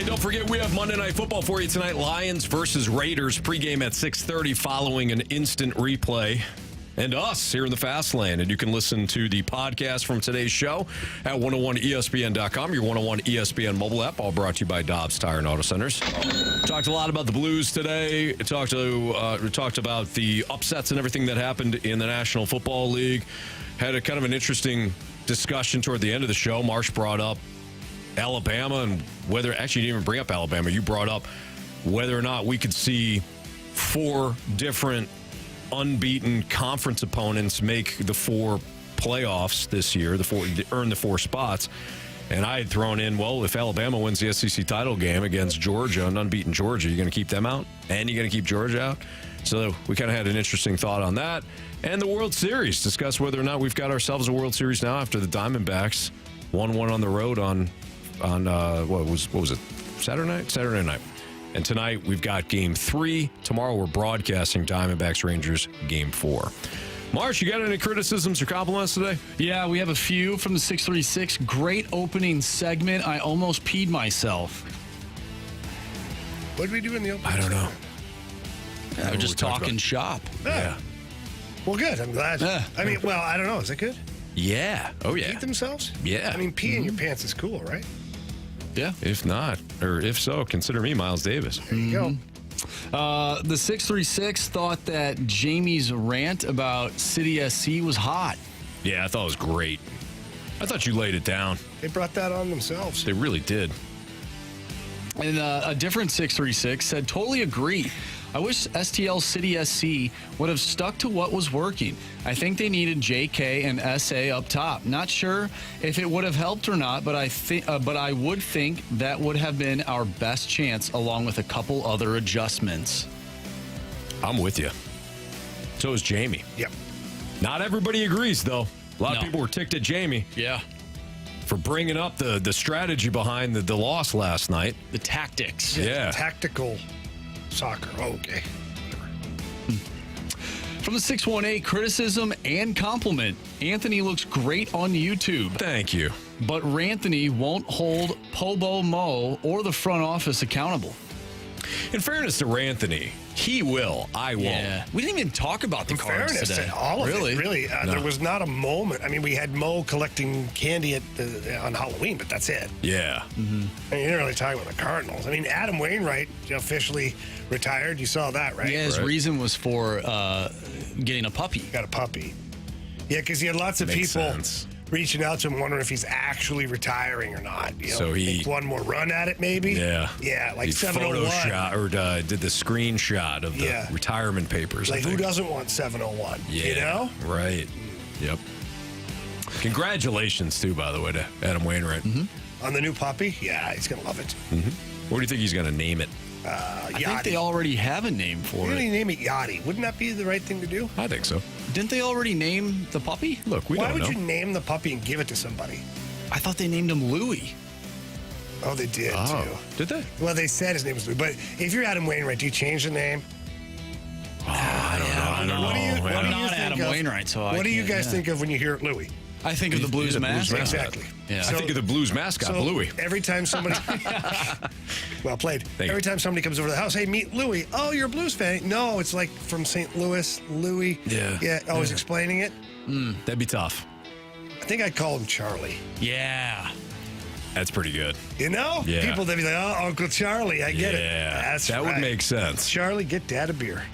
Hey, don't forget, we have Monday Night Football for you tonight. Lions versus Raiders. Pregame at 6:30 following an instant replay. And us here in the Fast Lane. And you can listen to the podcast from today's show at 101ESPN.com, your 101 ESPN mobile app, all brought to you by Dobbs Tire and Auto Centers. Talked a lot about the Blues today. We talked about the upsets and everything that happened in the National Football League. Had a kind of an interesting discussion toward the end of the show. Marsh brought up Alabama and whether, actually, you didn't even bring up Alabama. You brought up whether or not we could see 4 different unbeaten conference opponents make the 4 playoffs this year, earn the 4 spots. And I had thrown in, well, if Alabama wins the SEC title game against Georgia, an unbeaten Georgia, you're going to keep them out? And you're going to keep Georgia out? So we kind of had an interesting thought on that. And the World Series, discuss whether or not we've got ourselves a World Series now after the Diamondbacks won one on the road on what was it, Saturday night. And tonight, we've got Game 3. Tomorrow, we're broadcasting Diamondbacks-Rangers Game 4. Marsh, you got any criticisms or compliments today? Yeah, we have a few from the 636. Great opening segment. I almost peed myself. What did we do in the opening? I don't know. We're just talking shop. Yeah. Well, good. I'm glad. I mean, well, I don't know. Is it good? Yeah. Oh, yeah. Eat themselves? Yeah. I mean, pee in your pants is cool, right? Yeah. If not, or if so, consider me Miles Davis. There you go. The 636 thought that Jamie's rant about City SC was hot. Yeah, I thought it was great. I thought you laid it down. They brought that on themselves. They really did. And a different 636 said, totally agree. I wish STL City SC would have stuck to what was working. I think they needed JK and SA up top. Not sure if it would have helped or not, but I would think that would have been our best chance, along with a couple other adjustments. I'm with you. So is Jamie. Yep. Not everybody agrees, though. A lot of people were ticked at Jamie. Yeah. For bringing up the strategy behind the loss last night. The tactics. Yeah. Tactical soccer. Oh, okay. From the 618, criticism and compliment. Anthony looks great on YouTube. Thank you. But Ranthony won't hold Pobo Mo or the front office accountable. In fairness to Ranthony, he will. I won't. Yeah. We didn't even talk about the cards fairness today. to all of really? it, really. No. There was not a moment. I mean, we had Mo collecting candy on Halloween, but that's it. Yeah. I mean, you didn't really talk about the Cardinals. I mean, Adam Wainwright officially retired. You saw that, right? Yeah, his reason was for getting a puppy. Got a puppy. Yeah, because he had lots of Makes people sense. reaching out to him, wondering if he's actually retiring or not. You know, So he- make one more run at it, maybe. Yeah. Yeah, like He 701. Photoshop or did the screenshot of the retirement papers. Like, I who think. doesn't want 701? Yeah. You know? Right. Yep. Congratulations, too, by the way, to Adam Wainwright. On the new puppy? Yeah, he's going to love it. What do you think he's going to name it? I think they already have a name for Why it. don't you name it Yachty? Wouldn't that be the right thing to do? I think so. Didn't they already name the puppy? Look, we Why don't would know. you name the puppy and give it to somebody? I thought they named him Louie. Oh, they did, too. Did they? Well, they said his name was Louis. But if you're Adam Wainwright, do you change the name? I don't know. What do you I'm not think Adam of- Wainwright, so I What do you can't, guys yeah. think of when you hear Louis? I think of the Blues He's a Blues mascot. mascot. Exactly. Yeah. I think of the Blues mascot, Bluey. Every time somebody, well played. you. Every time somebody comes over to the house, hey, meet Louis. Oh, you're a Blues fan? No, it's like from St. Louis, Louis. Yeah. Yeah. Always explaining it. That'd be tough. I think I'd call him Charlie. Yeah. That's pretty good. You know? Yeah. People, they'd be like, oh, Uncle Charlie. I get it. Yeah. That's that would right. make sense. Charlie, get Dad a beer.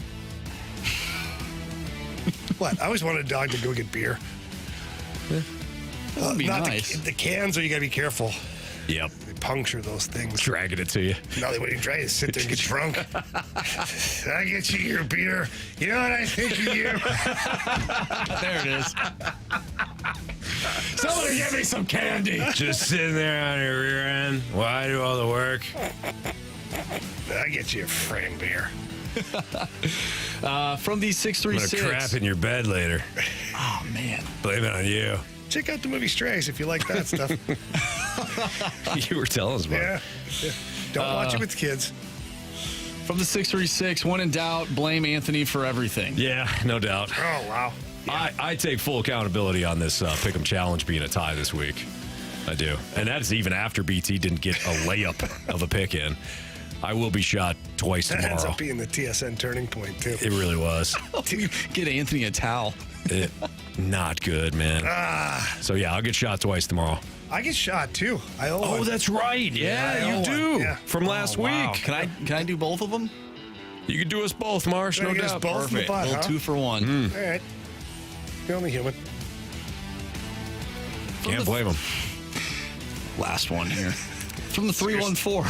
What? I always wanted a dog to go get beer. That would be Not nice. the cans, or you got to be careful. Yep. They puncture those things. Dragging it to you. No, they wouldn't try to sit there and get drunk. I get you your beer. You know what I think of you? There it is. Somebody give me some candy. Just sitting there on your rear end while I do all the work. I get you a frame beer. From the I'm 636. going to crap in your bed later. Oh, man. Blame it on you. Check out the movie Strays if you like that stuff. You were telling us about Yeah. it. Don't watch it with kids. From the 636, when in doubt, blame Anthony for everything. Yeah, no doubt. Oh, wow. I take full accountability on this Pick'em Challenge being a tie this week. I do. And that's even after BT didn't get a layup of a pick in. I will be shot twice That ends tomorrow. up being the TSN turning point, too. It really was. Get Anthony a towel. Not good, man. So, yeah, I'll get shot twice tomorrow. I get shot, too. I owe Oh, one. that's right. Yeah, you do. Yeah. From last Wow. week. Can I do both of them? You can do us both, Marsh. No Gonna get us doubt. both in the Perfect. butt, Little huh? 2 for 1. All right. You're only human. Can't blame him. Last one here. From the 314.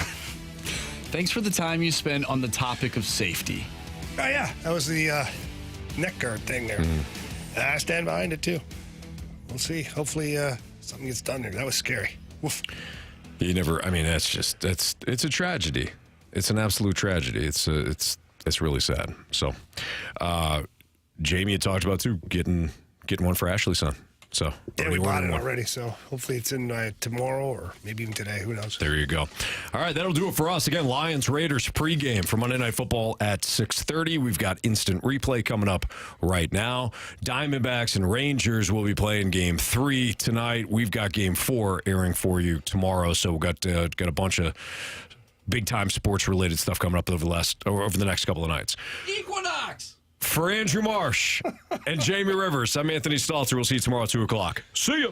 Thanks for the time you spent on the topic of safety. Oh, yeah. That was the neck guard thing there. I stand behind it, too. We'll see. Hopefully something gets done there. That was scary. Woof. You never, I mean, it's a tragedy. It's an absolute tragedy. It's really sad. So, Jamie had talked about, too, getting one for Ashley's son. So, Yeah, we bought it already, so hopefully it's in tomorrow or maybe even today. Who knows? There you go. All right, that'll do it for us. Again, Lions-Raiders pregame for Monday Night Football at 6:30. We've got instant replay coming up right now. Diamondbacks and Rangers will be playing Game 3 tonight. We've got Game 4 airing for you tomorrow. So we've got a bunch of big-time sports-related stuff coming up over the next couple of nights. Equinox! For Andrew Marsh and Jamie Rivers, I'm Anthony Stalter. We'll see you tomorrow at 2 o'clock. See ya!